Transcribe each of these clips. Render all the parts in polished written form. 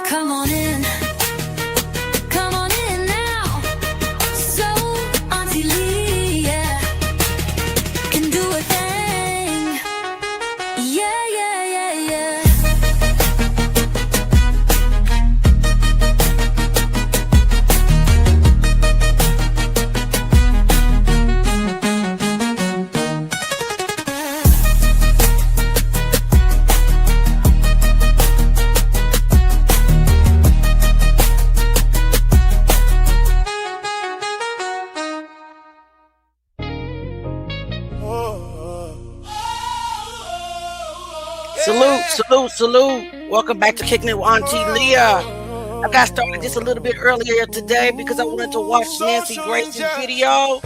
Come on in. Come on in now. So, Auntie Leah can do a thing. Yeah, yeah, yeah, yeah. Salute. Welcome back to Kicking It with Auntie Leah. I got started just a little bit earlier today because I wanted to watch Nancy Grace's video. I'm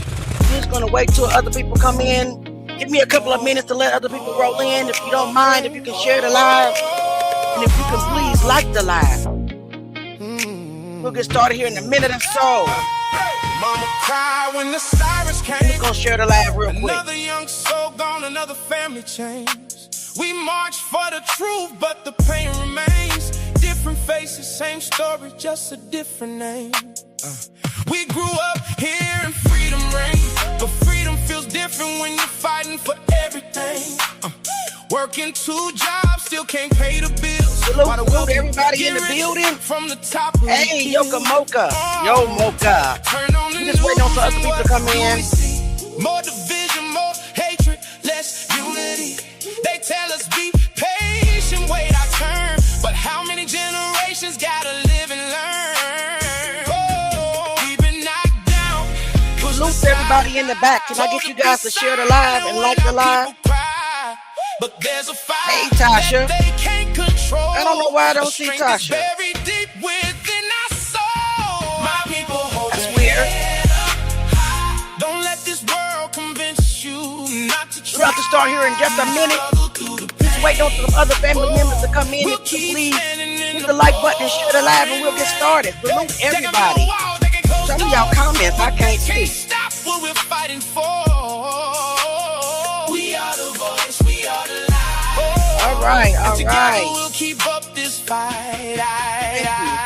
just going to wait till other people come in. Give me a couple of minutes to let other people roll in. If you don't mind, if you can share the live. And if you can please like the live. We'll get started here in a minute or so. Mama cried when the sirens came. I'm just going to share the live real quick. Another young soul gone, another family change. We march for the truth, but the pain remains. Different faces, same story, just a different name. We grew up hearing freedom reign, but freedom feels different when you're fighting for everything. Working 2 jobs, still can't pay the bills. Salute everybody in the building. From the top. Hey, Yoka Mocha. Yo, Mocha. We just waiting on for other people to come in. More division, more hatred, less unity. They tell us be patient, wait our turn. But how many generations gotta live and learn? Oh, we've been knocked down. Salute everybody in the back. Can I get you guys to share the live and like the live? But there's a fire. Hey, Tasha. They can't control. I don't know why I don't see Tasha. Very deep within our soul. My people hold That's weird. Don't let this world convince you not to try. We're about to start here in just a minute. Just waiting on some other family members to come in. If you please hit the like button and share the live and we'll get started. Salute everybody. Some of y'all comments I can't see. Stop what we're fighting for. We are the voice, we are the light. All right. Together we'll keep up this fight.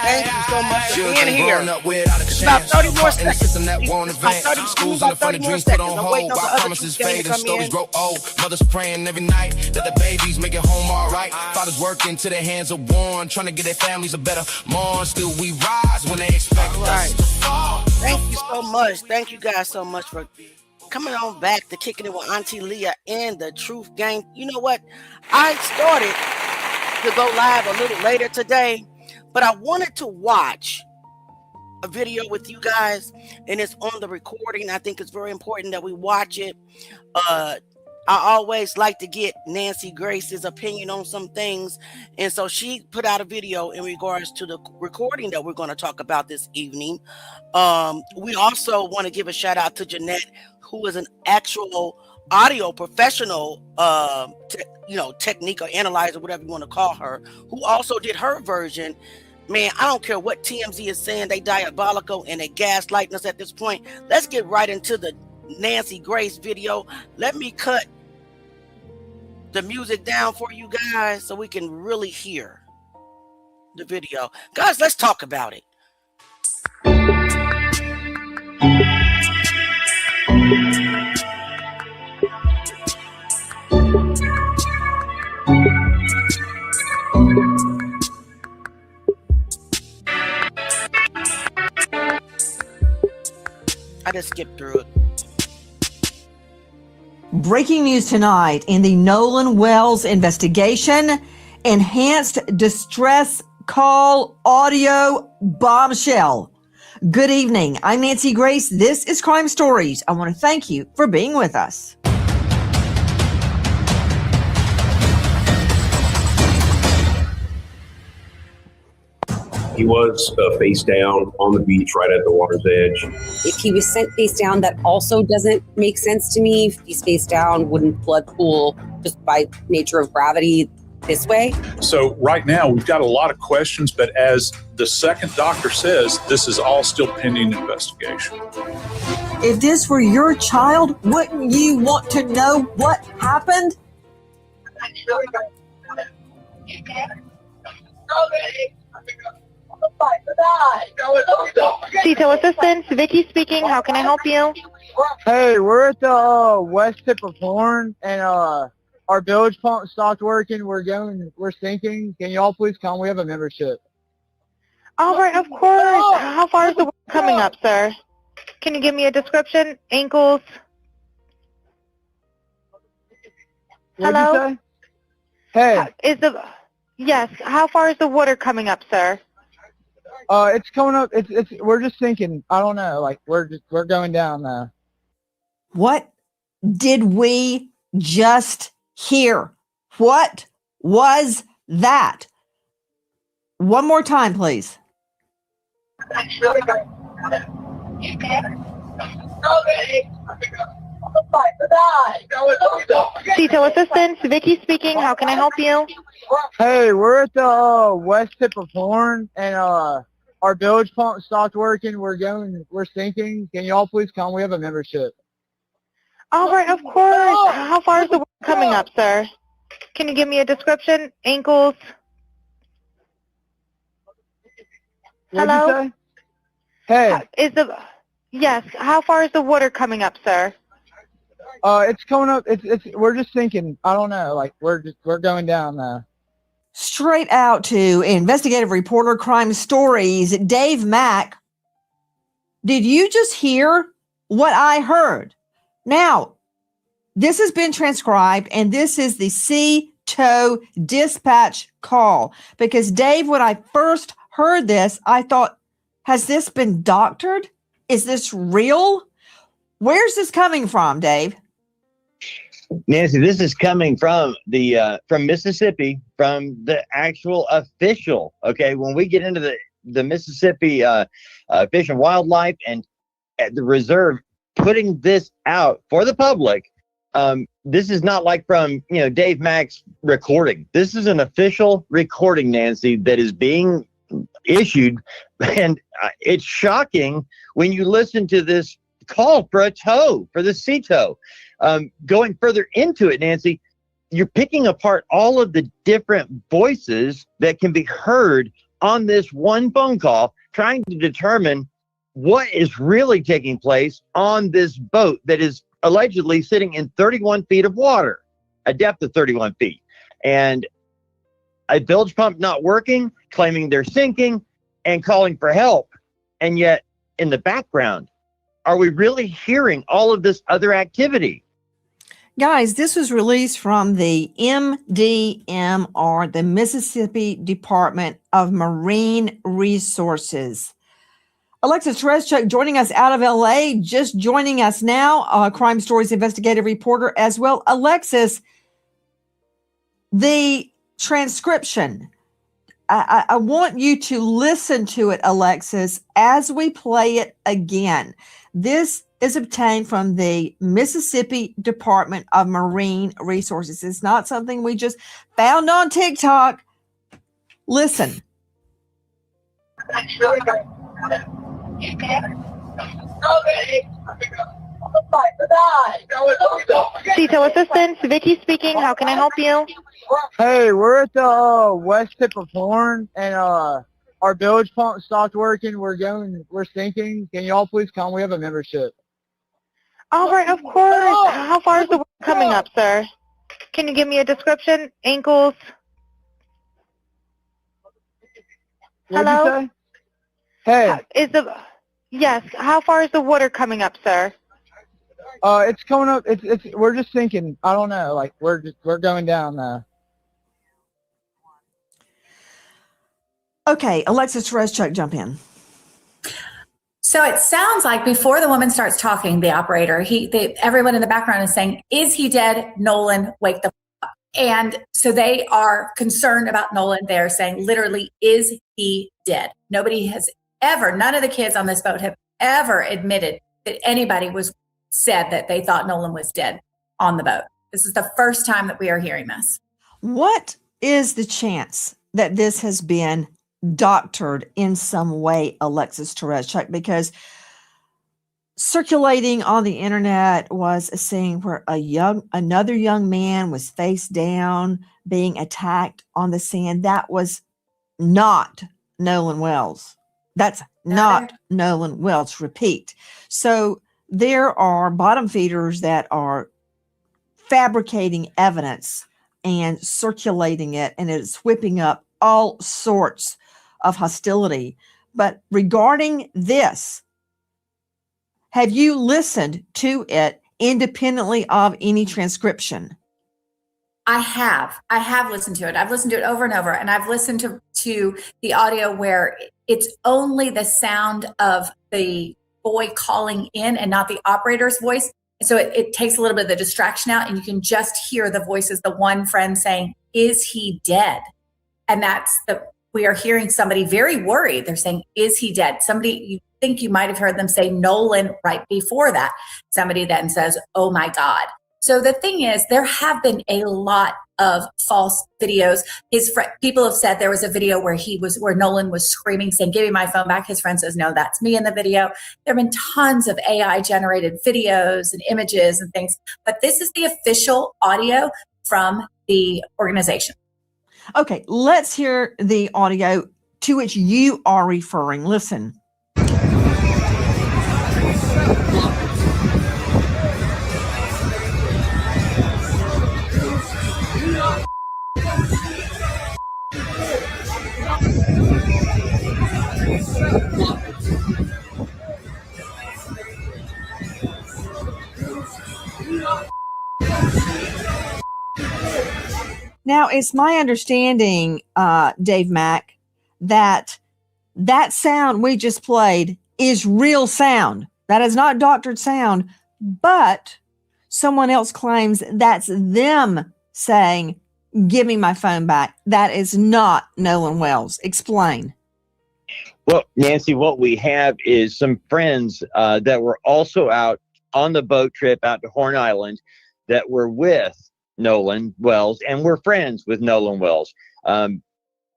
Thank you so much for being here. It's about 30 more seconds. System that won't advance. About 30 Schools in the front of more dreams put seconds. on I'm waiting hold. on the While other promises people to fade and come stories in. grow old. Mothers praying every night that the babies make it home all right. Fathers working till their hands are worn, trying to get their families a better morn. Still we rise when they expect us to fall. Thank you so much. Thank you guys so much for coming on back to Kicking It with Auntie Leah and the Truth Gang. You know what? I started to go live a little later today, but I wanted to watch a video with you guys, and it's on the recording. I think it's very important that we watch it. I always like to get Nancy Grace's opinion on some things, and so she put out a video in regards to the recording that we're going to talk about this evening. We also want to give a shout out to Jeanette, who is an actual audio professional, technique or analyzer, whatever you want to call her, who also did her version. Man, I don't care what TMZ is saying, they diabolical and they gaslighting us at this point. Let's get right into the Nancy Grace video. Let me cut the music down for you guys so we can really hear the video. Guys, let's talk about it. I just skipped through it. Breaking news tonight in the Nolan Wells investigation. Enhanced distress call audio bombshell. Good evening. I'm Nancy Grace. This is Crime Stories. I want to thank you for being with us. He was face down on the beach right at the water's edge. If he was sent face down, that also doesn't make sense to me. If he's face down, wouldn't blood pool just by nature of gravity this way? So right now we've got a lot of questions, but as the second doctor says, this is all still pending investigation. If this were your child, wouldn't you want to know what happened? Detail assistance, Vicky speaking. How can I help you? Hey, we're at the west tip of Horn, and our bilge pump stopped working. We're sinking. Can y'all please come? We have a membership. All right, of course. How far is the water coming up, sir? Can you give me a description? Ankles? What'd Hello? you say? Hey, Yes, how far is the water coming up, sir? it's coming up. We're just sinking. I don't know. Like we're going down now. What did we just hear? What was that? One more time, please. Detail assistance, Vicky speaking. How can I help you? Hey, we're at the west tip of Horn, and our bilge pump stopped working. We're sinking. Can y'all please come? We have a membership. All right, of course. How far is the water coming up, sir? Can you give me a description? Ankles? What'd Hello? you say? Hey, Yes, how far is the water coming up, sir? it's coming up. We're just sinking. I don't know. Like we're going down now. Straight out to investigative reporter Crime Stories, Dave Mack. Did you just hear what I heard? Now, this has been transcribed, and this is the C-TOW dispatch call. Because, Dave, when I first heard this, I thought, has this been doctored? Is this real? Where's this coming from, Dave? Nancy, this is coming from from Mississippi, from the actual official. Okay, when we get into the Mississippi Fish and Wildlife and at the reserve putting this out for the public, this is not like from Dave Mack's recording. This is an official recording, Nancy, that is being issued, and it's shocking when you listen to this call for a tow, for the C-TOW. Going further into it, Nancy, you're picking apart all of the different voices that can be heard on this one phone call, trying to determine what is really taking place on this boat that is allegedly sitting in 31 feet of water, a depth of 31 feet. And a bilge pump not working, claiming they're sinking, and calling for help. And yet, in the background, are we really hearing all of this other activity? Guys, this was released from the MDMR, the Mississippi Department of Marine Resources. Alexis Tereszchuk joining us out of LA, just joining us now, Crime Stories investigative reporter as well. Alexis, the transcription, I want you to listen to it, Alexis, as we play it again. This is obtained from the Mississippi Department of Marine Resources. It's not something we just found on TikTok. Listen. Detail assistance, Vicky speaking. How can I help you? Hey, we're at the west tip of Horn, and our bilge pump stopped working. We're sinking. Can y'all please come? We have a membership. All right, of course. How far is the water coming up, sir? Can you give me a description? Ankles? What'd Hello? you say? Hey, Yes, how far is the water coming up, sir? it's coming up. We're just sinking. I don't know. Like we're going down now. Okay, Alexis Tereszchuk, jump in. So it sounds like before the woman starts talking, the operator, everyone in the background is saying, "Is he dead? Nolan, wake the f-" up." And so they are concerned about Nolan. They're saying, literally, is he dead? Nobody has ever, none of the kids on this boat have ever admitted that anybody said that they thought Nolan was dead on the boat. This is the first time that we are hearing this. What is the chance that this has been doctored in some way, Alexis Tereszchuk? Because circulating on the internet was a scene where another young man was face down being attacked on the sand. That was not Nolan Wells. That's not Nolan Wells. Repeat. So there are bottom feeders that are fabricating evidence and circulating it, and it's whipping up all sorts of hostility. But regarding this, have you listened to it independently of any transcription? I have listened to it. I've listened to it over and over, and I've listened to the audio where it's only the sound of the boy calling in and not the operator's voice. So it takes a little bit of the distraction out, and you can just hear the voices, the one friend saying, "Is he dead?" And we are hearing somebody very worried. They're saying, "Is he dead?" Somebody, you think you might have heard them say Nolan right before that. Somebody then says, "Oh my God." So the thing is, there have been a lot of false videos. People have said there was a video where Nolan was screaming, saying, "Give me my phone back." His friend says, "No, that's me in the video." There have been tons of AI generated videos and images and things, but this is the official audio from the organization. Okay, let's hear the audio to which you are referring. Listen. Now, it's my understanding, Dave Mack, that sound we just played is real sound. That is not doctored sound, but someone else claims that's them saying, "Give me my phone back." That is not Nolan Wells. Explain. Well, Nancy, what we have is some friends that were also out on the boat trip out to Horn Island that were with Nolan Wells and were friends with Nolan Wells,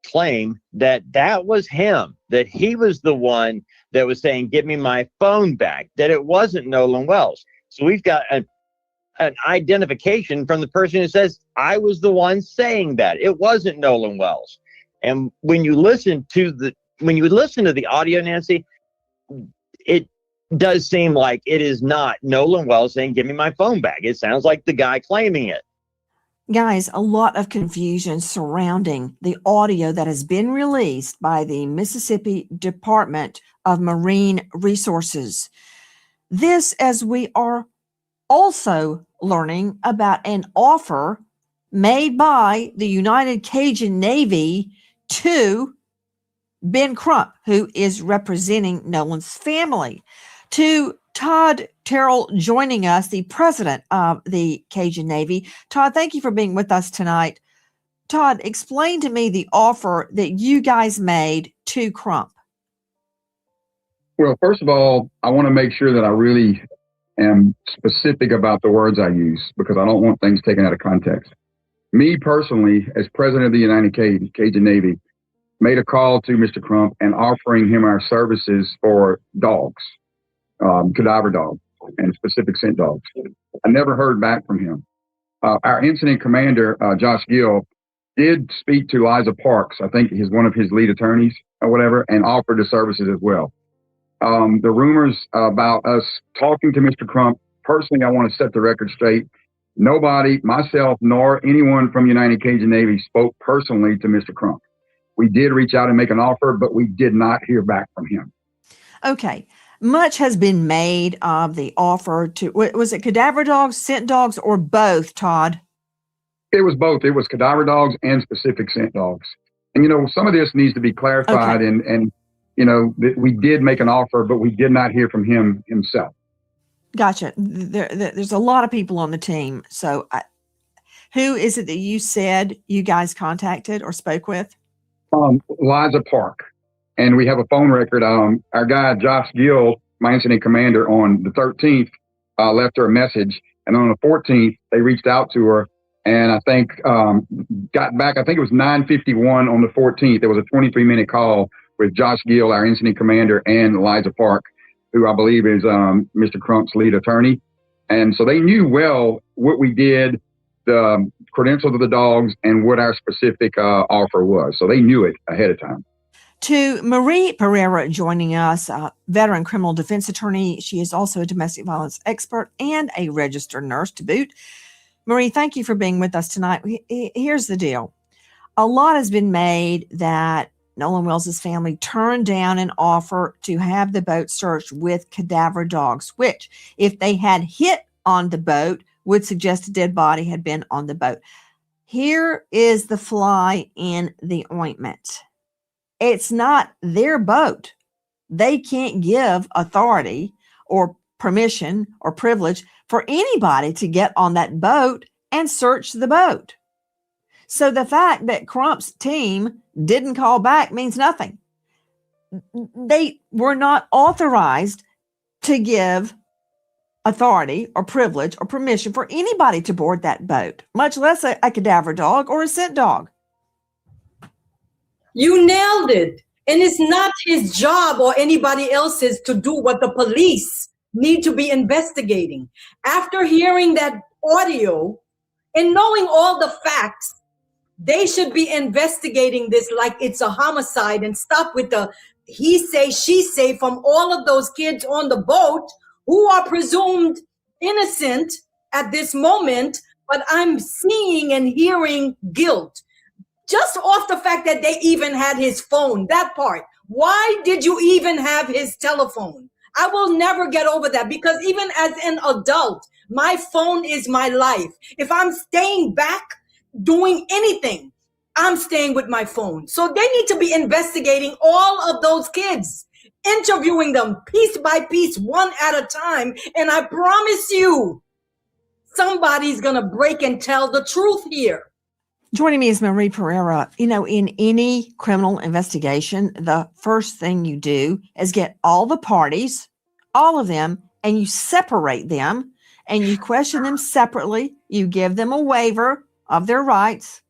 claim that was him, that he was the one that was saying, "Give me my phone back," that it wasn't Nolan Wells. So we've got an identification from the person who says, "I was the one saying that. It wasn't Nolan Wells." And when you listen to the audio, Nancy, it does seem like it is not Nolan Wells saying, "Give me my phone back." It sounds like the guy claiming it. Guys, a lot of confusion surrounding the audio that has been released by the Mississippi Department of Marine Resources. This, as we are also learning about an offer made by the United Cajun Navy to Ben Crump, who is representing Nolan's family, to Todd Terrell joining us, the president of the Cajun Navy. Todd, thank you for being with us tonight. Todd, explain to me the offer that you guys made to Crump. Well, first of all, I want to make sure that I really am specific about the words I use because I don't want things taken out of context. Me personally, as president of the United Cajun Navy, made a call to Mr. Crump and offering him our services for dogs, cadaver dogs and specific scent dogs. I never heard back from him. Our incident commander, Josh Gill, did speak to Liza Parks, I think he's one of his lead attorneys or whatever, and offered the services as well. The rumors about us talking to Mr. Crump, personally, I want to set the record straight. Nobody, myself, nor anyone from United Cajun Navy spoke personally to Mr. Crump. We did reach out and make an offer, but we did not hear back from him. Okay. Much has been made of the offer to, was it cadaver dogs, scent dogs, or both, Todd? It was both. It was cadaver dogs and specific scent dogs. And, you know, some of this needs to be clarified. Okay. And you know, we did make an offer, but we did not hear from him himself. Gotcha. There's a lot of people on the team. So who is it that you said you guys contacted or spoke with? Liza Park. And we have a phone record. Our guy, Josh Gill, my incident commander, on the 13th, left her a message. And on the 14th, they reached out to her. And I think got back, I think it was 9:51 on the 14th. There was a 23-minute call with Josh Gill, our incident commander, and Liza Park, who I believe is Mr. Crump's lead attorney. And so they knew well what we did, the credentials of the dogs, and what our specific offer was. So they knew it ahead of time. To Marie Pereira joining us, veteran criminal defense attorney. She is also a domestic violence expert and a registered nurse to boot. Marie, thank you for being with us tonight. Here's the deal. A lot has been made that Nolan Wells' family turned down an offer to have the boat searched with cadaver dogs, which, if they had hit on the boat, would suggest a dead body had been on the boat. Here is the fly in the ointment. It's not their boat. They can't give authority or permission or privilege for anybody to get on that boat and search the boat. So the fact that Crump's team didn't call back means nothing. They were not authorized to give authority or privilege or permission for anybody to board that boat, much less a cadaver dog or a scent dog. You nailed it. And it's not his job or anybody else's to do what the police need to be investigating. After hearing that audio and knowing all the facts, they should be investigating this like it's a homicide and stop with the he say, she say from all of those kids on the boat who are presumed innocent at this moment, but I'm seeing and hearing guilt. Just off the fact that they even had his phone, that part. Why did you even have his telephone? I will never get over that, because even as an adult, my phone is my life. If I'm staying back doing anything, I'm staying with my phone. So they need to be investigating all of those kids, interviewing them piece by piece, one at a time. And I promise you, somebody's going to break and tell the truth here. Joining me is Marie Pereira. You know, in any criminal investigation, the first thing you do is get all the parties, all of them, and you separate them and you question them separately. You give them a waiver of their rights.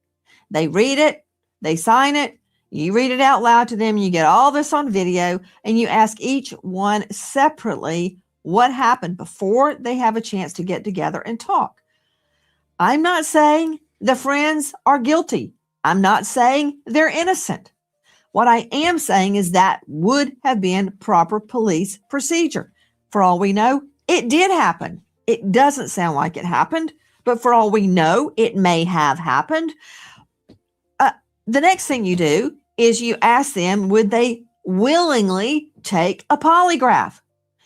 They read it, they sign it, you read it out loud to them, you get all this on video, and you ask each one separately what happened before they have a chance to get together and talk. I'm not saying the friends are guilty. I'm not saying they're innocent. What I am saying is that would have been proper police procedure. For all we know, it did happen. It doesn't sound like it happened, but for all we know, it may have happened. The next thing you do is you ask them, would they willingly take a polygraph?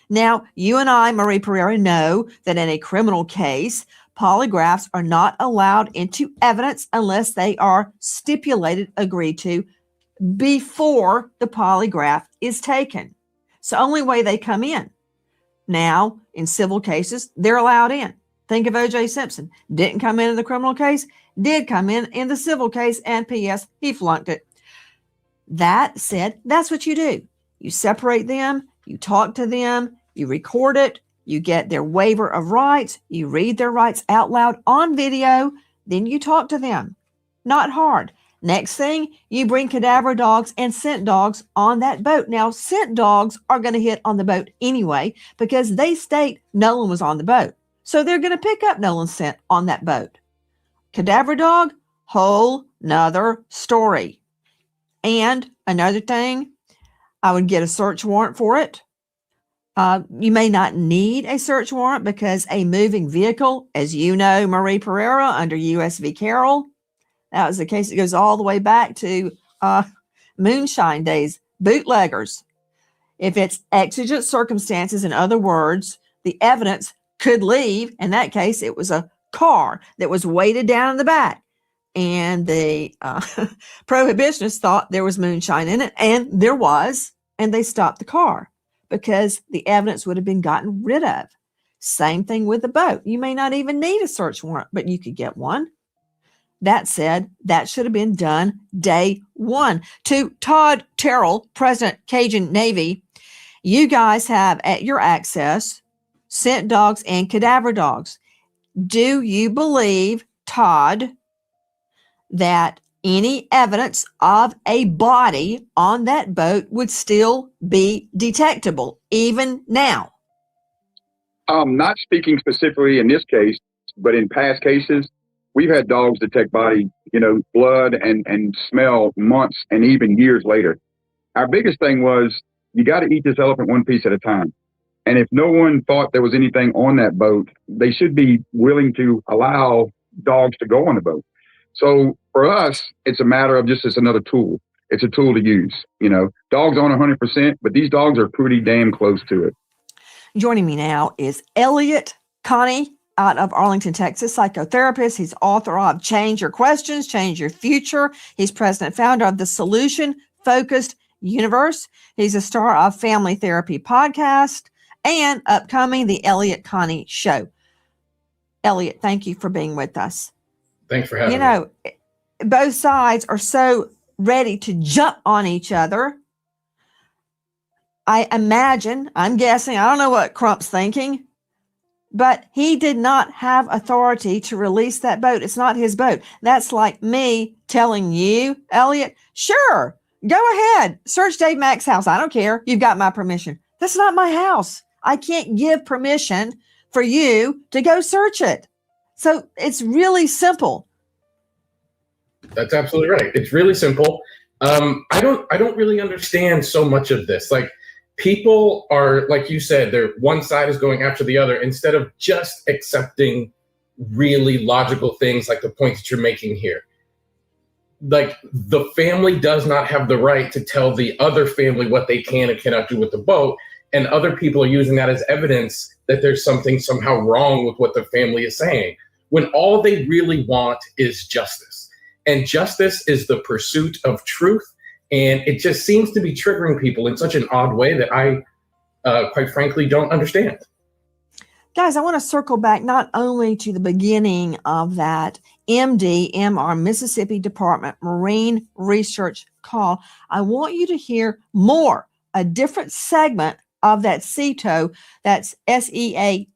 Now, you and I, Marie Pereira, know that in a criminal case, polygraphs are not allowed into evidence unless they are stipulated, agreed to before the polygraph is taken. It's the only way they come in. Now, in civil cases, they're allowed in. Think of O.J. Simpson. Didn't come in the criminal case, did come in the civil case, and P.S., he flunked it. That said, that's what you do. You separate them, you talk to them, you record it, you get their waiver of rights, you read their rights out loud on video, then you talk to them. Not hard. Next thing, you bring cadaver dogs and scent dogs on that boat. Now, scent dogs are going to hit on the boat anyway because they state Nolan was on the boat. So they're going to pick up Nolan's scent on that boat. Cadaver dog, whole nother story. And another thing, I would get a search warrant for it. You may not need a search warrant because a moving vehicle, as you know, Marie Pereira, under U.S. v. Carroll, that was the case that goes all the way back to moonshine days, bootleggers. If it's exigent circumstances, in other words, the evidence could leave. In that case, it was a car that was weighted down in the back. And the prohibitionists thought there was moonshine in it, and there was, and they stopped the car because the evidence would have been gotten rid of. Same thing with the boat. You may not even need a search warrant, but you could get one. That said, that should have been done day one. To Todd Terrell, President Cajun Navy, you guys have at your access scent dogs and cadaver dogs. Do you believe, Todd, that any evidence of a body on that boat would still be detectable, even now? Not speaking specifically in this case, but in past cases, we've had dogs detect body, blood and smell months and even years later. Our biggest thing was you got to eat this elephant one piece at a time. And if no one thought there was anything on that boat, they should be willing to allow dogs to go on the boat. So for us, it's a matter of just, it's another tool. It's a tool to use. You know, dogs aren't 100%, but these dogs are pretty damn close to it. Joining me now is Elliot Connie out of Arlington, Texas, psychotherapist. He's author of Change Your Questions, Change Your Future. He's president and founder of the Solution Focused Universe. He's a star of Family Therapy Podcast and upcoming The Elliot Connie Show. Elliot, thank you for being with us. Thanks for having me. You know, both sides are so ready to jump on each other. I imagine, I'm guessing, I don't know what Crump's thinking, but he did not have authority to release that boat. It's not his boat. That's like me telling you, Elliot, sure, go ahead, search Dave Mack's house. I don't care. You've got my permission. That's not my house. I can't give permission for you to go search it. So it's really simple. That's absolutely right. It's really simple. I don't really understand so much of this. Like, people are, like you said, they're one side is going after the other instead of just accepting really logical things like the point that you're making here. Like, the family does not have the right to tell the other family what they can and cannot do with the boat. And other people are using that as evidence that there's something somehow wrong with what the family is saying, when all they really want is justice. And justice is the pursuit of truth. And it just seems to be triggering people in such an odd way that I, quite frankly, don't understand. Guys, I want to circle back not only to the beginning of that MR, Mississippi Department Marine Research call. I want you to hear more, a different segment of that SEATOW, that's SEATOW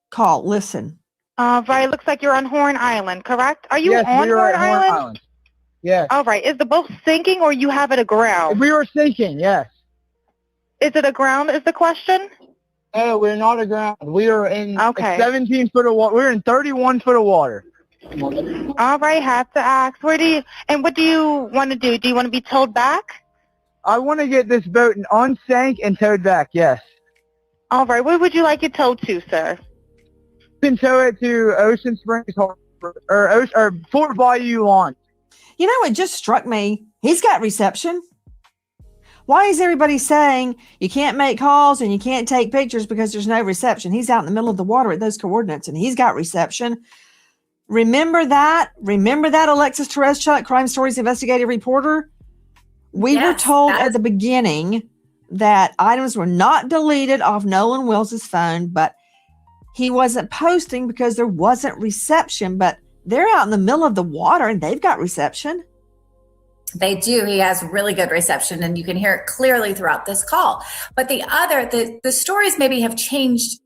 call. Listen. Right, looks like you're on Horn Island, correct? Are you Yes, on we are Horn at Horn Island? Island. Yes. All right, is the boat sinking or you have it aground? We were sinking, yes. Is it aground is the question? No, we're not aground. We are in Okay. 17 foot of water. We're in 31 foot of water. All right, have to ask. What do you want to do? Do you want to be towed back? I want to get this boat unsank and towed back, yes. All right, where would you like it towed to, sir? You can tow it to Ocean Springs Harbor or Fort Bayou Lawn. You know, it just struck me. He's got reception. Why is everybody saying you can't make calls and you can't take pictures because there's no reception? He's out in the middle of the water at those coordinates and he's got reception. Remember that? Remember that, Alexis Tereszczuk, Crime Stories investigative reporter? We were told at the beginning that items were not deleted off Nolan Wells' phone, but he wasn't posting because there wasn't reception. But they're out in the middle of the water and they've got reception. They do. He has really good reception, and you can hear it clearly throughout this call. But the stories maybe have changed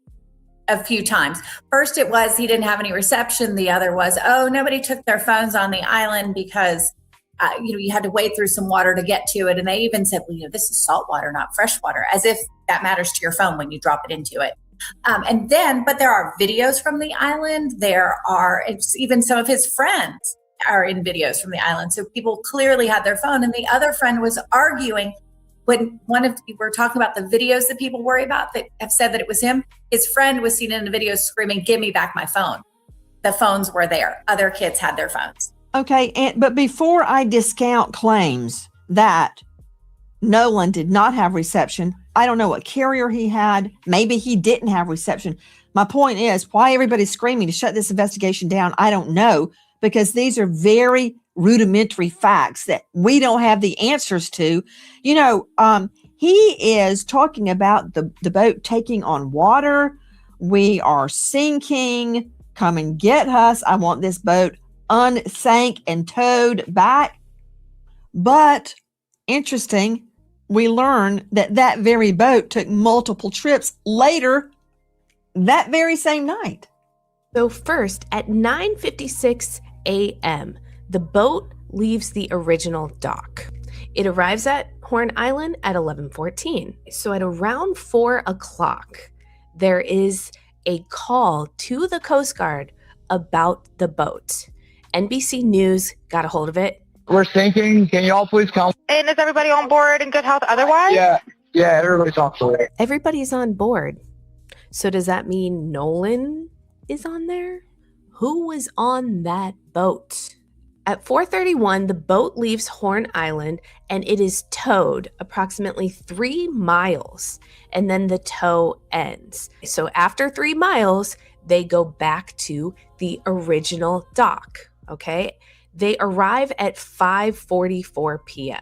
a few times. First, it was he didn't have any reception. The other was, nobody took their phones on the island because you had to wade through some water to get to it. And they even said, this is salt water, not fresh water, as if that matters to your phone when you drop it into it. But there are videos from the island. There are even some of his friends are in videos from the island. So people clearly had their phone. And the other friend was arguing when we're talking about the videos that people worry about that have said that it was him. His friend was seen in the video screaming, "Give me back my phone." The phones were there. Other kids had their phones. Okay. But before I discount claims that Nolan did not have reception, I don't know what carrier he had. Maybe he didn't have reception. My point is, why everybody's screaming to shut this investigation down, I don't know, because these are very rudimentary facts that we don't have the answers to. He is talking about the boat taking on water. We are sinking. Come and get us. I want this boat unsank and towed back. But interesting, we learn that very boat took multiple trips later that very same night. So first, at 9:56 a.m., the boat leaves the original dock. It arrives at Horn Island at 11:14. So at around 4 o'clock, there is a call to the Coast Guard about the boat. NBC News got a hold of it. We're sinking. Can y'all please come? And is everybody on board in good health otherwise? Yeah, everybody's on board. Everybody's on board. So does that mean Nolan is on there? Who was on that boat? At 4:31, the boat leaves Horn Island and it is towed approximately 3 miles, and then the tow ends. So after 3 miles, they go back to the original dock, okay? They arrive at 5:44 p.m.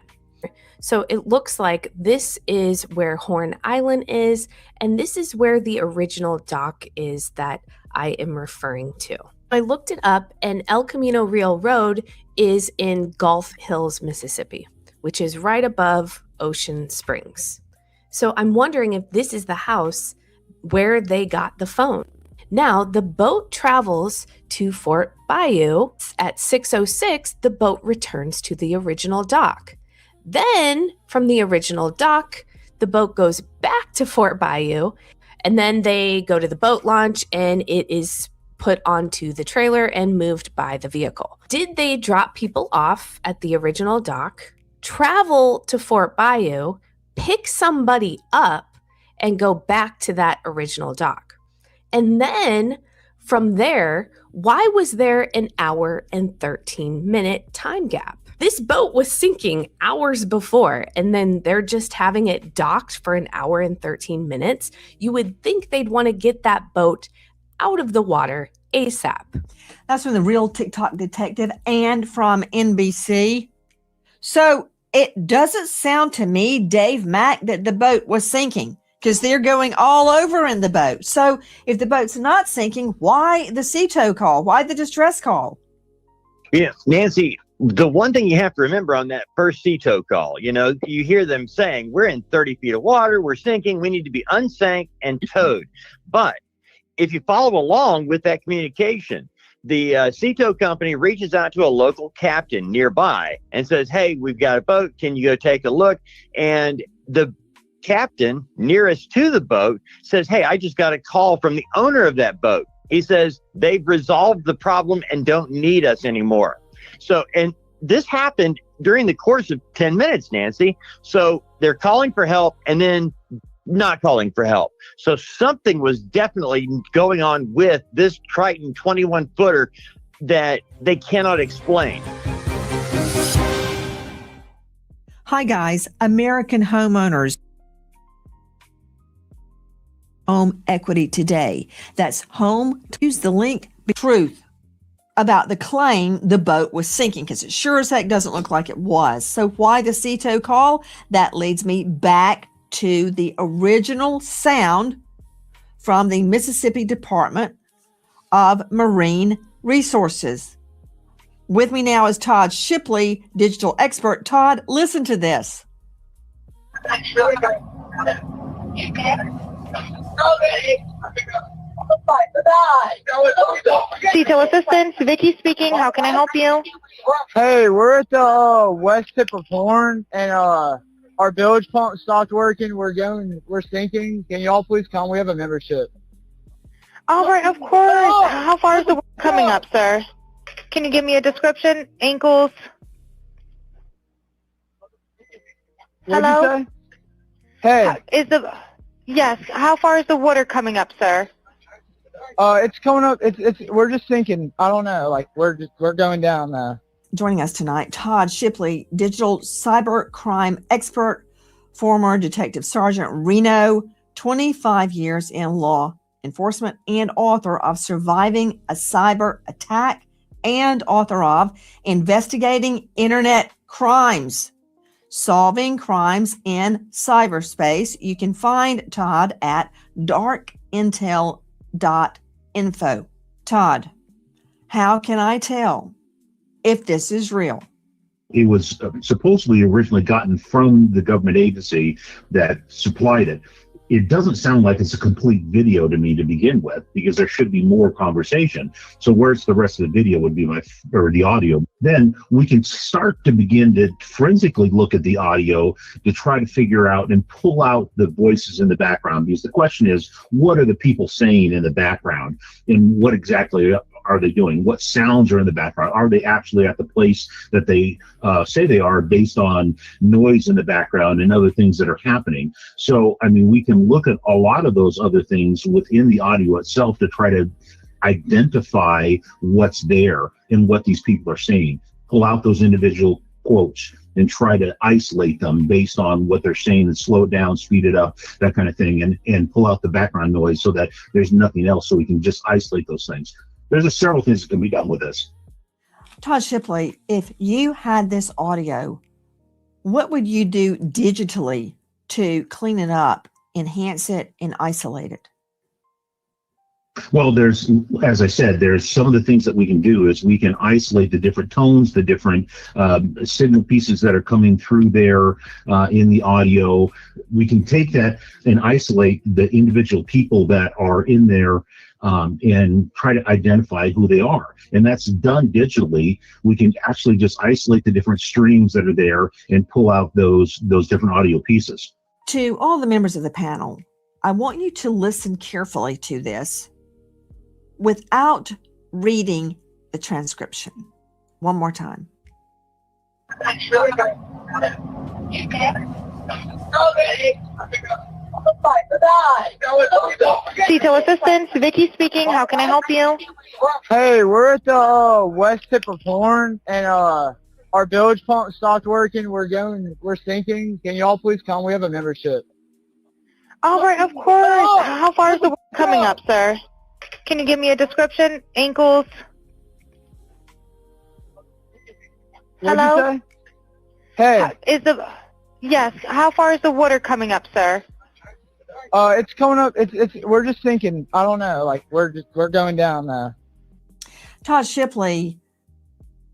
So it looks like this is where Horn Island is, and this is where the original dock is that I am referring to. I looked it up, and El Camino Real Road is in Gulf Hills, Mississippi, which is right above Ocean Springs. So I'm wondering if this is the house where they got the phone. Now, the boat travels to Fort Bayou. At 6:06, the boat returns to the original dock. Then, from the original dock, the boat goes back to Fort Bayou, and then they go to the boat launch, and it is put onto the trailer and moved by the vehicle. Did they drop people off at the original dock, travel to Fort Bayou, pick somebody up, and go back to that original dock? And then from there, why was there an hour and 13-minute time gap? This boat was sinking hours before, and then they're just having it docked for an hour and 13 minutes. You would think they'd want to get that boat out of the water ASAP. That's from the Real TikTok Detective and from NBC. So it doesn't sound to me, Dave Mack, that the boat was sinking, because they're going all over in the boat. So if the boat's not sinking, why the sea tow call? Why the distress call? Yes, Nancy, the one thing you have to remember on that first sea tow call, you hear them saying, we're in 30 feet of water, we're sinking, we need to be unsank and towed. But if you follow along with that communication, the sea tow company reaches out to a local captain nearby and says, hey, we've got a boat, can you go take a look? And the captain nearest to the boat says, hey, I just got a call from the owner of that boat. He says they've resolved the problem and don't need us anymore. So, and this happened during the course of 10 minutes, Nancy. So they're calling for help and then not calling for help. So something was definitely going on with this Triton 21-footer that they cannot explain. Hi, guys. American homeowners. Home equity today. That's home. Use the link. Truth about the claim the boat was sinking, because it sure as heck doesn't look like it was. So why the sea tow call? That leads me back to the original sound from the Mississippi Department of Marine Resources. With me now is Todd Shipley, digital expert. Todd, listen to this. Sea tow assistance, Vicky speaking. How can I help you? Hey, we're at the west tip of Horn, and our bilge pump stopped working. We're sinking. Can y'all please come? We have a membership. All right, of course. How far is the water coming up, sir? Can you give me a description? Ankles? What'd Hello? you say? Hey. Yes. How far is the water coming up, sir? It's coming up. We're just sinking. I don't know. Like we're going down now. Joining us tonight, Todd Shipley, digital cyber crime expert, former Detective Sergeant Reno, 25 years in law enforcement, and author of Surviving a Cyber Attack, and author of Investigating Internet Crimes, Solving Crimes in Cyberspace. You can find Todd at darkintel.info. Todd, how can I tell if this is real? It was supposedly originally gotten from the government agency that supplied it. It doesn't sound like it's a complete video to me to begin with, because there should be more conversation. So where's the rest of the video would be or the audio. Then we can start to begin to forensically look at the audio to try to figure out and pull out the voices in the background. Because the question is, what are the people saying in the background? And what exactly are they doing? What sounds are in the background? Are they actually at the place that they say they are based on noise in the background and other things that are happening? So, I mean, we can look at a lot of those other things within the audio itself to try to identify what's there and what these people are saying. Pull out those individual quotes and try to isolate them based on what they're saying and slow it down, speed it up, that kind of thing, and pull out the background noise so that there's nothing else, so we can just isolate those things. There's several things that can be done with this. Todd Shipley, if you had this audio, what would you do digitally to clean it up, enhance it, and isolate it? Well, there's, as I said, there's some of the things that we can do is we can isolate the different tones, the different signal pieces that are coming through there in the audio. We can take that and isolate the individual people that are in there and try to identify who they are. And that's done digitally. We can actually just isolate the different streams that are there and pull out those different audio pieces. To all the members of the panel, I want you to listen carefully to this without reading the transcription. One more time. Detail assistance, Vicky speaking. How can I help you? Hey, we're at the west tip of Horn, and our bilge pump stopped working. We're sinking. Can y'all please come? We have a membership. All right, of course. How far is the water coming up, sir? Can you give me a description? Ankles? What'd Hello? you say? Hey. Yes. How far is the water coming up, sir? It's coming up. We're just sinking. I don't know. Like we're going down now. Todd Shipley,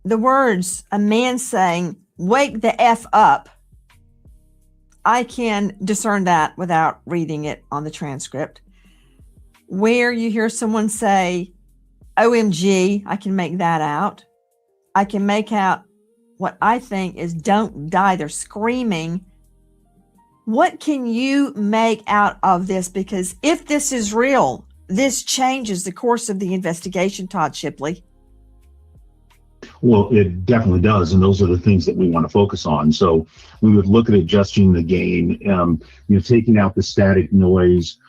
the words, a man saying, "Wake the F up." I can discern that without reading it on the transcript. Where you hear someone say, OMG, I can make that out. I can make out what I think is don't die. They're screaming. What can you make out of this? Because if this is real, this changes the course of the investigation, Todd Shipley. Well, it definitely does, and those are the things that we want to focus on. So we would look at adjusting the gain, taking out the static noise.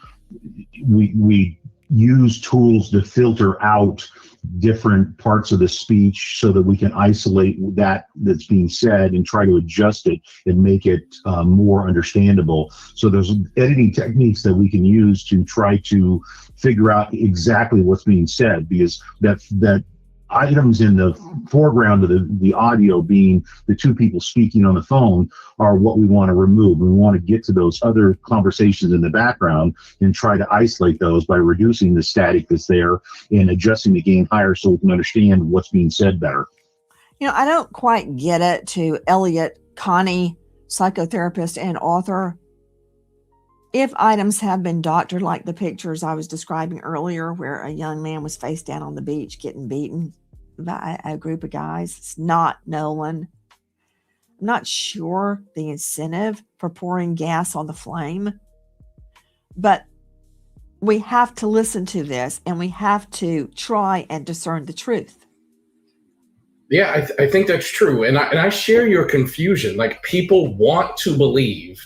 We use tools to filter out different parts of the speech so that we can isolate that's being said and try to adjust it and make it more understandable. So there's editing techniques that we can use to try to figure out exactly what's being said, because that items in the foreground of the audio being the two people speaking on the phone are what we want to remove. We want to get to those other conversations in the background and try to isolate those by reducing the static that's there and adjusting the gain higher so we can understand what's being said better. I don't quite get it. To Elliot Connie, psychotherapist and author, if items have been doctored, like the pictures I was describing earlier, where a young man was face down on the beach getting beaten by a group of guys, it's not Nolan. I'm not sure the incentive for pouring gas on the flame, but we have to listen to this and we have to try and discern the truth. Yeah, I think that's true. And I share your confusion. Like, people want to believe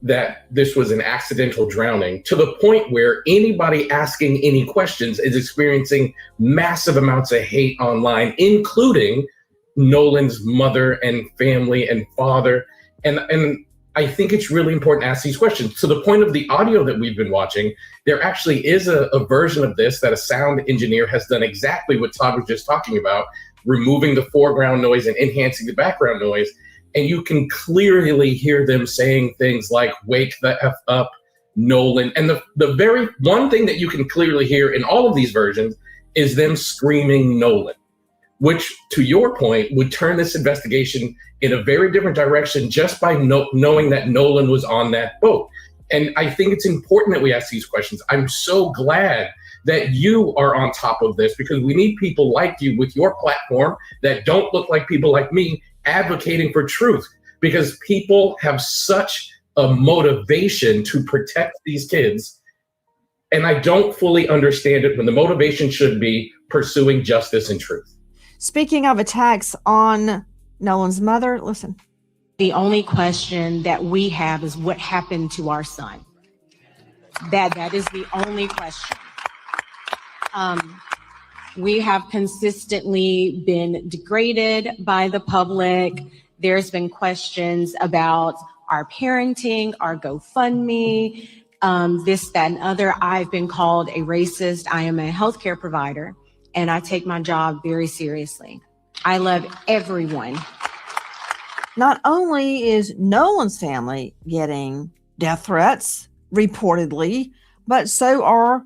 that this was an accidental drowning, to the point where anybody asking any questions is experiencing massive amounts of hate online, including Nolan's mother and family and father. And I think it's really important to ask these questions. To the point of the audio that we've been watching, there actually is a version of this that a sound engineer has done exactly what Todd was just talking about, removing the foreground noise and enhancing the background noise. And you can clearly hear them saying things like, wake the F up, Nolan. And the very one thing that you can clearly hear in all of these versions is them screaming Nolan, which, to your point, would turn this investigation in a very different direction just by knowing that Nolan was on that boat. And I think it's important that we ask these questions. I'm so glad that you are on top of this, because we need people like you with your platform that don't look like people like me advocating for truth, because people have such a motivation to protect these kids. And I don't fully understand it when the motivation should be pursuing justice and truth. Speaking of attacks on Nolan's mother, listen. The only question that we have is what happened to our son. That is the only question. We have consistently been degraded by the public. There's been questions about our parenting, our GoFundMe, this, that, and other. I've been called a racist. I am a healthcare provider, and I take my job very seriously. I love everyone. Not only is Nolan's family getting death threats, reportedly, but so are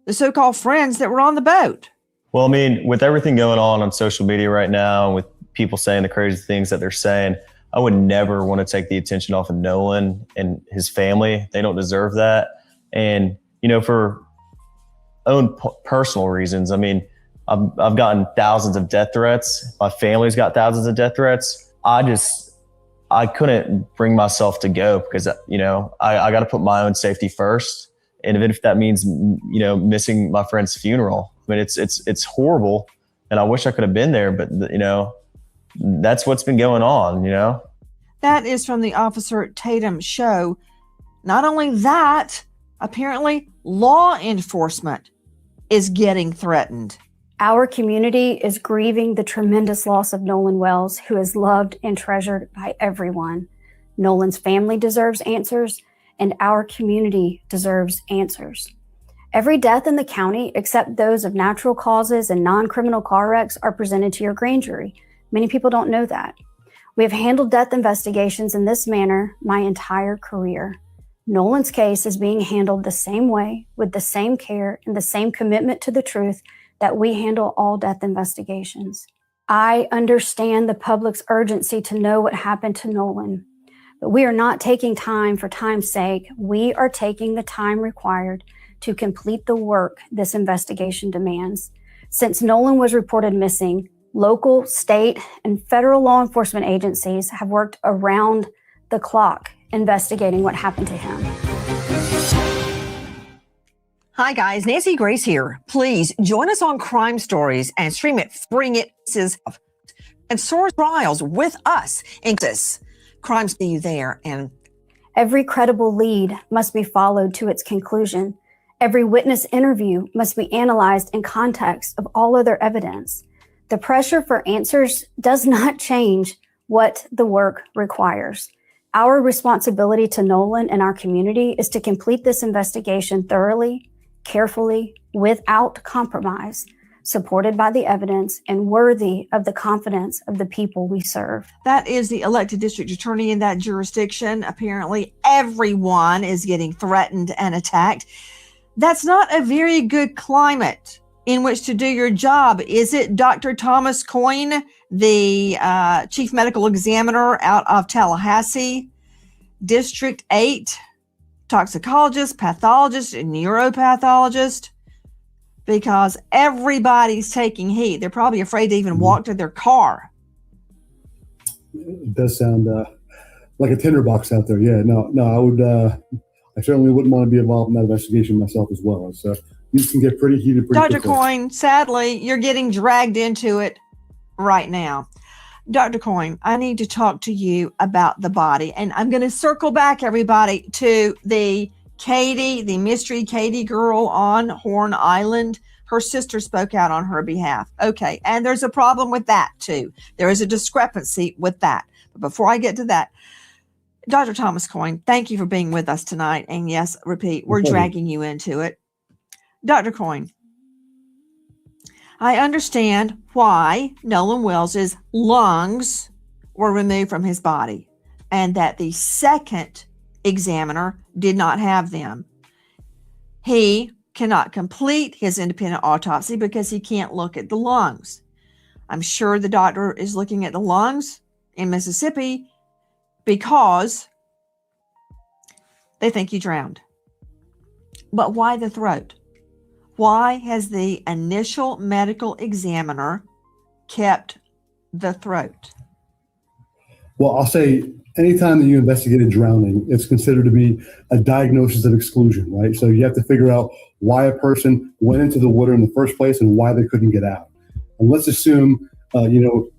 the so-called friends that were on the boat. Well, I mean, with everything going on social media right now, with people saying the crazy things that they're saying, I would never want to take the attention off of Nolan and his family. They don't deserve that. And, you know, for own personal reasons, I mean, I've gotten thousands of death threats. My family's got thousands of death threats. I couldn't bring myself to go because, you know, I got to put my own safety first. And even if that means, you know, missing my friend's funeral, I mean, it's horrible. And I wish I could have been there, but, you know, that's what's been going on, you know. That is from the Officer Tatum show. Not only that, apparently law enforcement is getting threatened. Our community is grieving the tremendous loss of Nolan Wells, who is loved and treasured by everyone. Nolan's family deserves answers, and our community deserves answers. Every death in the county, except those of natural causes and non-criminal car wrecks, are presented to your grand jury. Many people don't know that. We have handled death investigations in this manner my entire career. Nolan's case is being handled the same way, with the same care and the same commitment to the truth that we handle all death investigations. I understand the public's urgency to know what happened to Nolan, but we are not taking time for time's sake. We are taking the time required to complete the work this investigation demands. Since Nolan was reported missing, local, state, and federal law enforcement agencies have worked around the clock investigating what happened to him. Hi guys, Nancy Grace here. Please join us on Crime Stories and stream it, bring it, and source trials with us. Crime, see you there. And every credible lead must be followed to its conclusion. Every witness interview must be analyzed in context of all other evidence. The pressure for answers does not change what the work requires. Our responsibility to Nolan and our community is to complete this investigation thoroughly, carefully, without compromise, supported by the evidence and worthy of the confidence of the people we serve. That is the elected district attorney in that jurisdiction. Apparently, everyone is getting threatened and attacked. That's not a very good climate in which to do your job, is it? Dr. Thomas Coyne, the chief medical examiner out of Tallahassee, District 8, toxicologist, pathologist, and neuropathologist, because everybody's taking heat. They're probably afraid to even walk to their car. It does sound like a tinderbox out there. Yeah, no, I would, I certainly wouldn't want to be involved in that investigation myself as well. So these can get pretty heated pretty Dr. quickly. Coyne, sadly, you're getting dragged into it right now. Dr. Coyne, I need to talk to you about the body. And I'm going to circle back, everybody, to the Katie, the mystery Katie girl on Horn Island. Her sister spoke out on her behalf. Okay, and there's a problem with that, too. There is a discrepancy with that. But before I get to that, Dr. Thomas Coyne, thank you for being with us tonight. And yes, repeat, we're dragging you into it. Dr. Coyne, I understand why Nolan Wells's lungs were removed from his body and that the second examiner did not have them. He cannot complete his independent autopsy because he can't look at the lungs. I'm sure the doctor is looking at the lungs in Mississippi because they think he drowned. But why the throat? Why has the initial medical examiner kept the throat? Well, I'll say anytime that you investigate a drowning, it's considered to be a diagnosis of exclusion, right? So you have to figure out why a person went into the water in the first place and why they couldn't get out. And let's assume, in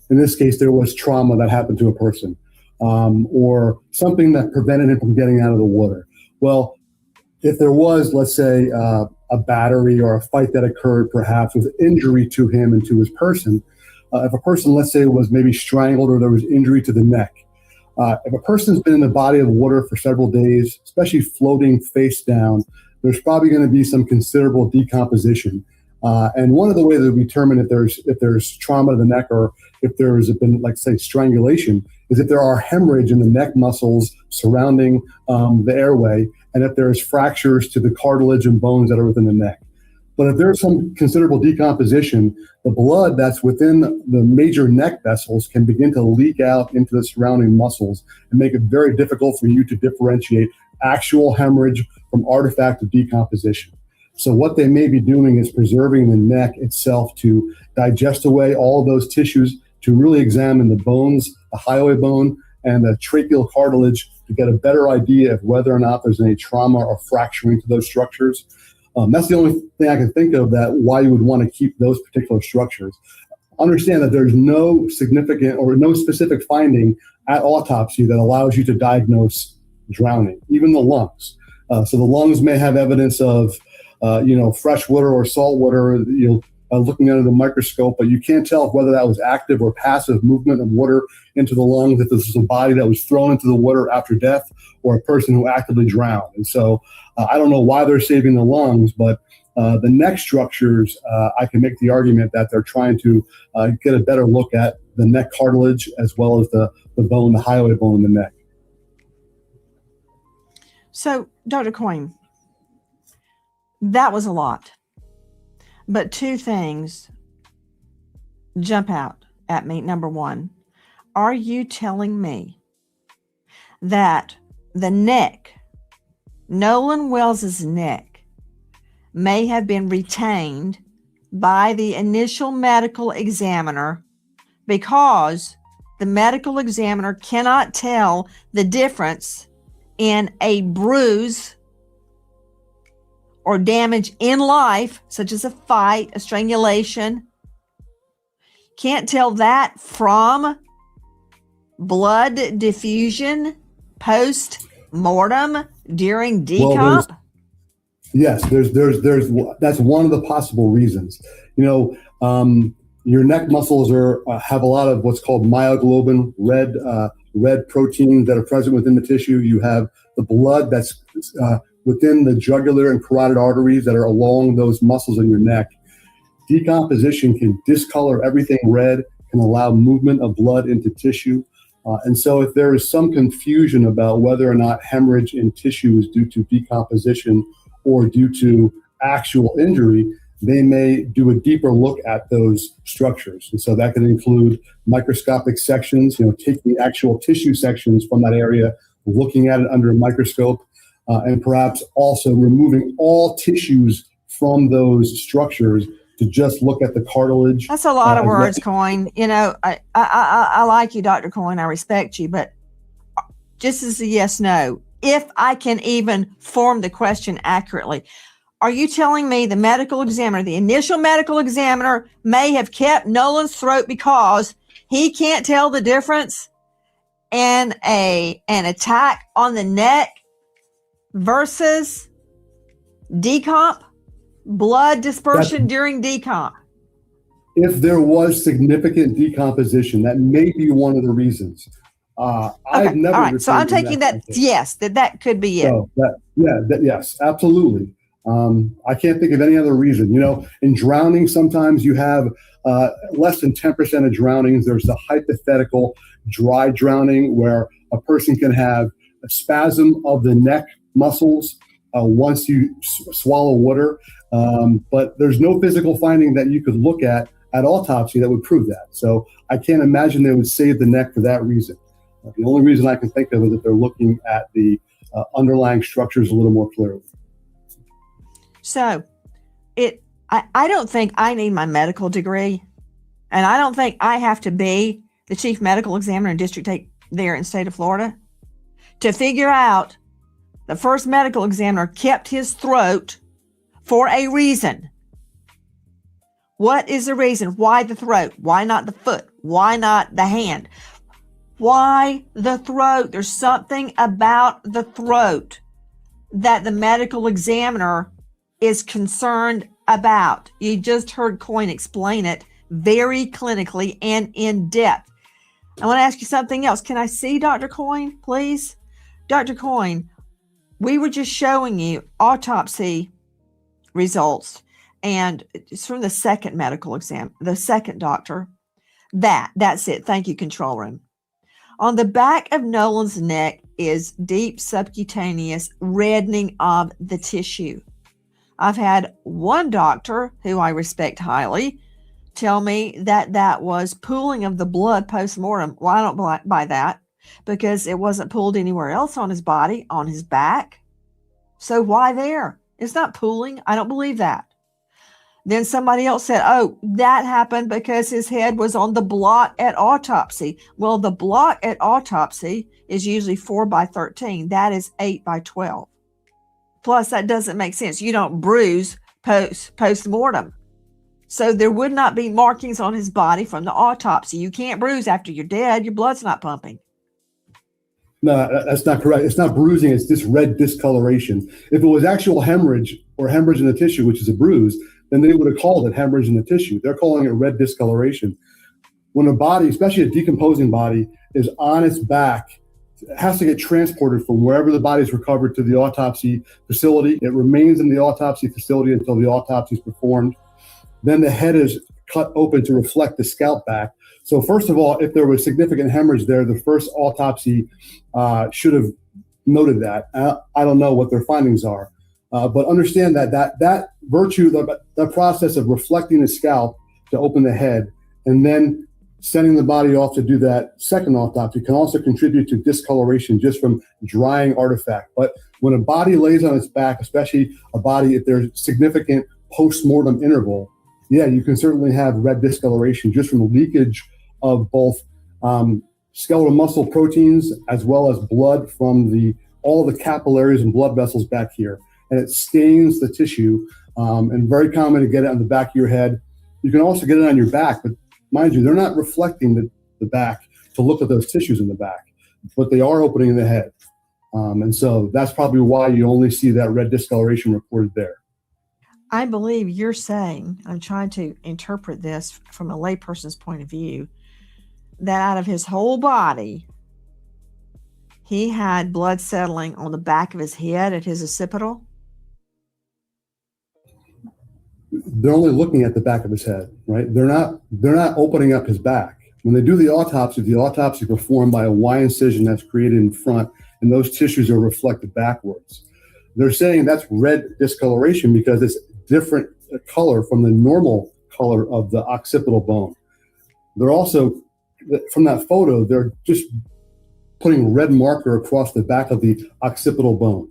this case, there was trauma that happened to a person, or something that prevented him from getting out of the water. Well, if there was, let's say, a battery or a fight that occurred perhaps with injury to him and to his person, if a person, let's say, was maybe strangled or there was injury to the neck, if a person's been in the body of water for several days, especially floating face down, there's probably going to be some considerable decomposition. And one of the ways that we determine if there's trauma to the neck or if there's been, like, say, strangulation, is if there are hemorrhage in the neck muscles surrounding the airway, and if there's fractures to the cartilage and bones that are within the neck. But if there's some considerable decomposition, the blood that's within the major neck vessels can begin to leak out into the surrounding muscles and make it very difficult for you to differentiate actual hemorrhage from artifact of decomposition. So what they may be doing is preserving the neck itself to digest away all of those tissues, to really examine the bones, the highway bone, and the tracheal cartilage to get a better idea of whether or not there's any trauma or fracturing to those structures. That's the only thing I can think of that why you would want to keep those particular structures. Understand that there's no significant or no specific finding at autopsy that allows you to diagnose drowning, even the lungs. So the lungs may have evidence of, fresh water or salt water, looking under the microscope, but you can't tell whether that was active or passive movement of water into the lungs, if this was a body that was thrown into the water after death or a person who actively drowned. And so I don't know why they're saving the lungs, but the neck structures, I can make the argument that they're trying to get a better look at the neck cartilage as well as the bone, the highway bone in the neck. So, Dr. Coyne, that was a lot. But two things jump out at me. Number one, are you telling me that the neck, Nolan Wells's neck, may have been retained by the initial medical examiner because the medical examiner cannot tell the difference in a bruise or damage in life, such as a fight, a strangulation, can't tell that from blood diffusion post-mortem during decomp? Well, yes, there's that's one of the possible reasons. Your neck muscles have a lot of what's called myoglobin, red proteins that are present within the tissue. You have the blood that's within the jugular and carotid arteries that are along those muscles in your neck. Decomposition can discolor everything red, can allow movement of blood into tissue. And so if there is some confusion about whether or not hemorrhage in tissue is due to decomposition or due to actual injury, they may do a deeper look at those structures. And so that can include microscopic sections, taking the actual tissue sections from that area, looking at it under a microscope, and perhaps also removing all tissues from those structures to just look at the cartilage. That's a lot of words, Coyne. I like you, Dr. Coyne. I respect you, but just as a yes, no, if I can even form the question accurately, are you telling me the medical examiner, the initial medical examiner, may have kept Nolan's throat because he can't tell the difference in an attack on the neck versus decomp, blood dispersion during decomp? If there was significant decomposition, that may be one of the reasons. I've never. All right. So I'm taking that. Yes, that could be it. So yes, absolutely. I can't think of any other reason. In drowning, sometimes you have less than 10% of drownings. There's the hypothetical dry drowning where a person can have a spasm of the neck muscles once you swallow water. But there's no physical finding that you could look at autopsy that would prove that. So I can't imagine they would save the neck for that reason. The only reason I can think of is that they're looking at the underlying structures a little more clearly. So I don't think I need my medical degree, and I don't think I have to be the chief medical examiner in District 8 there in the state of Florida, to figure out the first medical examiner kept his throat for a reason. What is the reason? Why the throat? Why not the foot? Why not the hand? Why the throat? There's something about the throat that the medical examiner is concerned about. You just heard Coyne explain it very clinically and in depth. I want to ask you something else. Can I see Dr. Coyne, please? Dr. Coyne, we were just showing you autopsy results, and it's from the second medical exam, the second doctor. That's it. Thank you, control room. On the back of Nolan's neck is deep subcutaneous reddening of the tissue. I've had one doctor who I respect highly tell me that that was pooling of the blood post-mortem. Well, I don't buy that because it wasn't pooled anywhere else on his body, on his back. So why there? It's not pooling. I don't believe that. Then somebody else said, oh, that happened because his head was on the block at autopsy. Well, the block at autopsy is usually 4x13. That is 8x12. Plus, that doesn't make sense. You don't bruise post-mortem. So there would not be markings on his body from the autopsy. You can't bruise after you're dead. Your blood's not pumping. No, that's not correct. It's not bruising. It's this red discoloration. If it was actual hemorrhage or hemorrhage in the tissue, which is a bruise, then they would have called it hemorrhage in the tissue. They're calling it red discoloration. When a body, especially a decomposing body, is on its back, it has to get transported from wherever the body is recovered to the autopsy facility. It remains in the autopsy facility until the autopsy is performed. Then the head is cut open to reflect the scalp back. So first of all, if there was significant hemorrhage there, the first autopsy should have noted that. I don't know what their findings are. But understand that virtue, the process of reflecting the scalp to open the head and then sending the body off to do that second autopsy can also contribute to discoloration just from drying artifact. But when a body lays on its back, especially a body, if there's significant post-mortem interval, yeah, you can certainly have red discoloration just from leakage of both skeletal muscle proteins as well as blood from all the capillaries and blood vessels back here. And it stains the tissue, and very common to get it on the back of your head. You can also get it on your back, but mind you, they're not reflecting the back to look at those tissues in the back, but they are opening in the head. And so that's probably why you only see that red discoloration reported there. I believe you're saying, I'm trying to interpret this from a layperson's point of view, that out of his whole body, he had blood settling on the back of his head at his occipital. They're only looking at the back of his head, right? They're not opening up his back. When they do the autopsy is performed by a Y incision that's created in front, and those tissues are reflected backwards. They're saying that's red discoloration because it's different color from the normal color of the occipital bone. They're also, from that photo, they're just putting red marker across the back of the occipital bone.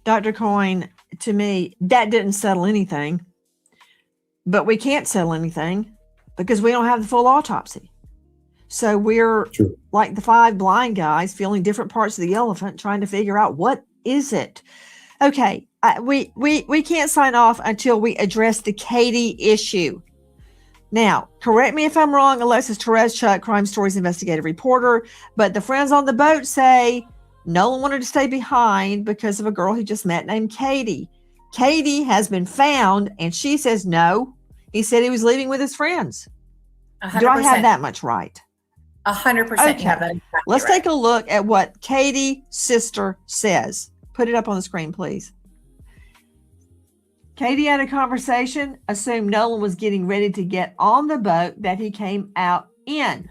Dr. Coyne, to me, that didn't settle anything. But we can't settle anything because we don't have the full autopsy. So we're like the 5 blind guys feeling different parts of the elephant, trying to figure out what is it. Okay, we can't sign off until we address the Katie issue. Now, correct me if I'm wrong, Alexis Tereszchuk, Crime Stories investigative reporter, but the friends on the boat say Nolan wanted to stay behind because of a girl he just met named Katie. Katie has been found, and she says no. He said he was leaving with his friends. 100%. Do I have that much right? 100%. Okay. You have that exactly Let's right. take a look at what Katie's sister says. Put it up on the screen, please. Katie had a conversation, assumed Nolan was getting ready to get on the boat that he came out in.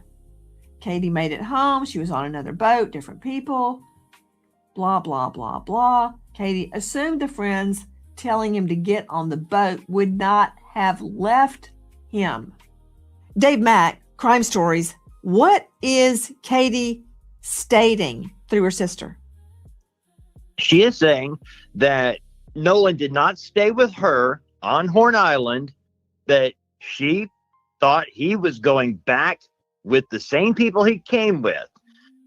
Katie made it home. She was on another boat, different people, blah, blah, blah, blah. Katie assumed the friends telling him to get on the boat would not have left him. Dave Mack, Crime Stories. What is Katie stating through her sister? She is saying that Nolan did not stay with her on Horn Island, that she thought he was going back with the same people he came with.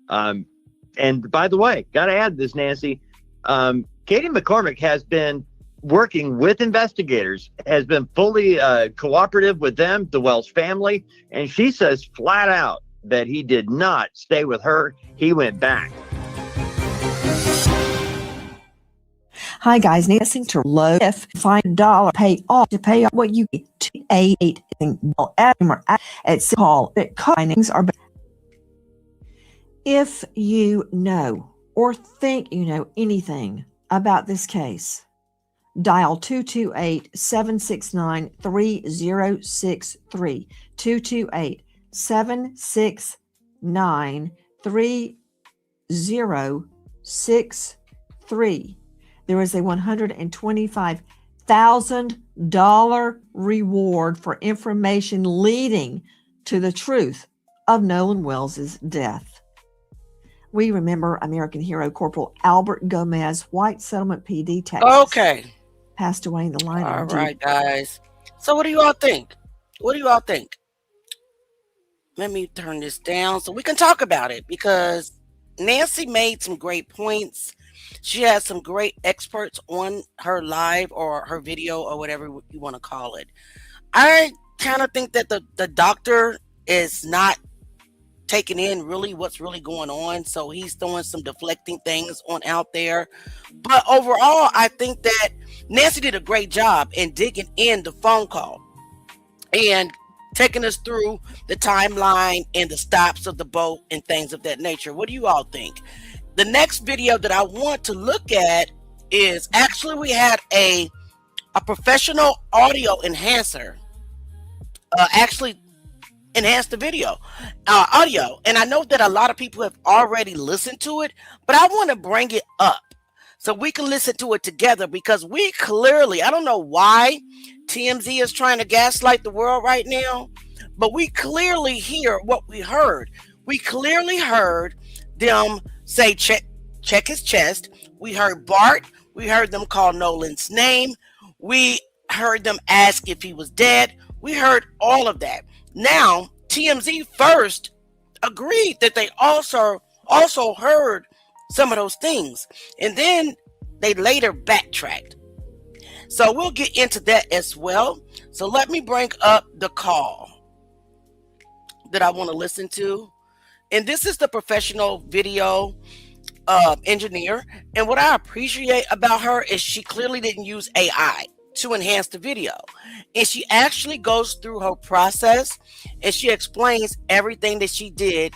And by the way, got to add this, Nancy. Katie McCormick has been working with investigators, has been fully cooperative with them, the Wells family, and she says flat out that he did not stay with her. He went back. Hi guys, listening to low if find $1 pay off to pay off what you get to 8 at call it findings are. If you know or think you know anything about this case, dial 228-769-3063. 228-769-3063. There is a $125,000 reward for information leading to the truth of Nolan Wells' death. We remember American hero Corporal Albert Gomez, White Settlement PD, Texas. Okay. Passed away in the line All of duty. right, guys. So what do you all think? What do you all think? Let me turn this down so we can talk about it, because Nancy made some great points. She has some great experts on her live or her video or whatever you want to call it. I kind of think that the doctor is not taking in really what's really going on. So he's throwing some deflecting things on out there. But overall, I think that Nancy did a great job in digging in the phone call and taking us through the timeline and the stops of the boat and things of that nature. What do you all think? The next video that I want to look at is actually we had a professional audio enhancer actually enhance the video audio, and I know that a lot of people have already listened to it, but I want to bring it up so we can listen to it together, because we clearly, I don't know why TMZ is trying to gaslight the world right now, but we clearly hear what we heard. We clearly heard them say check his chest. We heard Bart. We heard them call Nolan's name. We heard them ask if he was dead. We heard all of that. Now, TMZ first agreed that they also heard some of those things, and then they later backtracked. So we'll get into that as well. So let me bring up the call that I want to listen to. And this is the professional video engineer. And what I appreciate about her is she clearly didn't use AI to enhance the video. And she actually goes through her process and she explains everything that she did.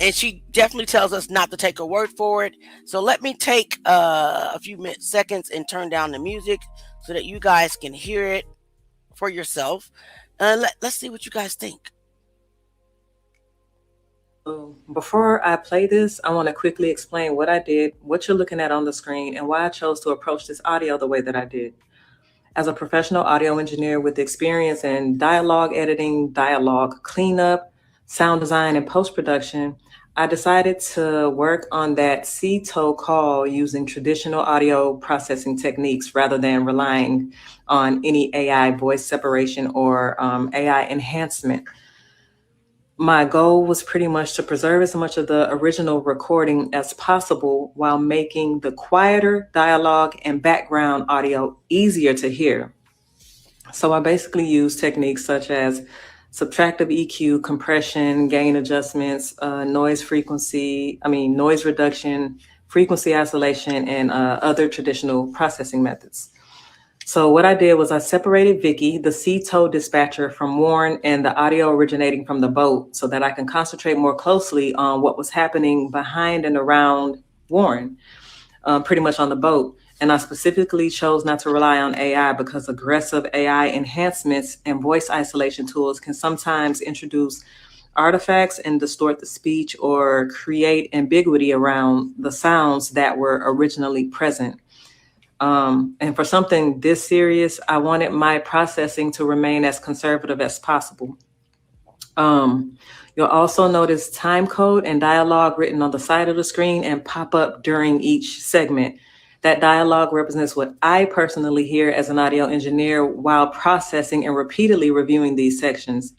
And she definitely tells us not to take her word for it. So let me take a few seconds and turn down the music so that you guys can hear it for yourself. Let's see what you guys think. Before I play this, I want to quickly explain what I did, what you're looking at on the screen, and why I chose to approach this audio the way that I did. As a professional audio engineer with experience in dialogue editing, dialogue cleanup, sound design, and post-production, I decided to work on that C-TOE call using traditional audio processing techniques rather than relying on any AI voice separation or AI enhancement. My goal was pretty much to preserve as much of the original recording as possible while making the quieter dialogue and background audio easier to hear. So I basically used techniques such as subtractive EQ, compression, gain adjustments, noise reduction, frequency isolation, and other traditional processing methods. So what I did was I separated Vicky, the C-TOE dispatcher, from Warren and the audio originating from the boat so that I can concentrate more closely on what was happening behind and around Warren, pretty much on the boat. And I specifically chose not to rely on AI because aggressive AI enhancements and voice isolation tools can sometimes introduce artifacts and distort the speech or create ambiguity around the sounds that were originally present. And for something this serious, I wanted my processing to remain as conservative as possible. You'll also notice time code and dialogue written on the side of the screen and pop up during each segment. That dialogue represents what I personally hear as an audio engineer while processing and repeatedly reviewing these sections.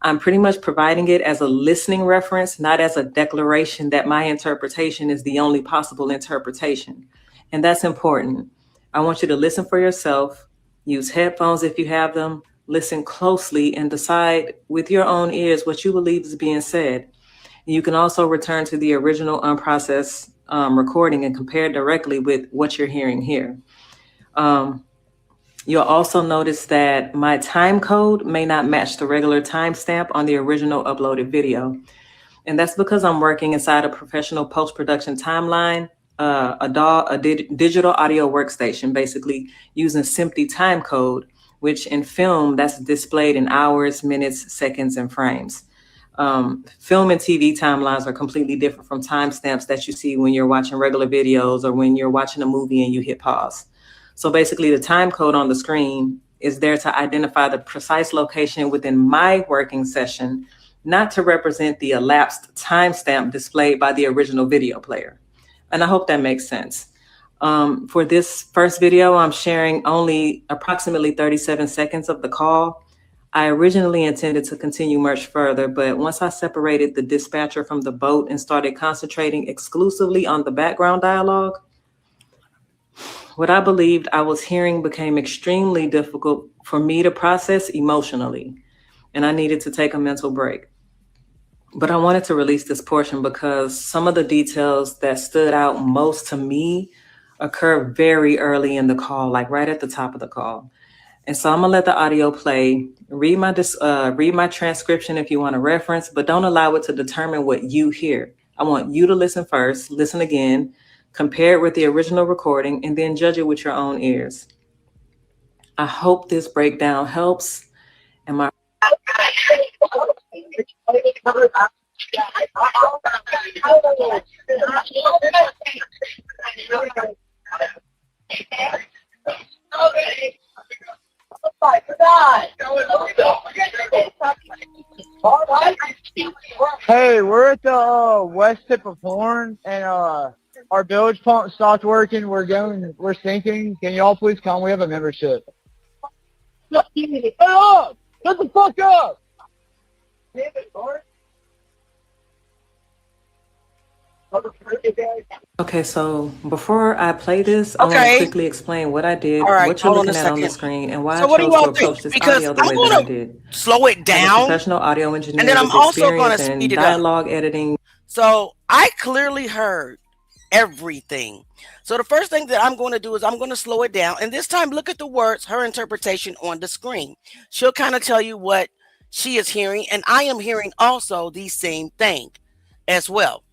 I'm pretty much providing it as a listening reference, not as a declaration that my interpretation is the only possible interpretation. And that's important. I want you to listen for yourself, use headphones if you have them, listen closely, and decide with your own ears what you believe is being said. You can also return to the original unprocessed recording and compare directly with what you're hearing here. You'll also notice that my time code may not match the regular timestamp on the original uploaded video. And that's because I'm working inside a professional post-production timeline, a digital audio workstation, basically using SMPTE time code, which in film, that's displayed in hours, minutes, seconds, and frames. Film and TV timelines are completely different from timestamps that you see when you're watching regular videos or when you're watching a movie and you hit pause. So basically the time code on the screen is there to identify the precise location within my working session, not to represent the elapsed timestamp displayed by the original video player. And I hope that makes sense. For this first video, I'm sharing only approximately 37 seconds of the call. I originally intended to continue much further, but once I separated the dispatcher from the boat and started concentrating exclusively on the background dialogue, what I believed I was hearing became extremely difficult for me to process emotionally, and I needed to take a mental break. But I wanted to release this portion because some of the details that stood out most to me occurred very early in the call, like right at the top of the call. And so I'm gonna let the audio play, read my transcription if you want to reference, but don't allow it to determine what you hear. I want you to listen first, listen again, compare it with the original recording, and then judge it with your own ears. I hope this breakdown helps. And my Hey, we're at the west tip of Horn, and our bilge pump stopped working. We're sinking. Can y'all please come? We have a membership. Shut up! Shut the fuck up! Okay, so before I play this, I want to quickly explain what I did, what you're looking at on the screen, and why I chose to approach this audio the way that I did. Slow it down. As a professional audio engineer And then I'm with also going to experience speed in it up. dialogue editing. So I clearly heard everything. So the first thing that I'm going to do is I'm going to slow it down. And this time, look at the words, her interpretation on the screen. She'll kind of tell you what she is hearing. And I am hearing also the same thing as well.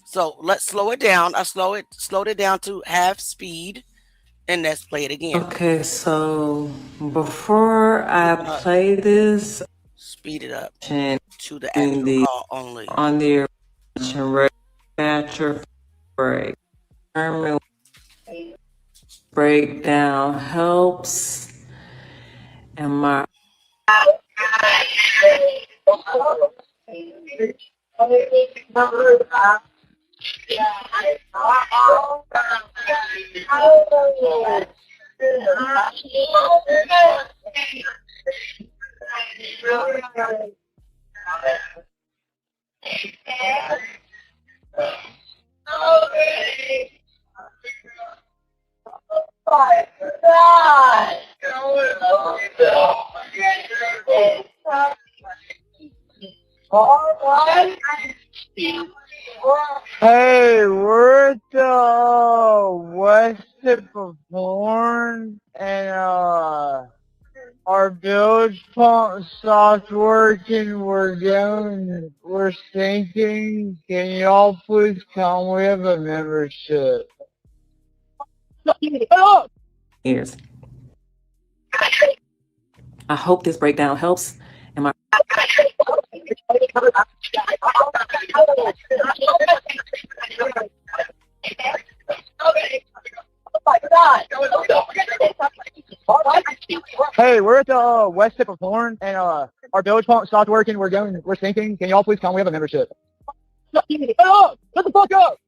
So let's slow it down. I slowed it down to half speed. And let's play it again. Okay, so before I play this, speed it up to the actual call only. On the dispatcher break. Breakdown helps. And my Hey, we're at the west tip of Horn, and our bilge pump stopped working. We're sinking. Can y'all please come? We have a membership. ears. I hope this breakdown helps. And my Hey, we're at the west tip of Horn, and our bilge pump stopped working. We're sinking. Can y'all please come? We have a membership. Shut the fuck up!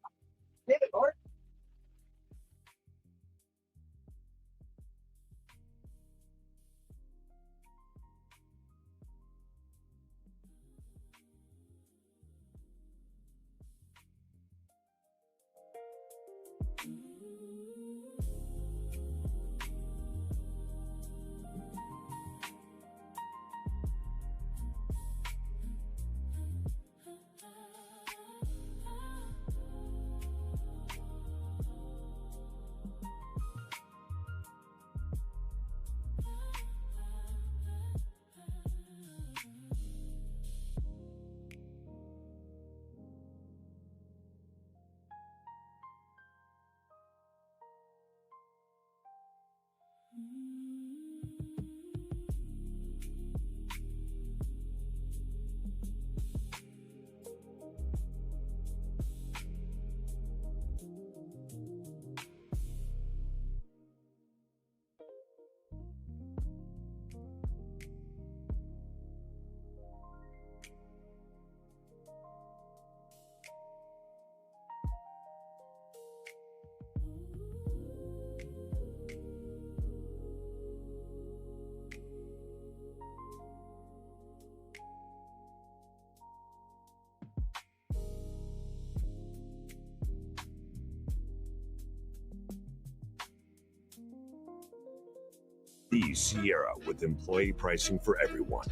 The Sierra with employee pricing for everyone,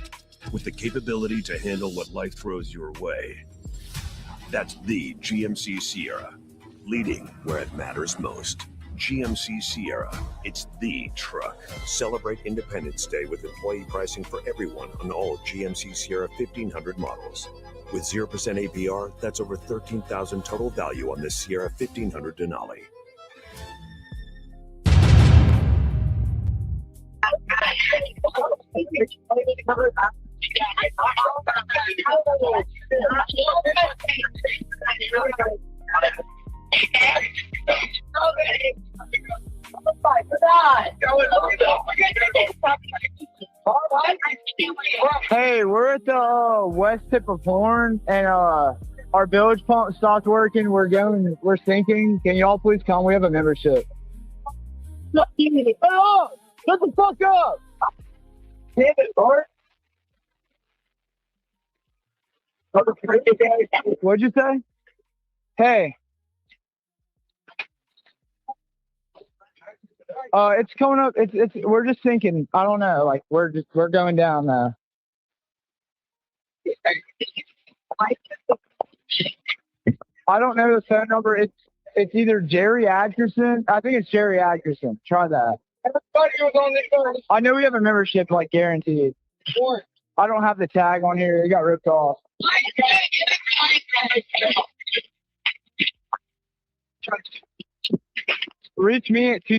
with the capability to handle what life throws your way. That's the GMC Sierra, leading where it matters most. GMC Sierra, it's the truck. Celebrate Independence Day with employee pricing for everyone on all GMC Sierra 1500 models. With 0% APR, that's over $13,000 total value on this Sierra 1500 Denali. Hey, we're at the west tip of Horn, and our bilge pump stopped working. We're sinking. Can y'all please come? We have a membership. Oh, shut the fuck up! Damn it, Bart. What'd you say? Hey. It's coming up. We're just sinking. I don't know. Like we're going down. I don't know the phone number. It's either Jerry Atkerson. I think it's Jerry Atkerson. Try that. Everybody was on this phone. I know we have a membership, like guaranteed. Sure. I don't have the tag on here. It got ripped off. Reach me at 2.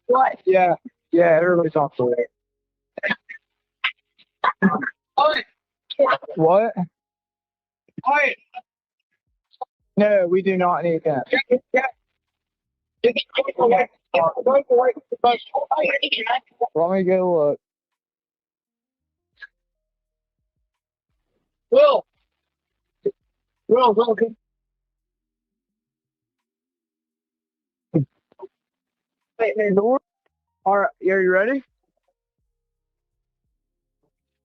What? Yeah, everybody's off the way. What? No, we do not need that. Let me go look. Will, Hey, north. All right, are you ready?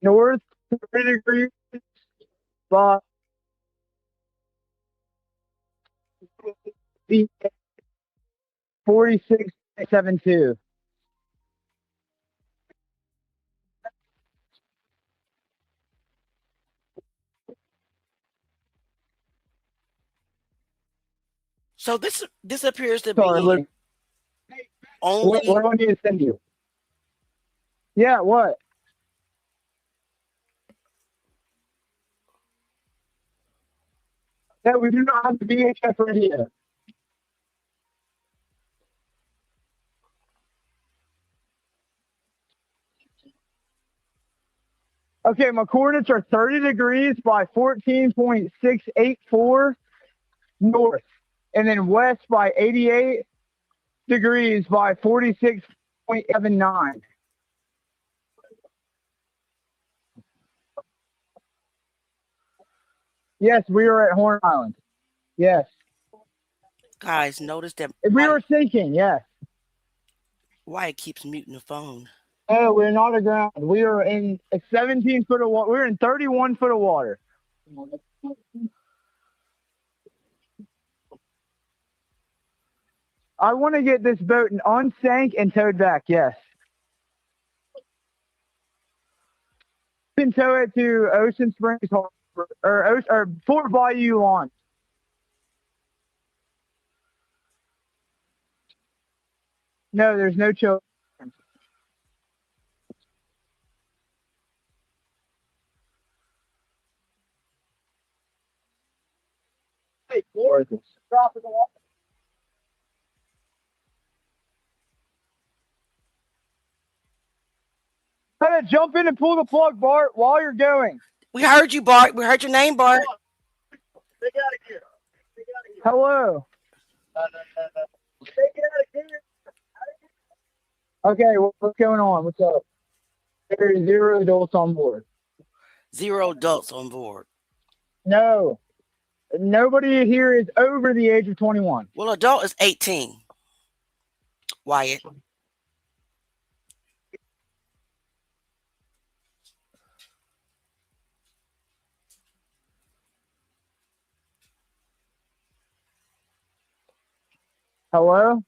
North 30 degrees, but 46.72. So this appears to Sorry, be look. only. What do I need to send you? Yeah, what? Yeah, we do not have the VHF radio. Okay, my coordinates are 30 degrees by 14.684 north, and then west by 88 degrees by 46.79. Yes, we are at Horn Island. Yes. Guys, notice that We were sinking, yes. Wyatt keeps muting the phone. Oh, we're not aground. We are in 17 foot of water. We're in 31 foot of water. I want to get this boat unsank and towed back, yes. You can tow it to Ocean Springs Harbor, or Fort Bayou launch. No, there's no children. Hey, jump in and pull the plug, Bart, while you're going. We heard you, Bart. We heard your name, Bart. Hello. Okay, what's going on? What's up? There are 0 adults on board. 0 adults on board. No. Nobody here is over the age of 21. Well, adult is 18. Wyatt. Hello?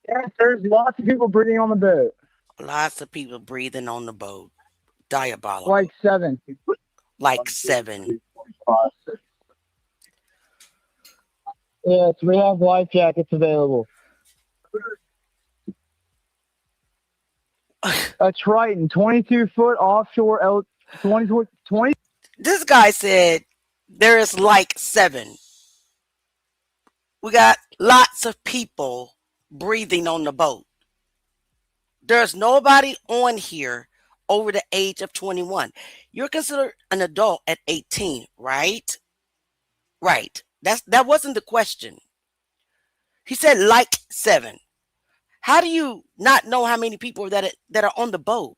Yes, there's lots of people breathing on the boat. Lots of people breathing on the boat. Diabolical. Like 7. Like 7. Yes, we have life jackets available. A Triton, 22-foot offshore, 20. This guy said there is like 7. We got lots of people breathing on the boat. There's nobody on here over the age of 21. You're considered an adult at 18, right? Right. That wasn't the question. He said like 7. How do you not know how many people that are on the boat?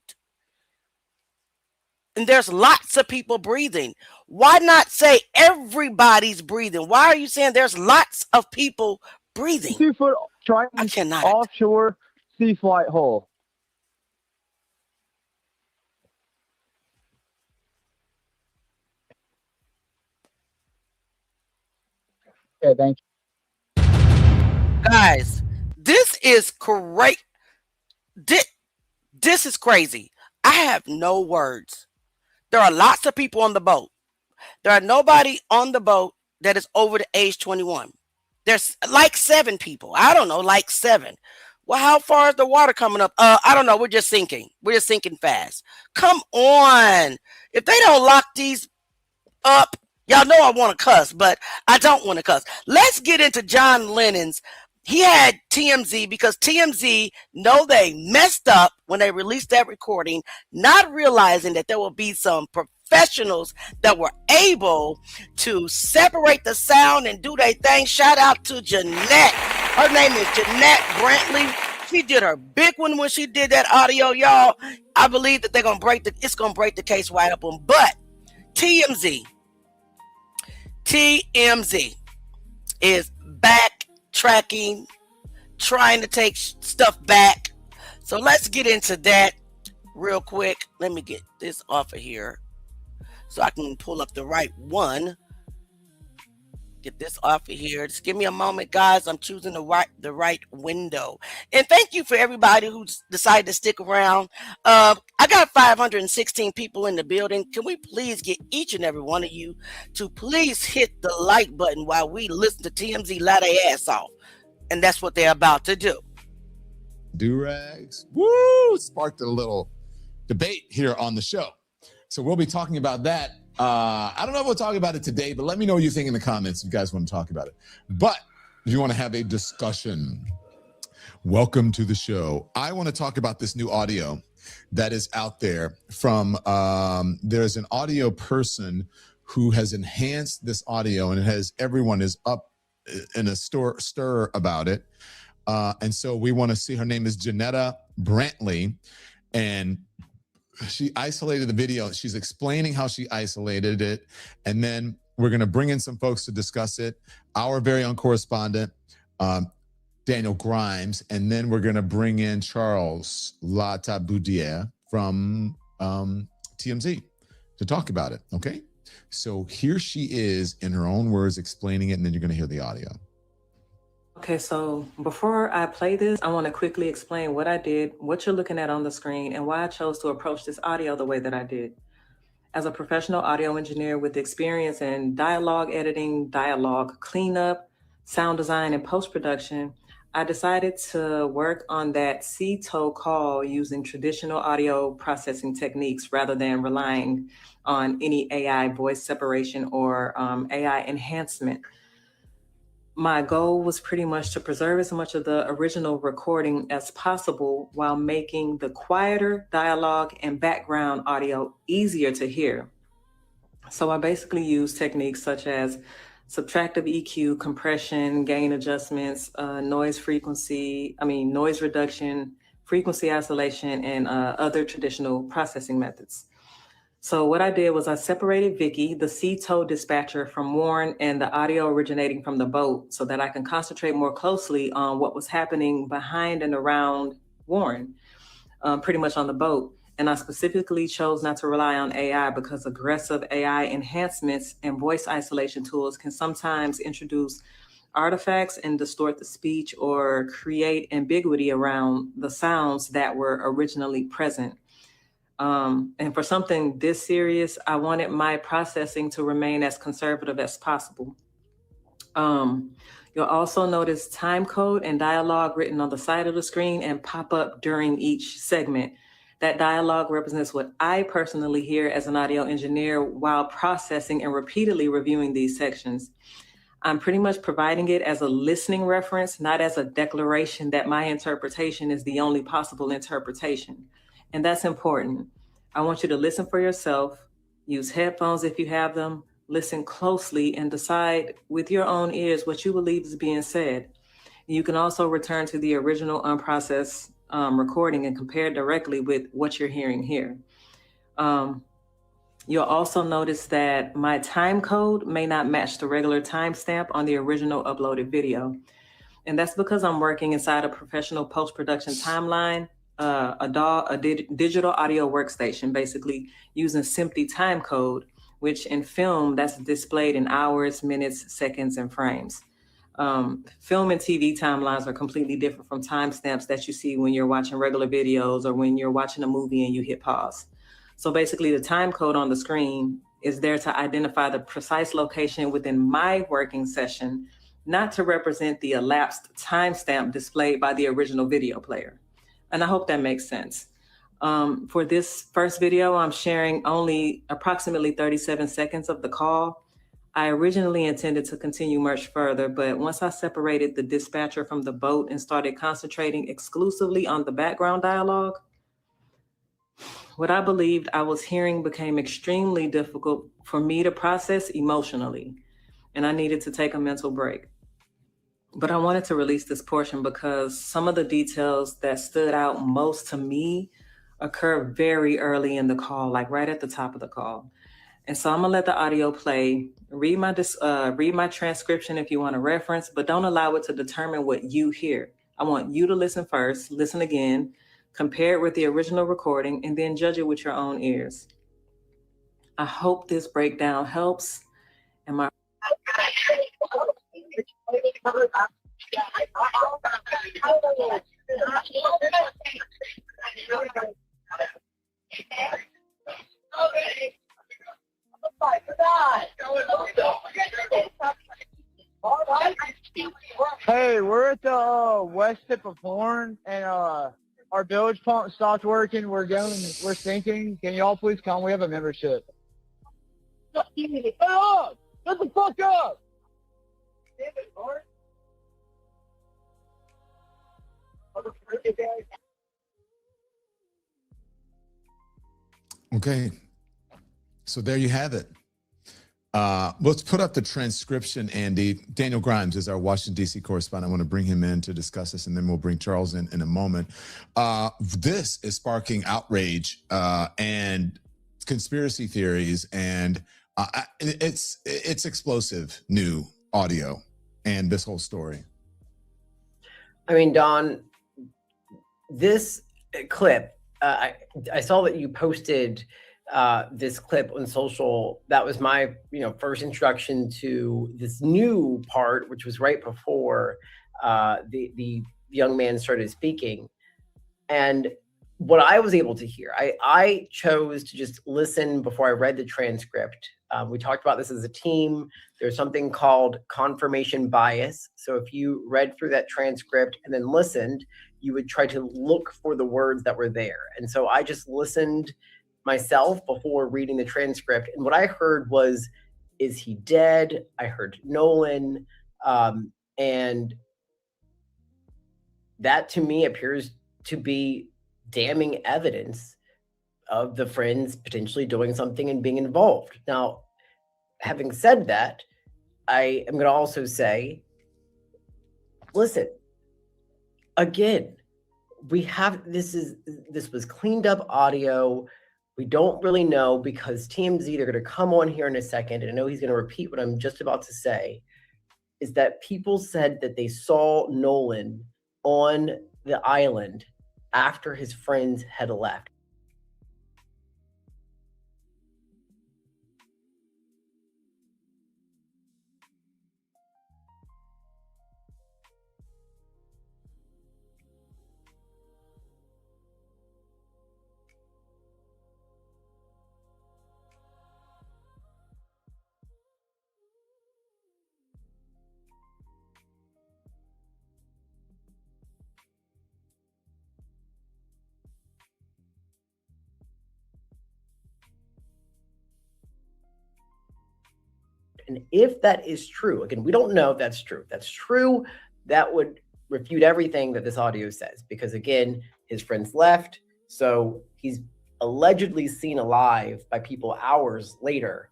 And there's lots of people breathing. Why not say everybody's breathing? Why are you saying there's lots of people breathing? 2-foot Triton I cannot. Offshore sea flight hull. Okay, thank you. Guys, this is correct. This is crazy. I have no words. There are lots of people on the boat. There are nobody on the boat that is over the age 21. There's like 7 people. I don't know, like 7. Well, how far is the water coming up? I don't know. We're just sinking. We're just sinking fast. Come on. If they don't lock these up, y'all know I want to cuss, but I don't want to cuss. Let's get into John Lennon's. He had TMZ because TMZ know they messed up when they released that recording, not realizing that there will be some professionals that were able to separate the sound and do their thing. Shout out to Jeanette. Her name is Jeanette Brantley. She did her big one when she did that audio, y'all. I believe that it's gonna break the case wide open. But TMZ is backtracking, trying to take stuff back. So let's get into that real quick. Let me get this off of here so I can pull up the right one. Get this off of here. Just give me a moment, guys. I'm choosing the right window. And thank you for everybody who decided to stick around. I got 516 people in the building. Can we please get each and every one of you to please hit the like button while we listen to TMZ lie their ass off? And that's what they're about to do. Do-rags. Woo! Sparked a little debate here on the show. So we'll be talking about that. I don't know if we'll talk about it today, but let me know what you think in the comments if you guys want to talk about it. But if you want to have a discussion, welcome to the show. I want to talk about this new audio that is out there from, there's an audio person who has enhanced this audio, and everyone is up in a stir about it. And so we want to see, her name is Janetta Brantley, and she isolated the video. She's explaining how she isolated it. And then we're going to bring in some folks to discuss it. Our very own correspondent, Daniel Grimes. And then we're going to bring in Charles Lataboudiere from TMZ to talk about it. Okay. So here she is in her own words explaining it. And then you're going to hear the audio. Okay, so before I play this, I want to quickly explain what I did, what you're looking at on the screen, and why I chose to approach this audio the way that I did. As a professional audio engineer with experience in dialogue editing, dialogue cleanup, sound design, and post-production, I decided to work on that CTO call using traditional audio processing techniques rather than relying on any AI voice separation or AI enhancement. My goal was pretty much to preserve as much of the original recording as possible while making the quieter dialogue and background audio easier to hear. So I basically used techniques such as subtractive EQ, compression, gain adjustments, noise reduction, frequency isolation, and other traditional processing methods. So what I did was I separated Vicky, the CTO dispatcher, from Warren and the audio originating from the boat so that I can concentrate more closely on what was happening behind and around Warren, pretty much on the boat. And I specifically chose not to rely on AI because aggressive AI enhancements and voice isolation tools can sometimes introduce artifacts and distort the speech or create ambiguity around the sounds that were originally present. And for something this serious, I wanted my processing to remain as conservative as possible. You'll also notice time code and dialogue written on the side of the screen and pop up during each segment. That dialogue represents what I personally hear as an audio engineer while processing and repeatedly reviewing these sections. I'm pretty much providing it as a listening reference, not as a declaration that my interpretation is the only possible interpretation. And that's important. I want you to listen for yourself, use headphones if you have them, listen closely and decide with your own ears what you believe is being said. You can also return to the original unprocessed recording and compare directly with what you're hearing here. You'll also notice that my time code may not match the regular timestamp on the original uploaded video. And that's because I'm working inside a professional post-production timeline, a digital audio workstation, basically using SMPTE time code, which in film, that's displayed in hours, minutes, seconds, and frames. Film and TV timelines are completely different from timestamps that you see when you're watching regular videos or when you're watching a movie and you hit pause. So basically the time code on the screen is there to identify the precise location within my working session, not to represent the elapsed timestamp displayed by the original video player. And I hope that makes sense. For this first video, I'm sharing only approximately 37 seconds of the call. I originally intended to continue much further, but once I separated the dispatcher from the boat and started concentrating exclusively on the background dialogue, what I believed I was hearing became extremely difficult for me to process emotionally, and I needed to take a mental break. But I wanted to release this portion because some of the details that stood out most to me occur very early in the call, like right at the top of the call. And so I'm gonna let the audio play, read my transcription if you want to reference, but don't allow it to determine what you hear. I want you to listen first, listen again, compare it with the original recording, and then judge it with your own ears. I hope this breakdown helps. And my Hey, we're at the west tip of Horn, and our bilge pump stopped working. We're sinking. Can y'all please come? We have a membership. Hey, up! Shut the fuck up! Okay, so there you have it. Let's put up the transcription, Andy. Daniel Grimes is our Washington, D.C. correspondent. I want to bring him in to discuss this, and then we'll bring Charles in a moment. This is sparking outrage and conspiracy theories, and it's explosive new audio and this whole story. I mean, Don, this clip, I saw that you posted this clip on social. That was my first introduction to this new part, which was right before the young man started speaking. And what I was able to hear, I chose to just listen before I read the transcript We talked about this as a team. There's something called confirmation bias. So if you read through that transcript and then listened, you would try to look for the words that were there. And so I just listened myself before reading the transcript. And what I heard was, is he dead? I heard Nolan. And that to me appears to be damning evidence of the friends potentially doing something and being involved. Now, having said that, I am going to also say, listen, again, this was cleaned up audio. We don't really know, because TMZ, they're going to come on here in a second, and I know he's going to repeat what I'm just about to say, is that people said that they saw Nolan on the island after his friends had left. And if that is true, again, we don't know if that's true. If that's true, that would refute everything that this audio says, because again, his friends left. So he's allegedly seen alive by people hours later.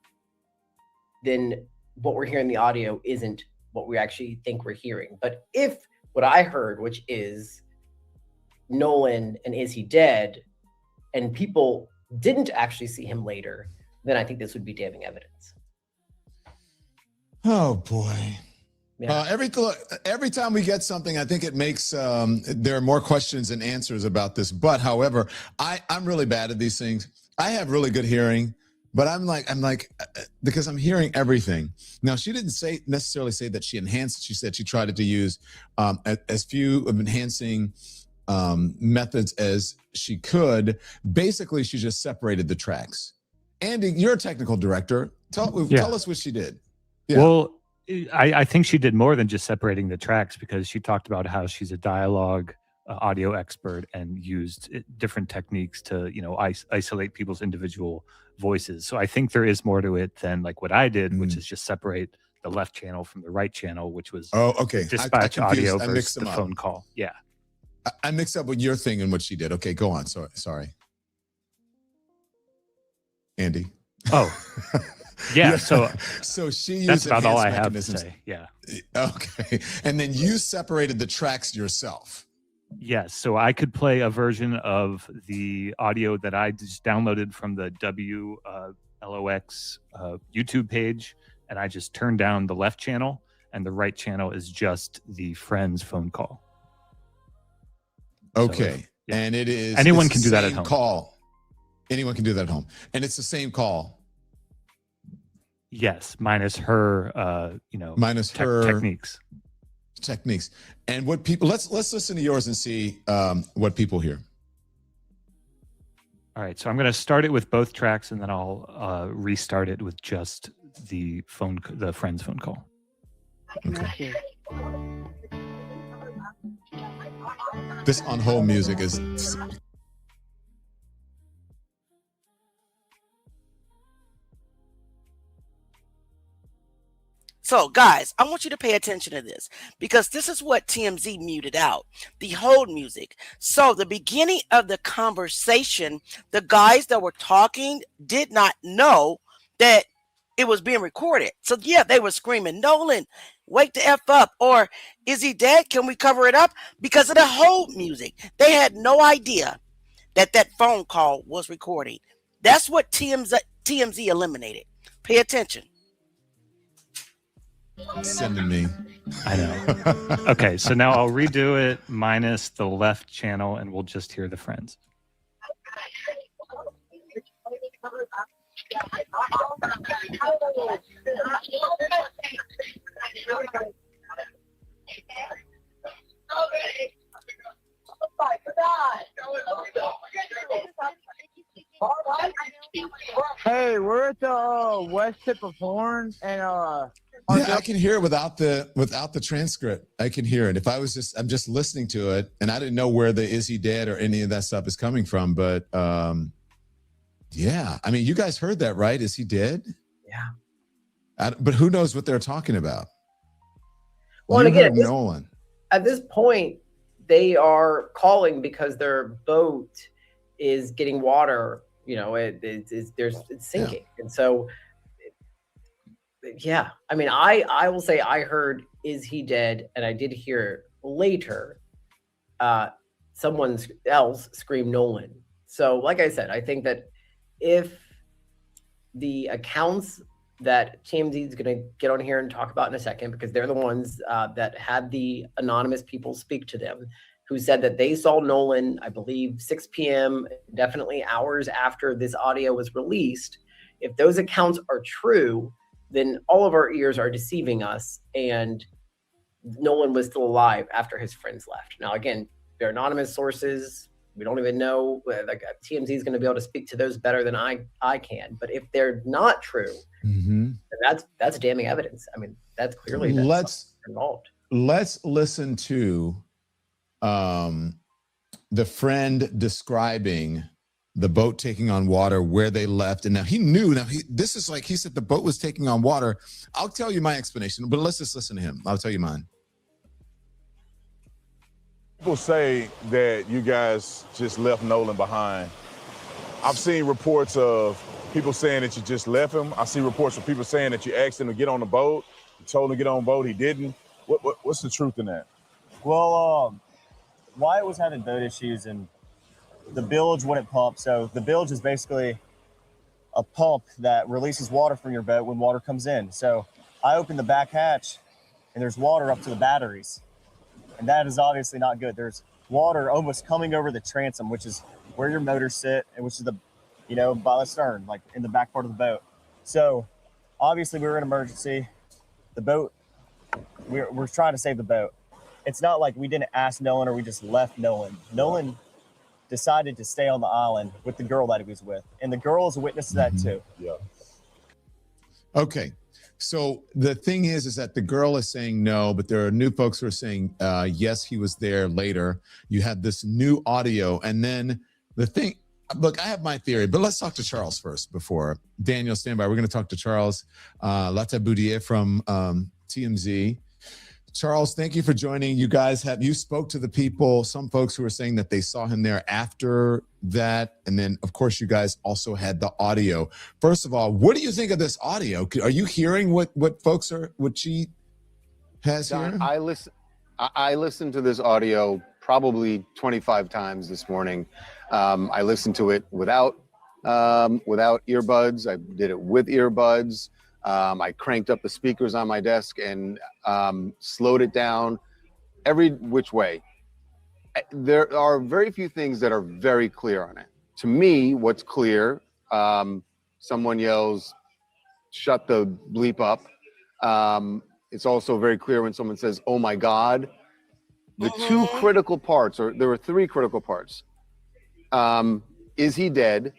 Then what we're hearing in the audio isn't what we actually think we're hearing. But if what I heard, which is Nolan and is he dead, and people didn't actually see him later, then I think this would be damning evidence. Oh boy. Yeah. Every time we get something, I think it makes there are more questions than answers about this. But however, I'm really bad at these things. I have really good hearing, but I'm like because I'm hearing everything. Now, she didn't necessarily say that she enhanced. She said she tried to use as few of enhancing methods as she could. Basically, she just separated the tracks. Andy, you're a technical director. Tell us what she did. Yeah. Well, I think she did more than just separating the tracks, because she talked about how she's a dialogue audio expert and used different techniques to, isolate people's individual voices. So I think there is more to it than like what I did, which is just separate the left channel from the right channel, which was dispatch audio versus the phone call. Yeah. I mixed up with your thing and what she did. Okay, go on. Sorry. Andy. Oh. Yeah, so she used that's about all I enhanced have to mechanisms. say. Yeah. Okay. And then you separated the tracks yourself. Yes. So I could play a version of the audio that I just downloaded from the WLOX YouTube page, and I just turned down the left channel, and the right channel is just the friend's phone call. Okay. So, yeah. And anyone can do that at home. Call. Anyone can do that at home. And it's the same call. Yes, minus her, techniques. Techniques. And what people, let's listen to yours and see what people hear. All right, so I'm going to start it with both tracks, and then I'll restart it with just the friend's phone call. Okay. This on hold music is. So, guys, I want you to pay attention to this, because this is what TMZ muted out, the hold music. So, the beginning of the conversation, the guys that were talking did not know that it was being recorded. So, yeah, they were screaming, "Nolan, wake the F up," or "Is he dead? Can we cover it up?" Because of the hold music. They had no idea that that phone call was recording. That's what TMZ eliminated. Pay attention. Sending me. I know. Okay, so now I'll redo it minus the left channel, and we'll just hear the friends. Hey, we're at the west tip of Horn, and Yeah, I can hear it without the transcript. I can hear it. I'm just listening to it, and I didn't know where the "is he dead" or any of that stuff is coming from. But yeah, I mean, you guys heard that, right? Is he dead? Yeah. But who knows what they're talking about? Well, You and again, heard Nolan. at this point, they are calling because their boat is getting water. You know, it's sinking, and so. Yeah, I mean, I will say I heard "is he dead," and I did hear later someone else scream Nolan. So, like I said, I think that if the accounts that TMZ is going to get on here and talk about in a second, because they're the ones that had the anonymous people speak to them, who said that they saw Nolan, I believe, 6 p.m., definitely hours after this audio was released. If those accounts are true, then all of our ears are deceiving us, and Nolan was still alive after his friends left. Now, again, they're anonymous sources. We don't even know. Like, TMZ is going to be able to speak to those better than I can. But if they're not true, then that's damning evidence. I mean, that's clearly involved. Let's listen to the friend describing the boat taking on water, where they left. And now he knew, this is like, he said the boat was taking on water. I'll tell you my explanation, but let's just listen to him. I'll tell you mine. People say that you guys just left Nolan behind. I've seen reports of people saying that you just left him. I see reports of people saying that you asked him to get on the boat. You told him to get on the boat, he didn't. What's the truth in that? Well, Wyatt was having boat issues and the bilge wouldn't pump. So the bilge is basically a pump that releases water from your boat when water comes in. So I opened the back hatch and there's water up to the batteries. And that is obviously not good. There's water almost coming over the transom, which is where your motors sit, and which is by the stern, like in the back part of the boat. So obviously we were in emergency. The boat, we're trying to save the boat. It's not like we didn't ask Nolan or we just left Nolan. Nolan decided to stay on the island with the girl that he was with. And the girl is a witness to that too. Yeah. Okay. So the thing is that the girl is saying no, but there are new folks who are saying, yes, he was there later. You had this new audio. And then the thing, look, I have my theory, but let's talk to Charles first before. Daniel, stand by. We're going to talk to Charles Lataboudier from TMZ. Charles, thank you for joining. You guys you spoke to the people, some folks who are saying that they saw him there after that. And then, of course, you guys also had the audio. First of all, what do you think of this audio? Are you hearing what she has here? I listened to this audio probably 25 times this morning. I listened to it without earbuds. I did it with earbuds. I cranked up the speakers on my desk and slowed it down every which way. There are very few things that are very clear on it. To me, what's clear, someone yells, "Shut the bleep up." It's also very clear when someone says, "Oh my God." The two critical parts, or there were three critical parts. Is he dead?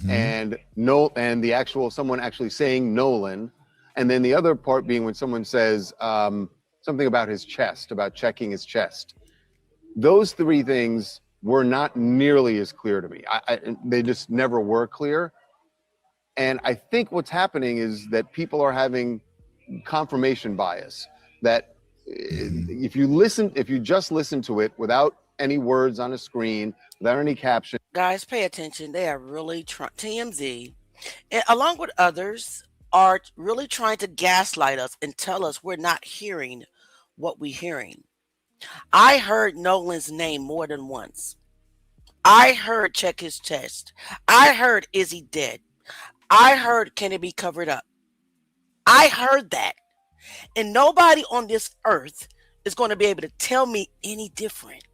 And someone actually saying Nolan, and then the other part being when someone says something about his chest, about checking his chest. Those three things were not nearly as clear to me. They just never were clear. And I think what's happening is that people are having confirmation bias. That if you just listen to it without any words on a screen, without any caption. Guys, pay attention. They are really TMZ, and along with others, are really trying to gaslight us and tell us we're not hearing what we're hearing. I heard Nolan's name more than once. I heard check his chest. I heard, is he dead? I heard, can it be covered up? I heard that. And nobody on this earth is going to be able to tell me any different.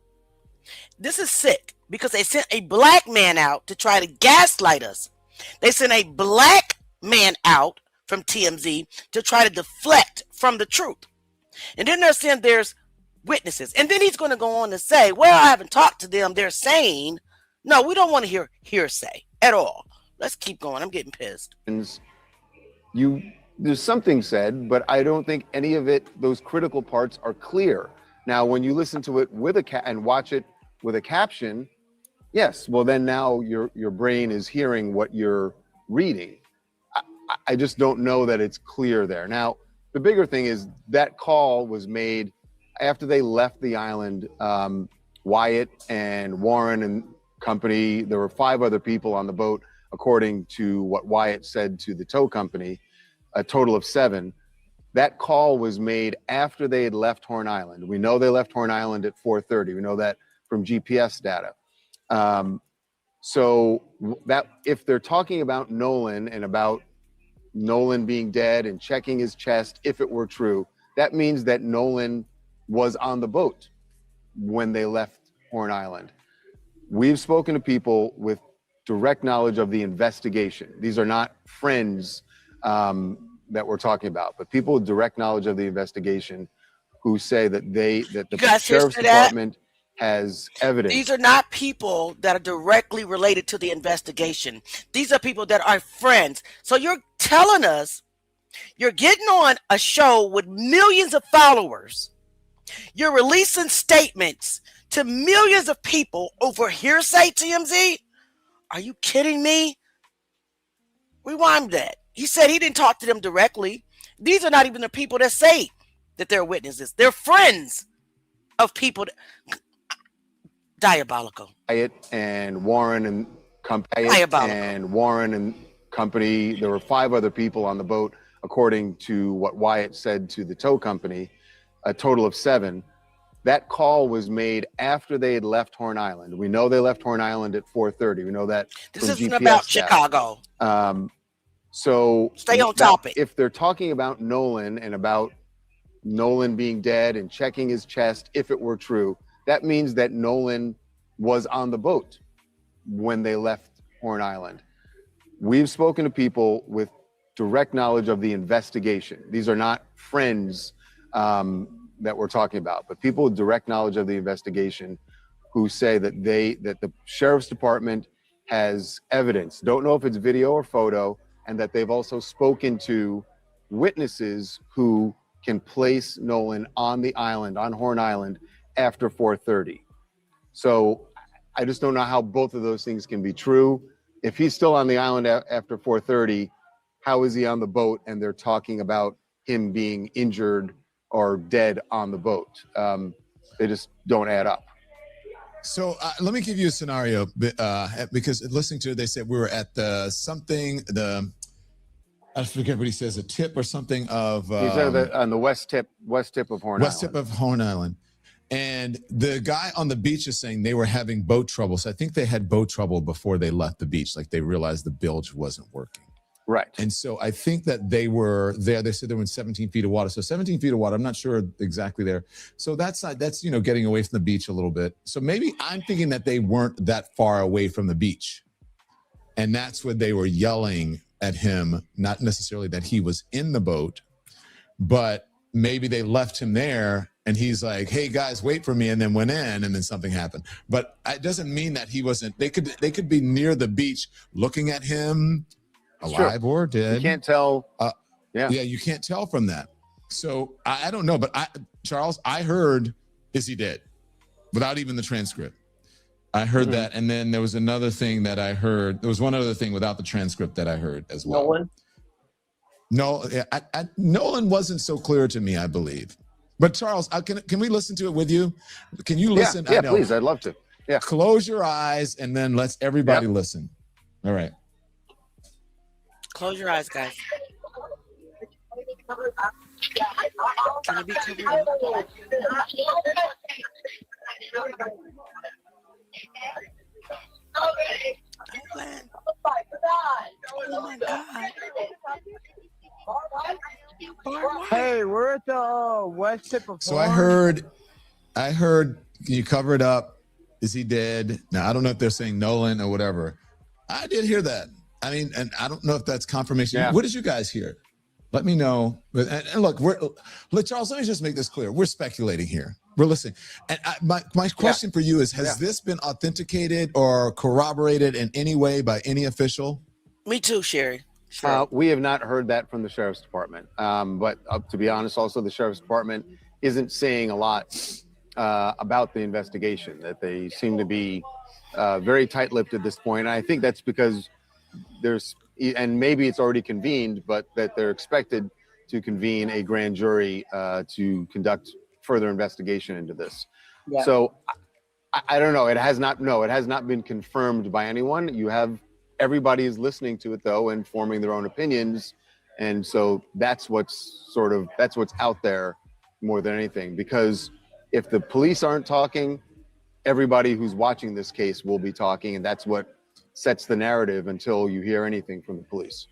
This is sick because they sent a black man out to try to gaslight us. They sent a black man out from TMZ to try to deflect from the truth. And then they're saying there's witnesses. And then he's going to go on to say, well, I haven't talked to them. They're saying, no, we don't want to hear hearsay at all. Let's keep going. I'm getting pissed. There's something said, but I don't think any of it, those critical parts are clear. Now, when you listen to it with and watch it with a caption, yes, well then now your brain is hearing what you're reading. I just don't know that it's clear there. Now, the bigger thing is that call was made after they left the island. Wyatt and Warren and company, there were 5 other people on the boat, according to what Wyatt said to the tow company, a total of 7. That call was made after they had left Horn Island. We know they left Horn Island at 4:30. We know that from GPS data. So that if they're talking about Nolan and about Nolan being dead and checking his chest, if it were true, that means that Nolan was on the boat when they left Horn Island. We've spoken to people with direct knowledge of the investigation. These are not friends that we're talking about, but people with direct knowledge of the investigation who say that the sheriff's department has evidence. These are not people that are directly related to the investigation. These are people that are friends. So you're telling us you're getting on a show with millions of followers. You're releasing statements to millions of people over hearsay, TMZ? Are you kidding me? Rewind that. He said he didn't talk to them directly. These are not even the people that say that they're witnesses. They're friends of people. Diabolical. Wyatt and Warren and company. There were 5 other people on the boat, according to what Wyatt said to the tow company, a total of 7. That call was made after they had left Horn Island. We know they left Horn Island at 4:30. We know that. This isn't about Chicago. So stay on topic. If they're talking about Nolan and about Nolan being dead and checking his chest, if it were true, that means that Nolan was on the boat when they left Horn Island. We've spoken to people with direct knowledge of the investigation. These are not friends that we're talking about, but people with direct knowledge of the investigation who say that the sheriff's department has evidence. Don't know if it's video or photo, and that they've also spoken to witnesses who can place Nolan on the island, on Horn Island, after 4:30. So I just don't know how both of those things can be true. If he's still on the island after 4:30, how is he on the boat and they're talking about him being injured or dead on the boat? They just don't add up. So let me give you a scenario because listening to it, they said we were at I forget what he says, a tip or something of. He's on the west tip of Horn Island. West tip of Horn Island. And the guy on the beach is saying they were having boat trouble. So I think they had boat trouble before they left the beach. Like they realized the bilge wasn't working. Right. And so I think that they were there. They said they were in 17 feet of water. So 17 feet of water, I'm not sure exactly there. So that's getting away from the beach a little bit. So maybe I'm thinking that they weren't that far away from the beach. And that's when they were yelling at him, not necessarily that he was in the boat, but maybe they left him there and he's like, hey guys, wait for me, and then went in and then something happened. But it doesn't mean that he wasn't, they could be near the beach looking at him alive or dead. You can't tell. Yeah, you can't tell from that. So I don't know, but Charles, I heard, is he dead? Without even the transcript. I heard that, and then there was another thing that I heard. There was one other thing without the transcript that I heard as well. Nolan? No, Nolan wasn't so clear to me, I believe. But Charles, can we listen to it with you? Can you listen? Yeah, please. I'd love to. Yeah. Close your eyes, and then let's everybody listen. All right. Close your eyes, guys. Can you be covered up? Oh my God. Hey, we're at the west tip of So I heard, can you cover it up? Is he dead? Now, I don't know if they're saying Nolan or whatever. I did hear that. I mean, and I don't know if that's confirmation. Yeah. What did you guys hear? Let me know. And look, Charles, let me just make this clear. We're speculating here. We're listening. And my question for you is, has this been authenticated or corroborated in any way by any official? Me too, Sherry. Sure. We have not heard that from the sheriff's department. But to be honest, also the sheriff's department isn't saying a lot about the investigation. That they seem to be very tight-lipped at this point. And I think that's because and maybe it's already convened, but that they're expected to convene a grand jury to conduct further investigation into this. Yeah. So I don't know. It has not been confirmed by anyone. Everybody is listening to it though and forming their own opinions. And so that's what's out there more than anything, because if the police aren't talking, everybody who's watching this case will be talking, and that's what sets the narrative until you hear anything from the police.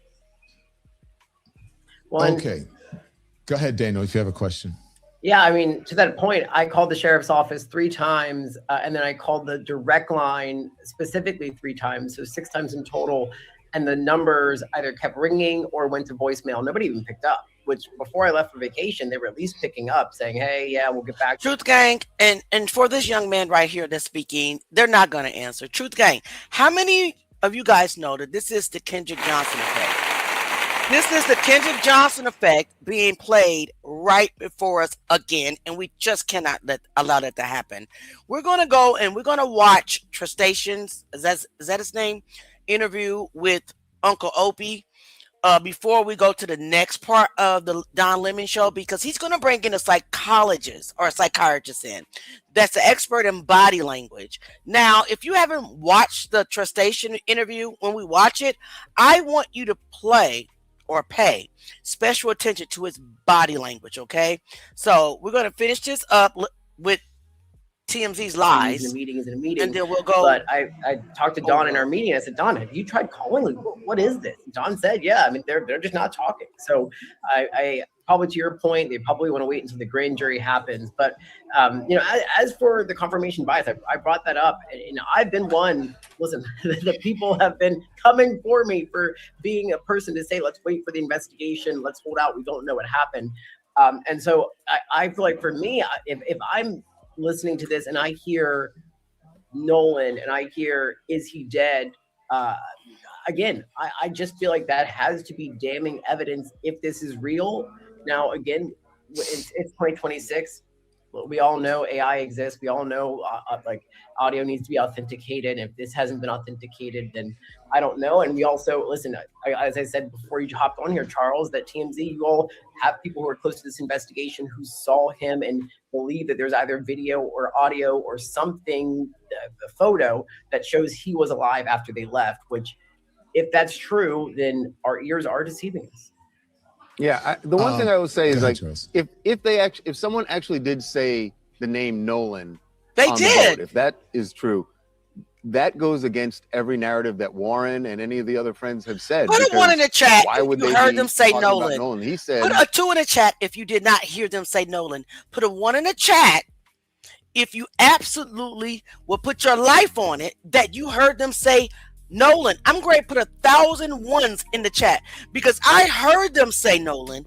Well, okay. Go ahead, Daniel, if you have a question. Yeah, I mean, to that point, I called the sheriff's office 3 times, and then I called the direct line specifically 3 times, so 6 times in total, and the numbers either kept ringing or went to voicemail. Nobody even picked up, which before I left for vacation, they were at least picking up, saying, hey, yeah, we'll get back. Truth Gang, and for this young man right here that's speaking, they're not going to answer. Truth Gang, how many of you guys know that this is the Kendrick Johnson effect? This is the Kendrick Johnson effect being played right before us again, and we just cannot allow that to happen. We're going to go and we're going to watch Tristation's, is that his name, interview with Uncle Opie before we go to the next part of the Don Lemon show, because he's going to bring in a psychologist or a psychiatrist in that's an expert in body language. Now, if you haven't watched the Tristation interview, when we watch it, I want you to pay special attention to his body language, okay? So we're going to finish this up with TMZ's lies. In a meeting. And then we'll go. But I talked to Don in our meeting. I said, Don, have you tried calling? Like, what is this? And Don said, yeah, I mean, they're just not talking. So I probably, to your point, they probably want to wait until the grand jury happens. But, as for the confirmation bias, I brought that up. And I've been one, listen, the people have been coming for me for being a person to say, let's wait for the investigation. Let's hold out. We don't know what happened. And so I feel like for me, if I'm listening to this and I hear Nolan and I hear, is he dead? Again, I just feel like that has to be damning evidence if this is real. Now, again, it's 2026. We all know AI exists. We all know like audio needs to be authenticated. If this hasn't been authenticated, then I don't know. And we also, listen, as I said before you hopped on here, Charles, that TMZ, you all have people who are close to this investigation who saw him and believe that there's either video or audio or something, a photo that shows he was alive after they left, which if that's true, then our ears are deceiving us. Yeah, the one thing I will say is, like, if someone actually did say the name Nolan, they did. If that is true, that goes against every narrative that Warren and any of the other friends have said. Put a 1 in the chat. Why would you they heard be them say talking about Nolan? Nolan? He said. Put a 2 in the chat if you did not hear them say Nolan. Put a 1 in the chat if you absolutely will put your life on it that you heard them say Nolan. I'm going to put 1,000 ones in the chat because I heard them say Nolan.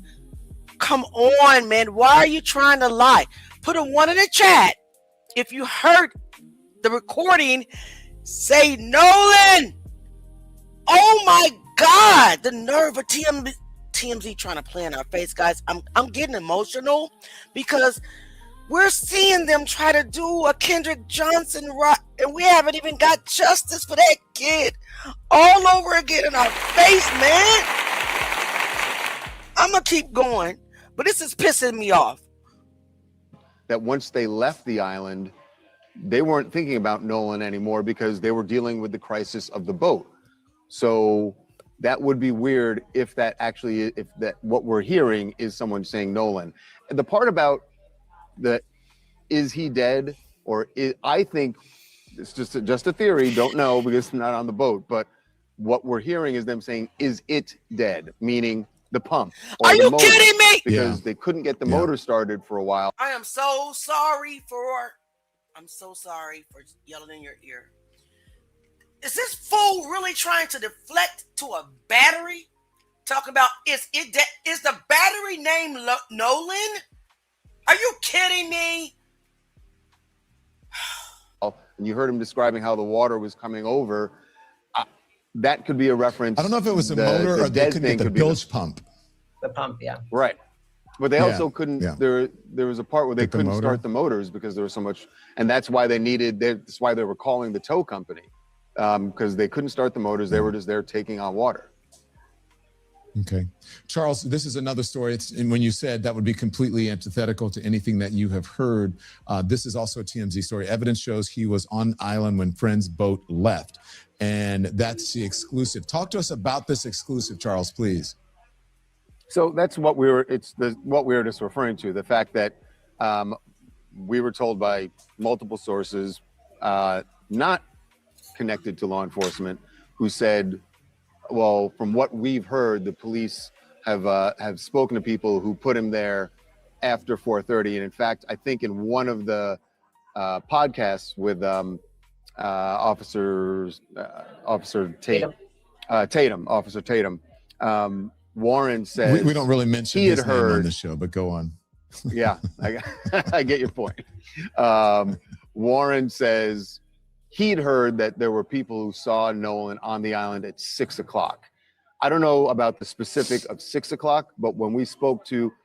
Come on, man. Why are you trying to lie? Put a 1 in the chat if you heard the recording say Nolan. Oh my God. The nerve of TMZ trying to play in our face, guys. I'm getting emotional because we're seeing them try to do a Kendrick Johnson rock, and we haven't even got justice for that kid all over again in our face, man. I'm going to keep going. But this is pissing me off. That once they left the island, they weren't thinking about Nolan anymore because they were dealing with the crisis of the boat. So that would be weird if that what we're hearing is someone saying Nolan. And the part about is he dead I think it's just a theory. Don't know because it's not on the boat. But what we're hearing is them saying, is it dead? Meaning the pump. Are you kidding me? Because they couldn't get the motor started for a while. I am so sorry for yelling in your ear. Is this fool really trying to deflect to a battery? Talk about, is the battery named Nolan? Are you kidding me? And you heard him describing how the water was coming over. that could be a reference. I don't know if it was a motor or they couldn't get the bilge pump. The pump, yeah. Right. But they also couldn't, yeah. there was a part where they couldn't start the motors because there was so much, and that's why that's why they were calling the tow company, because they couldn't start the motors. They were just there taking on water. Okay. Charles, this is another story. And when you said that would be completely antithetical to anything that you have heard, this is also a TMZ story. Evidence shows he was on island when friend's boat left. And that's the exclusive. Talk to us about this exclusive, Charles, please. So that's what we were just referring to, the fact that we were told by multiple sources, not connected to law enforcement, who said, well, from what we've heard, the police have spoken to people who put him there after 4:30. And in fact, I think in one of the podcasts with Officer Tatum, Warren said we don't really mention he had his name heard on the show, but go on. Yeah, I get your point. Warren says he'd heard that there were people who saw Nolan on the island at 6 o'clock. I don't know about the specific of 6 o'clock, but when we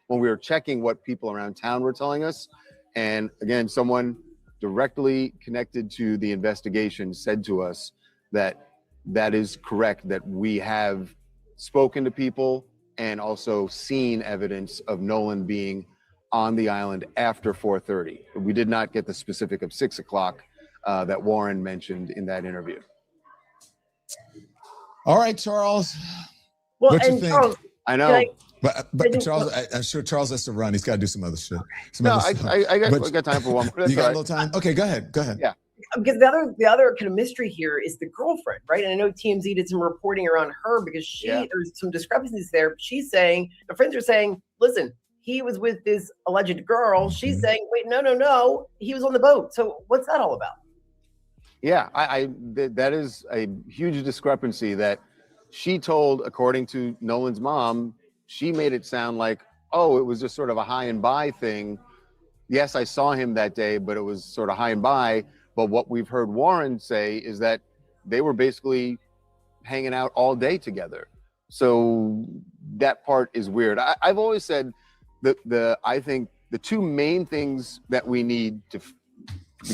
were checking what people around town were telling us, and again, someone directly connected to the investigation said to us that is correct, that we have spoken to people and also seen evidence of Nolan being on the island after 4:30. We did not get the specific of 6 o'clock that Warren mentioned in that interview. All right, Charles. Well, what you and think? Charles, I know. But Charles, I'm sure Charles has to run. He's got to do some other shit. I got time for one more. You got a little time? Okay, go ahead. Yeah. Because the other kind of mystery here is the girlfriend, right? And I know TMZ did some reporting around her because there's some discrepancies there. She's saying, the friends are saying, listen, he was with this alleged girl. She's saying, wait, no, he was on the boat. So what's that all about? Yeah, that is a huge discrepancy that she told, according to Nolan's mom, she made it sound like, oh, it was just sort of a high and by thing. Yes, I saw him that day, but it was sort of high and by. But what we've heard Warren say is that they were basically hanging out all day together. So that part is weird. I've always said that I think the two main things that we need to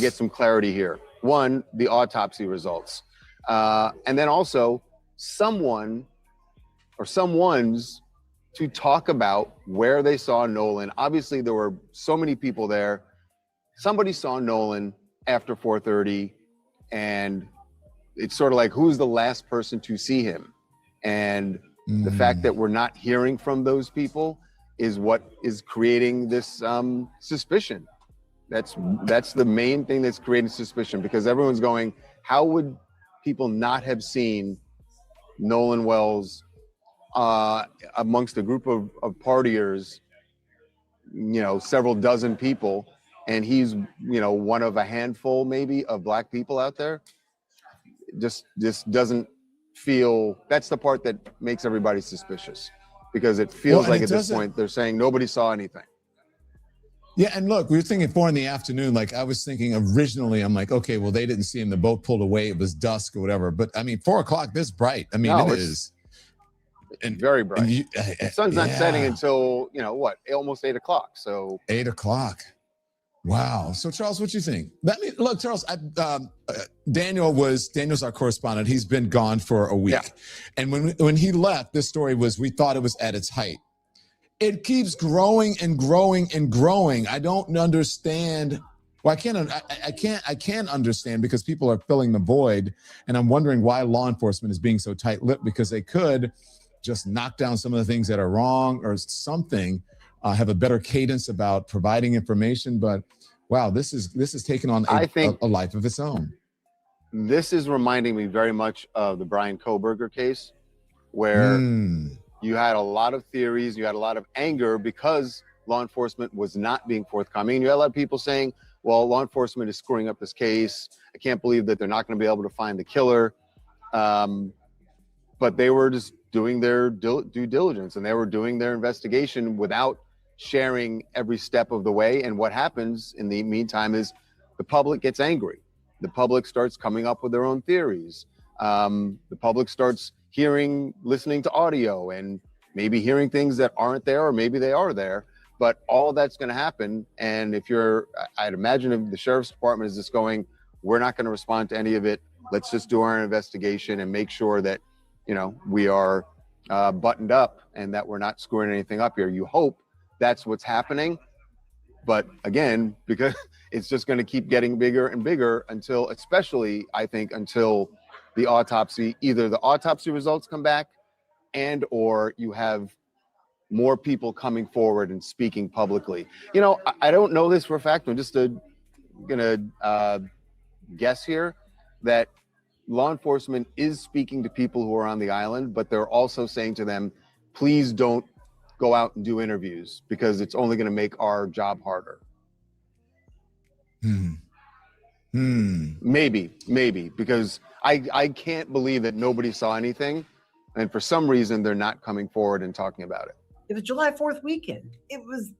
get some clarity here. One, the autopsy results. And then also someone or someone's to talk about where they saw Nolan. Obviously, there were so many people there. Somebody saw Nolan after 4:30, and it's sort of like, who's the last person to see him? And the fact that we're not hearing from those people is what is creating this suspicion. That's the main thing that's creating suspicion, because everyone's going, how would people not have seen Nolan Wells amongst a group of partiers, several dozen people, and he's, one of a handful maybe of black people out there? Just doesn't feel, that's the part that makes everybody suspicious, because it feels like at this point they're saying nobody saw anything. Yeah, and look, we were thinking 4 PM. Like, I was thinking originally, I'm like, okay, well, they didn't see him. The boat pulled away. It was dusk or whatever. But I mean, 4 o'clock, this bright. I mean, No, it is. And very bright. The sun's not setting until, almost 8 o'clock. So 8 o'clock. Wow. So Charles, what you think? Look, Charles, Daniel's our correspondent. He's been gone for a week. Yeah. And when he left, this story we thought it was at its height. It keeps growing and growing and growing. I don't understand. Well, I can't understand, because people are filling the void. And I'm wondering why law enforcement is being so tight-lipped, because they could just knock down some of the things that are wrong or something, have a better cadence about providing information. But wow, this is taking on a life of its own. This is reminding me very much of the Brian Kohberger case, where you had a lot of theories, you had a lot of anger because law enforcement was not being forthcoming. You had a lot of people saying, well, law enforcement is screwing up this case. I can't believe that they're not going to be able to find the killer. But they were just doing their due diligence, and they were doing their investigation without sharing every step of the way. And what happens in the meantime is the public gets angry. The public starts coming up with their own theories. the public starts listening to audio and maybe hearing things that aren't there, or maybe they are there, but all of that's going to happen. And I'd imagine if the sheriff's department is just going, we're not going to respond to any of it. Let's just do our investigation and make sure that, we are buttoned up and that we're not screwing anything up here. You hope that's what's happening. But again, because it's just going to keep getting bigger and bigger until the autopsy, either the autopsy results come back or you have more people coming forward and speaking publicly. I don't know this for a fact. I'm just gonna guess here that law enforcement is speaking to people who are on the island, but they're also saying to them, please don't go out and do interviews because it's only going to make our job harder. Maybe, because I can't believe that nobody saw anything, and for some reason they're not coming forward and talking about it. It was July 4th weekend. It was,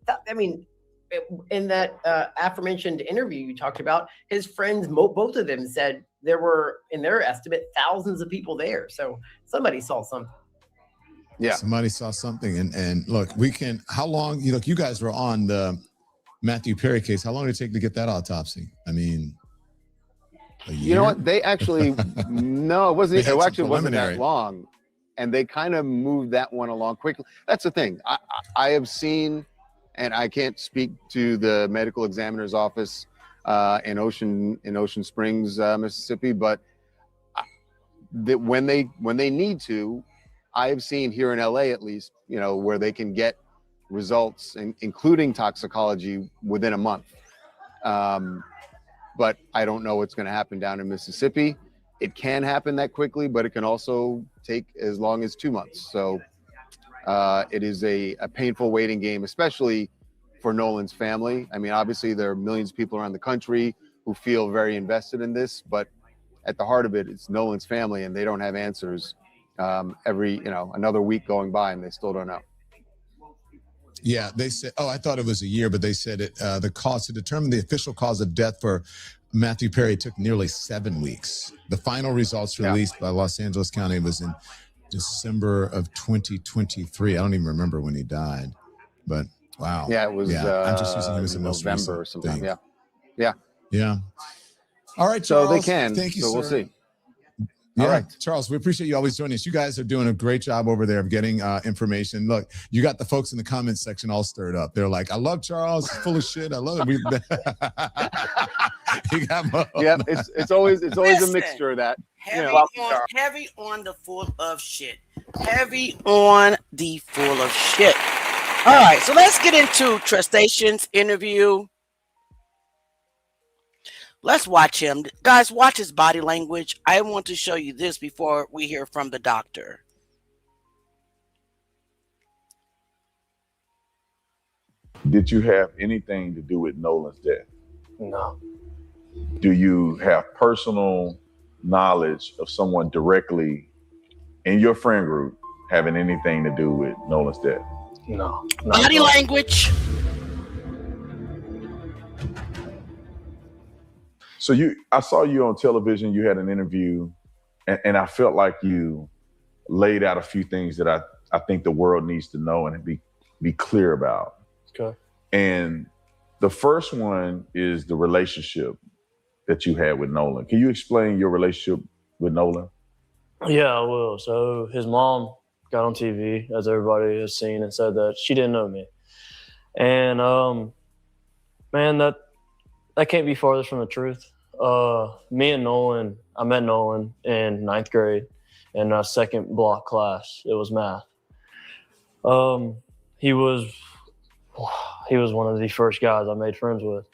in that aforementioned interview you talked about, his friends, both of them said there were, in their estimate, thousands of people there. So somebody saw something. Yeah. Somebody saw something. And look, how long, you guys were on the Matthew Perry case. How long did it take to get that autopsy? I mean, a year? You know what? They actually, no, it wasn't. It actually wasn't that preliminary. long. And they kind of moved that one along quickly. That's the thing. I have seen, and I can't speak to the medical examiner's office in Ocean Springs, Mississippi, but when they need to, I have seen here in LA at least, where they can get results, including toxicology, within a month. But I don't know what's going to happen down in Mississippi. It can happen that quickly, but it can also take as long as 2 months. So it is a painful waiting game, especially for Nolan's family. I mean, obviously there are millions of people around the country who feel very invested in this, but at the heart of it, it's Nolan's family, and they don't have answers. Another week going by and they still don't know. Yeah, they said, I thought it was a year, but they said the cause to determine the official cause of death for Matthew Perry took nearly 7 weeks. The final results released by Los Angeles County was in December of 2023. I don't even remember when he died, but wow. Yeah, it was I'm just using him as the most November or recent something. thing. Yeah. All right, So Charles. they can. Thank you, so sir. we'll see. Yeah, All right. Charles, we appreciate you always joining us. You guys are doing a great job over there of getting information. Look, you got the folks in the comments section all stirred up. They're like, I love Charles. He's full of shit. I love it. You got Yeah, it's always a mixture of that. Heavy on the full of shit. Heavy on the full of shit. All right, so let's get into Trestation's interview. Let's watch him. Guys, watch his body language. I want to show you this before we hear from the doctor. Did you have anything to do with Nolan's death? No. Do you have personal knowledge of someone directly in your friend group having anything to do with Nolan's death? No. Body language. So I saw you on television, you had an interview, and I felt like you laid out a few things that I think the world needs to know and be clear about. Okay. And the first one is the relationship that you had with Nolan. Can you explain your relationship with Nolan? Yeah, I will. So his mom got on TV, as everybody has seen, and said that she didn't know me. And man, that can't be farther from the truth. Me and Nolan, I met Nolan in 9th grade in our second block class. It was math. He was one of the first guys I made friends with.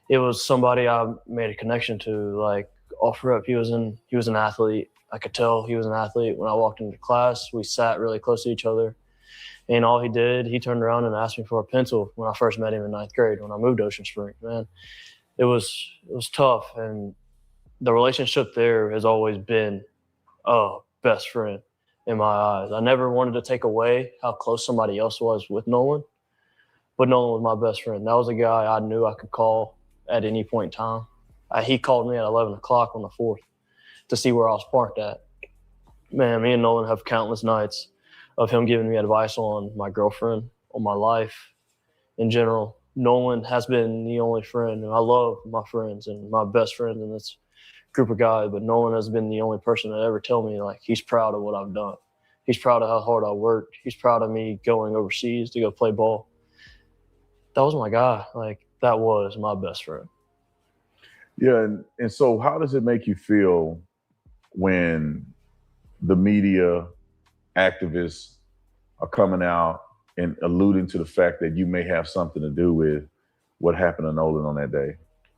It was somebody I made a connection to, like off rip. He was an athlete. I could tell he was an athlete. When I walked into class, we sat really close to each other. And all he did, he turned around and asked me for a pencil when I first met him in 9th grade when I moved to Ocean Springs. Man, it was tough. And the relationship there has always been best friend in my eyes. I never wanted to take away how close somebody else was with Nolan, but Nolan was my best friend. That was a guy I knew I could call at any point in time. He called me at 11 o'clock on the 4th, to see where I was parked at. Man, me and Nolan have countless nights of him giving me advice on my girlfriend, on my life in general. Nolan has been the only friend, and I love my friends and my best friends in this group of guys, but Nolan has been the only person that ever tell me, like, he's proud of what I've done. He's proud of how hard I worked. He's proud of me going overseas to go play ball. That was my guy. Like, that was my best friend. Yeah, and so how does it make you feel when the media activists are coming out and alluding to the fact that you may have something to do with what happened to Nolan on that day?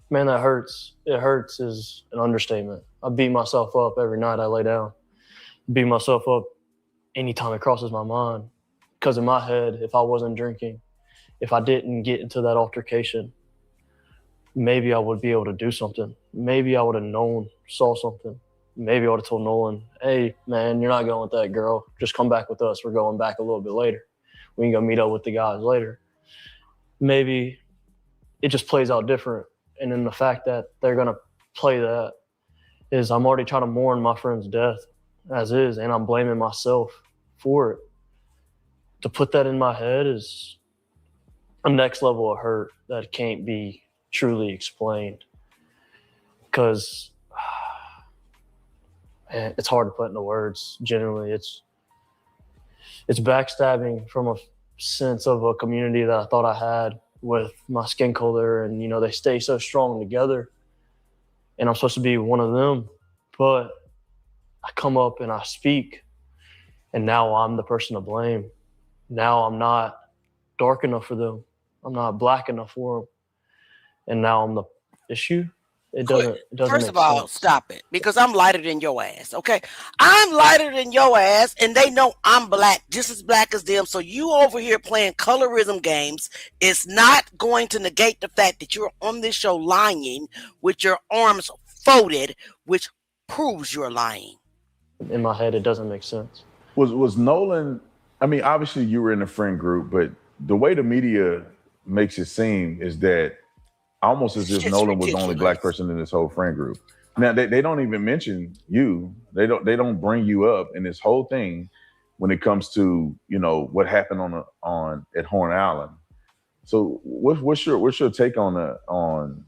Man, that hurts. It hurts is an understatement. I beat myself up every night I lay down. Beat myself up anytime it crosses my mind. Because in my head, if I wasn't drinking, if I didn't get into that altercation, maybe I would be able to do something. Maybe I would have saw something. Maybe I would have told Nolan, hey, man, you're not going with that girl. Just come back with us. We're going back a little bit later. We can go meet up with the guys later. Maybe it just plays out different. And then the fact that they're going to play that is I'm already trying to mourn my friend's death as is, and I'm blaming myself for it. To put that in my head is a next level of hurt that can't be truly explained. Because it's hard to put into words. Generally, it's backstabbing from a sense of a community that I thought I had with my skin color, and you know, they stay so strong together, and I'm supposed to be one of them, but I come up and I speak, and now I'm the person to blame. Now I'm not dark enough for them. I'm not black enough for them, and now I'm the issue. It doesn't First make of all, sense. stop it, because I'm lighter than your ass, okay? I'm lighter than your ass, and they know I'm black, just as black as them. So you over here playing colorism games is not going to negate the fact that you're on this show lying with your arms folded, which proves you're lying. In my head, it doesn't make sense. Was Nolan, I mean, obviously you were in a friend group, but the way the media makes it seem is that almost as if Nolan was the only black person in this whole friend group. Now they don't even mention you. They don't bring you up in this whole thing when it comes to, you know, what happened at Horn Island. So what's your take on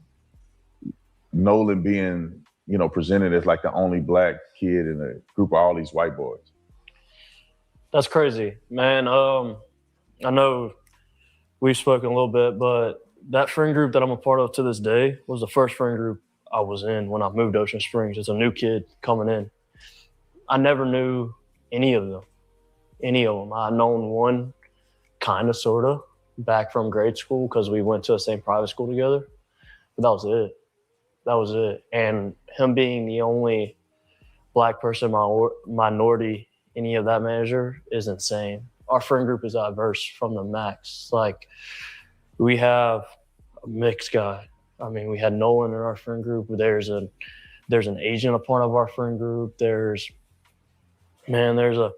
Nolan being, you know, presented as like the only black kid in a group of all these white boys? That's crazy, man. I know we've spoken a little bit, but that friend group that I'm a part of to this day was the first friend group I was in when I moved to Ocean Springs as a new kid coming in. I never knew any of them. I'd known one kind of, sort of, back from grade school because we went to the same private school together. But that was it. And him being the only black person, minority, any of that measure is insane. Our friend group is diverse from the max. Like, we have a mixed guy. I mean, we had Nolan in our friend group. There's an Asian a part of our friend group. There's a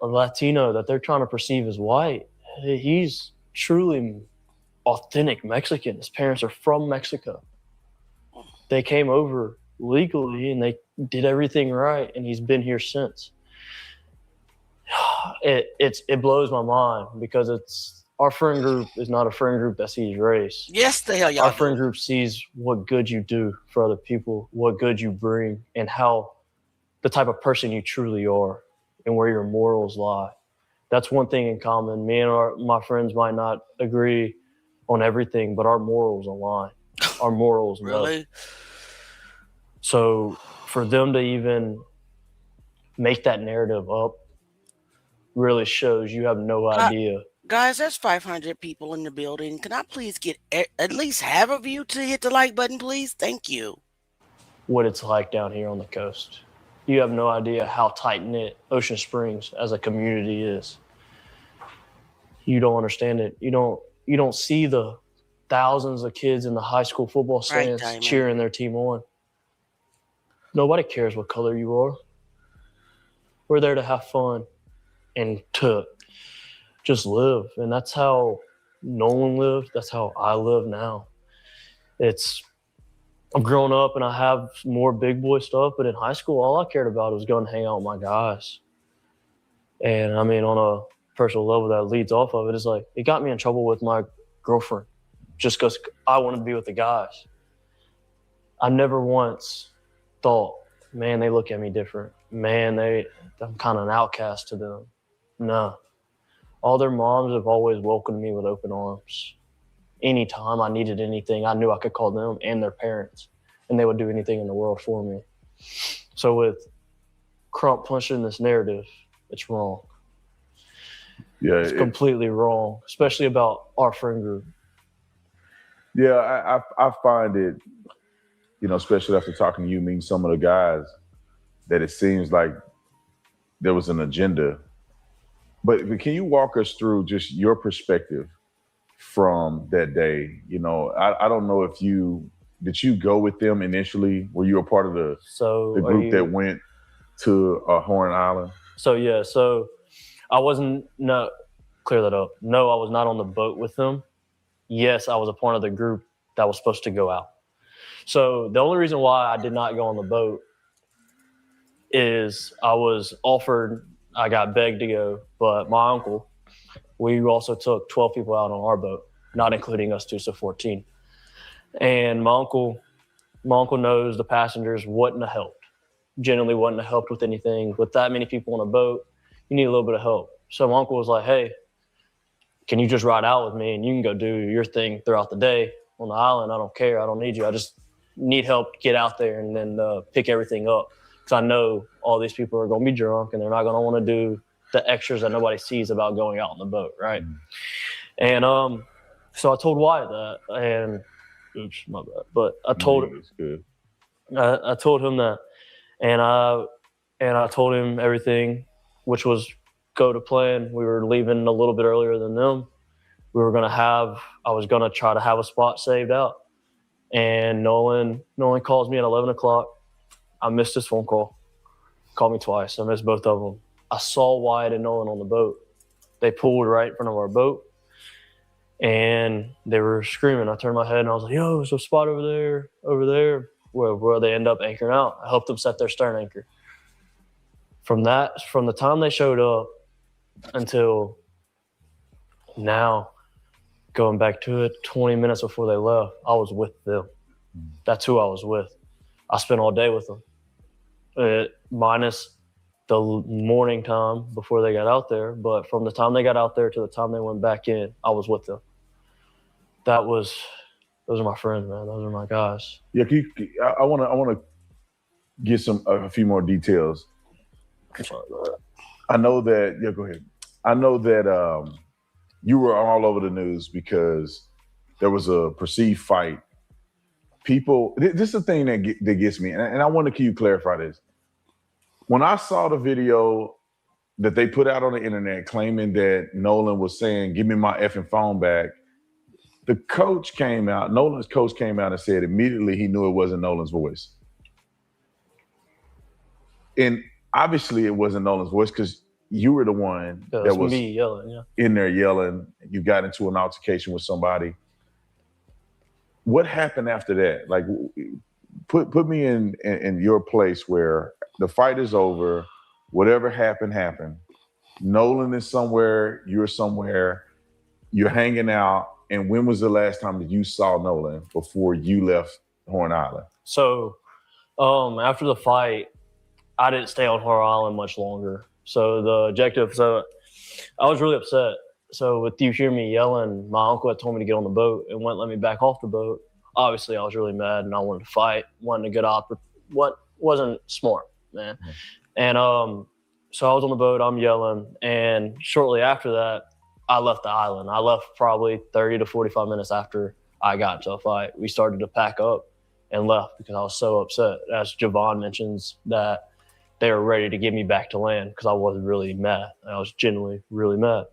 Latino that they're trying to perceive as white. He's truly authentic Mexican. His parents are from Mexico. They came over legally and they did everything right, and he's been here since. It blows my mind because our friend group is not a friend group that sees race. Yes, the hell y'all Our friend group sees what good you do for other people, what good you bring, and how the type of person you truly are and where your morals lie. That's one thing in common. Me and my friends might not agree on everything, but our morals align. Our morals really? So for them to even make that narrative up really shows you have no idea. Guys, there's 500 people in the building. Can I please get at least half of you to hit the like button, please? Thank you. What it's like down here on the coast. You have no idea how tight-knit Ocean Springs as a community is. You don't understand it. You don't see the thousands of kids in the high school football stands cheering their team on. Nobody cares what color you are. We're there to have fun and to just live. And that's how Nolan lived. That's how I live now. It's I've grown up and I have more big boy stuff, but in high school, all I cared about was going to hang out with my guys. And I mean, on a personal level that leads off of it is like, it got me in trouble with my girlfriend just because I wanted to be with the guys. I never once thought, man, they look at me different. Man, I'm kind of an outcast to them. No. All their moms have always welcomed me with open arms. Anytime I needed anything, I knew I could call them and their parents, and they would do anything in the world for me. So with Crump pushing this narrative, it's wrong. Yeah, it's completely wrong, especially about our friend group. Yeah, I find it, especially after talking to you, meeting some of the guys, that it seems like there was an agenda. But can you walk us through just your perspective from that day? I don't know if did you go with them initially? Were you a part of the group that went to Horn Island? So I wasn't, clear that up. No, I was not on the boat with them. Yes, I was a part of the group that was supposed to go out. So the only reason why I did not go on the boat is I got begged to go, but my uncle, we also took 12 people out on our boat, not including us two, so 14. And my uncle knows the passengers wouldn't have helped. Generally wouldn't have helped with anything. With that many people on a boat, you need a little bit of help. So my uncle was like, hey, can you just ride out with me and you can go do your thing throughout the day on the island? I don't care. I don't need you. I just need help to get out there and then pick everything up. Because I know all these people are going to be drunk and they're not going to want to do the extras that nobody sees about going out on the boat, right? And so I told Wyatt that, and oops, my bad. But I told him, I told him that, and I told him everything, which was go to plan. We were leaving a little bit earlier than them. I was gonna try to have a spot saved out, and Nolan calls me at 11 o'clock. I missed his phone call. Called me twice. I missed both of them. I saw Wyatt and Nolan on the boat. They pulled right in front of our boat, and they were screaming. I turned my head and I was like, "Yo, there's a spot over there," where they end up anchoring out. I helped them set their stern anchor. From the time they showed up until now, going back to it, 20 minutes before they left, I was with them. That's who I was with. I spent all day with them, minus the morning time before they got out there. But from the time they got out there to the time they went back in, I was with them. Those are my friends, man. Those are my guys. Yeah, I want to get a few more details. I know that. Yeah, go ahead. I know that you were all over the news because there was a perceived fight. People, this is the thing that gets me, and I want to clarify this. When I saw the video that they put out on the internet claiming that Nolan was saying, "Give me my effing phone back," Nolan's coach came out and said immediately he knew it wasn't Nolan's voice. And obviously it wasn't Nolan's voice because you were the one that was me yelling, in there yelling. You got into an altercation with somebody. What happened after that? Like, put me in your place where the fight is over, whatever happened. Nolan is somewhere, you're somewhere, you're hanging out. And when was the last time that you saw Nolan before you left Horn Island? So after the fight, I didn't stay on Horn Island much longer. So I was really upset. So with you hearing me yelling, my uncle had told me to get on the boat and wouldn't let me back off the boat. Obviously, I was really mad and I wanted to fight, wanted to get off. What wasn't smart, man. Mm-hmm. And so I was on the boat, I'm yelling. And shortly after that, I left the island. I left probably 30 to 45 minutes after I got into a fight. We started to pack up and left because I was so upset. As Javon mentions, that they were ready to get me back to land because I was really mad. I was genuinely really mad.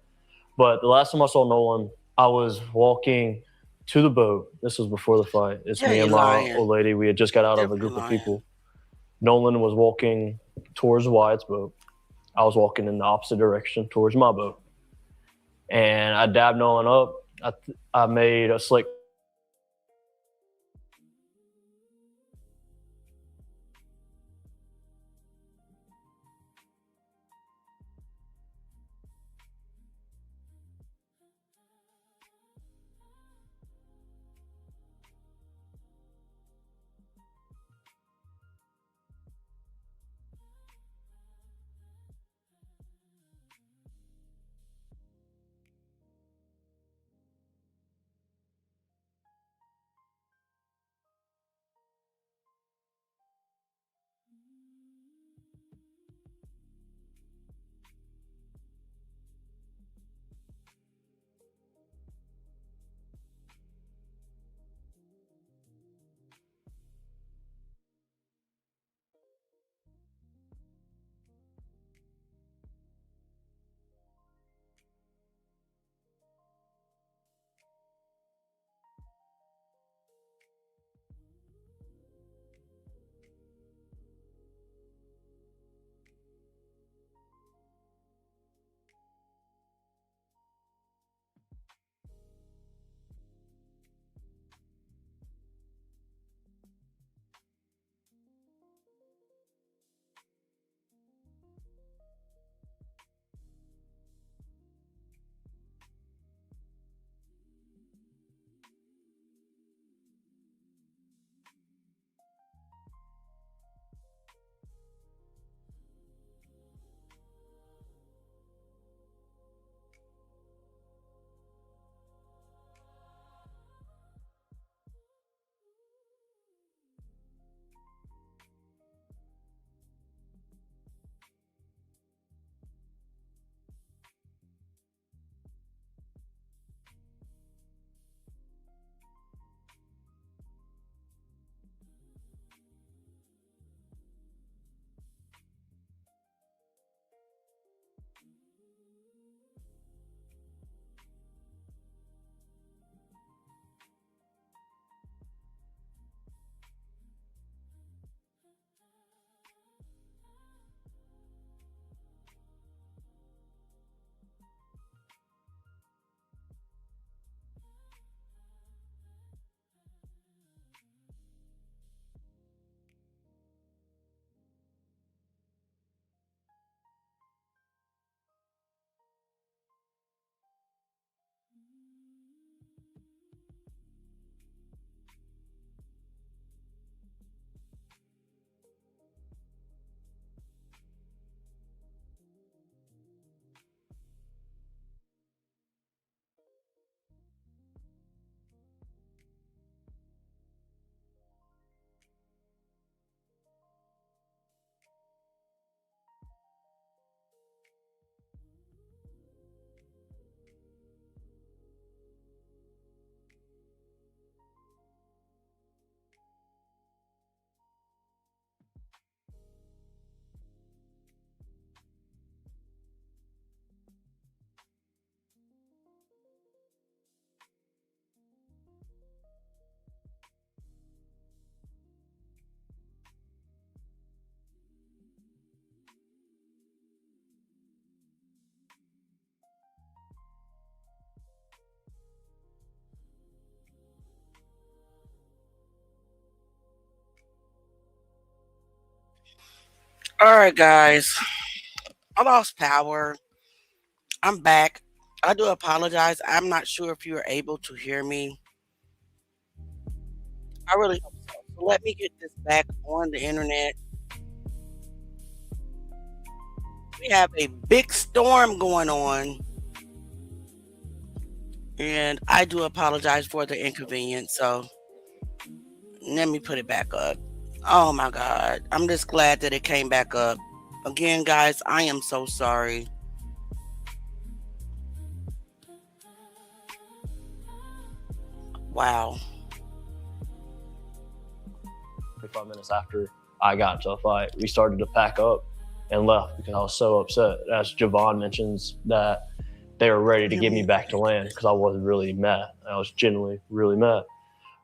But the last time I saw Nolan, I was walking to the boat. This was before the fight. It's me and my old lady. We had just got out of a group of people. Nolan was walking towards Wyatt's boat. I was walking in the opposite direction towards my boat. And I dabbed Nolan up. I made a slick All right, guys. I lost power. I'm back. I do apologize. I'm not sure if you are able to hear me. I really hope so. So let me get this back on the internet. We have a big storm going on. And I do apologize for the inconvenience. So let me put it back up. Oh my God. I'm just glad that it came back up. Again, guys, I am so sorry. Wow. 25 minutes after I got into a fight, we started to pack up and left because I was so upset. As Javon mentions, that they were ready to get me back to land because I was really mad. I was genuinely really mad.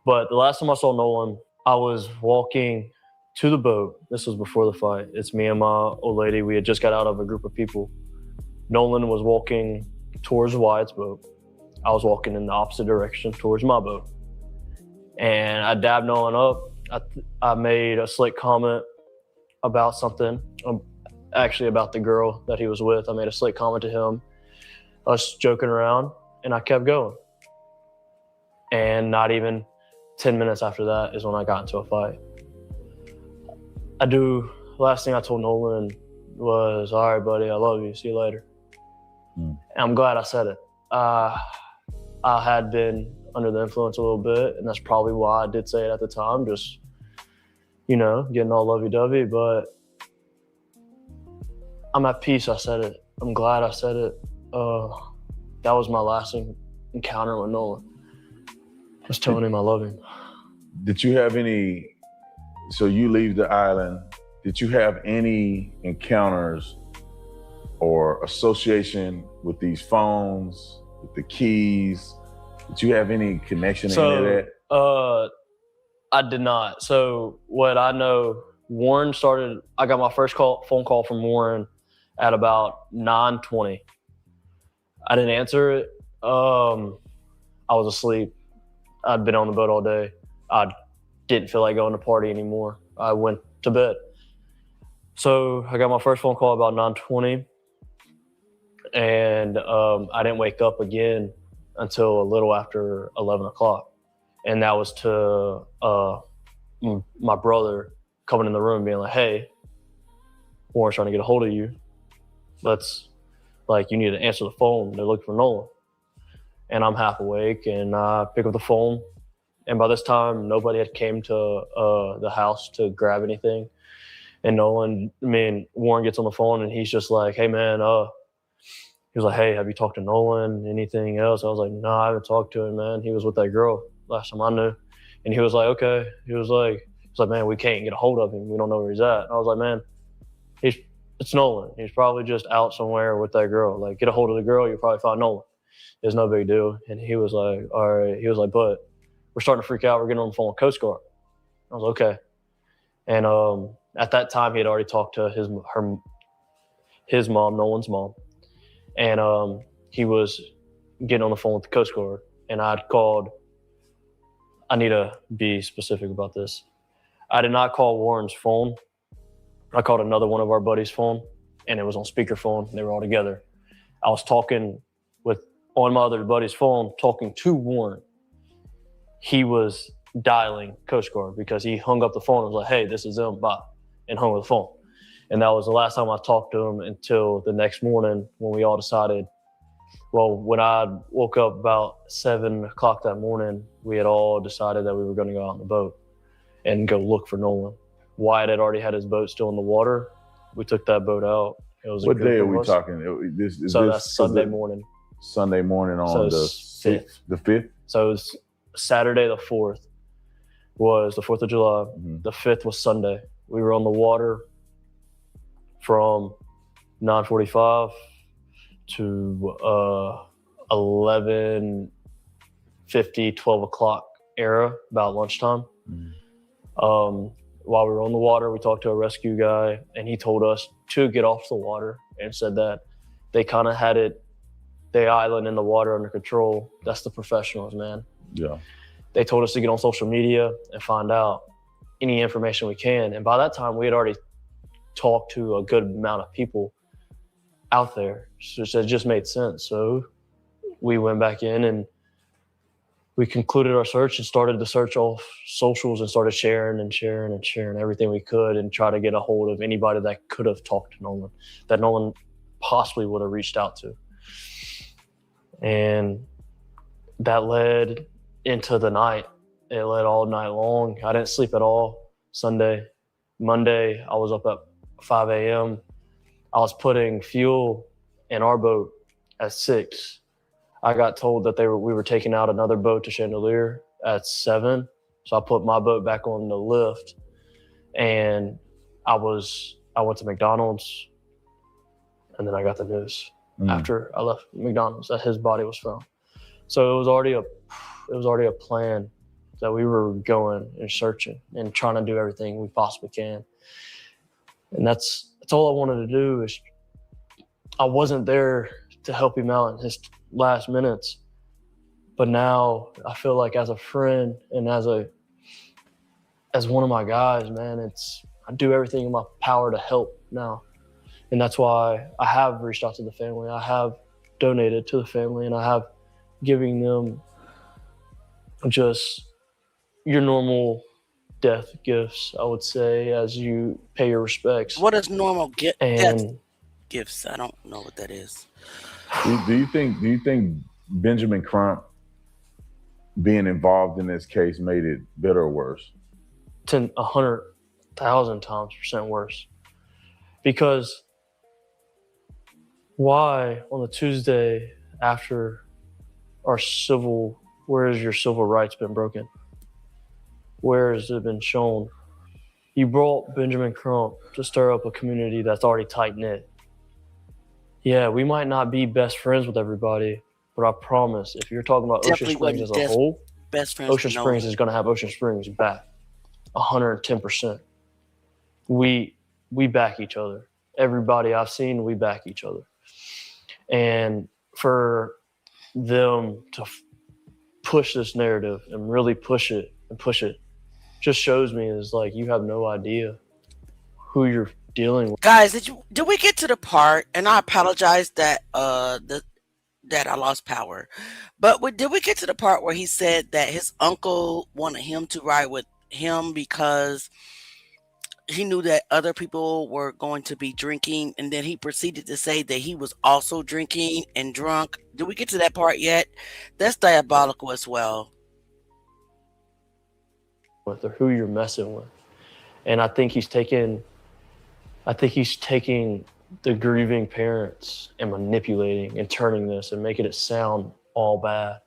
But the last time I saw Nolan, I was walking to the boat. This was before the fight. It's me and my old lady. We had just got out of a group of people. Nolan was walking towards Wyatt's boat. I was walking in the opposite direction towards my boat. And I dabbed Nolan up. I made a slick comment about something, actually about the girl that he was with. I made a slick comment to him, us joking around, and I kept going. And not even 10 minutes after that is when I got into a fight. Last thing I told Nolan was, all right, buddy, I love you. See you later. And I'm glad I said it. I had been under the influence a little bit, and that's probably why I did say it at the time, just, getting all lovey-dovey, but I'm at peace I said it. I'm glad I said it. That was my last encounter with Nolan. I was telling him I love him. Did you have so you leave the island, did you have any encounters or association with these phones, with the keys? Did you have any connection to any of that? I did not. So what I know, I got my first phone call from Warren at about 9:20. I didn't answer it. I was asleep. I'd been on the boat all day. I didn't feel like going to party anymore. I went to bed. So I got my first phone call about 9:20. And I didn't wake up again until a little after 11 o'clock. And that was to my brother coming in the room being like, hey, Warren's trying to get a hold of you. You need to answer the phone. They're looking for Nolan. And I'm half awake and I pick up the phone. And by this time, nobody had came to the house to grab anything. And Warren gets on the phone and he's just like, hey man, he was like, hey, have you talked to Nolan? Anything else? I was like, no, I haven't talked to him, man. He was with that girl last time I knew. And he was like, okay. He was like, man, we can't get a hold of him. We don't know where he's at. And I was like, man, it's Nolan. He's probably just out somewhere with that girl. Like, get a hold of the girl, you'll probably find Nolan. It's no big deal. And he was like, all right. He was like, but we're starting to freak out. We're getting on the phone with Coast Guard. I was like, okay. And at that time, he had already talked to his mom, Nolan's mom. And he was getting on the phone with the Coast Guard. And I'd called, I need to be specific about this. I did not call Warren's phone. I called another one of our buddies' phone, and it was on speakerphone. They were all together. I was talking on my other buddy's phone, talking to Warren. He was dialing Coast Guard because he hung up the phone and was like, hey, this is them, bye, and hung up the phone. And that was the last time I talked to him until the next morning when we all decided, when I woke up about 7 o'clock that morning, we had all decided that we were going to go out on the boat and go look for Nolan. Wyatt had already had his boat still in the water. We took that boat out. It was what day are we talking? That's Sunday morning. Sunday morning on the 5th. The 5th? So it was Saturday the 4th was the 4th of July. Mm-hmm. The 5th was Sunday. We were on the water from 9:45 to 11:50, 12 o'clock era, about lunchtime. Mm-hmm. While we were on the water, we talked to a rescue guy, and he told us to get off the water and said that they kind of had the island and the water under control. That's the professionals, man. Yeah. They told us to get on social media and find out any information we can. And by that time, we had already talk to a good amount of people out there. So it just made sense. So we went back in and we concluded our search and started the search off socials and started sharing everything we could and try to get a hold of anybody that could have talked to Nolan, that Nolan possibly would have reached out to. And that led into the night. It led all night long. I didn't sleep at all Sunday. Monday, I was up at 5 a.m. I was putting fuel in our boat at 6. I got told that we were taking out another boat to Chandelier at 7. So I put my boat back on the lift, and I went to McDonald's, and then I got the news after I left McDonald's that his body was found. So it was already a plan that we were going and searching and trying to do everything we possibly can. And that's all I wanted to do. Is I wasn't there to help him out in his last minutes, but now I feel like as a friend and as one of my guys, man, I do everything in my power to help now. And that's why I have reached out to the family. I have donated to the family, and I have giving them just your normal death gifts, I would say, as you pay your respects. What is normal death gifts? I don't know what that is. Do you think Benjamin Crump being involved in this case made it better or worse? 100,000 times % worse. Because why on the Tuesday after where has your civil rights been broken? Where has it been shown? You brought Benjamin Crump to stir up a community that's already tight-knit. Yeah, we might not be best friends with everybody, but I promise, if you're talking about Ocean Springs as a whole, Ocean Springs is going to have Ocean Springs back 110%. We back each other. Everybody I've seen, we back each other. And for them to push this narrative and really push it just shows me is like, you have no idea who you're dealing with. Guys, did we get to the part, and I apologize that that I lost power, but did we get to the part where he said that his uncle wanted him to ride with him because he knew that other people were going to be drinking, and then he proceeded to say that he was also drinking and drunk? Did we get to that part yet? That's diabolical as well. With or who you're messing with. And I think he's taking the grieving parents and manipulating and turning this and making it sound all bad,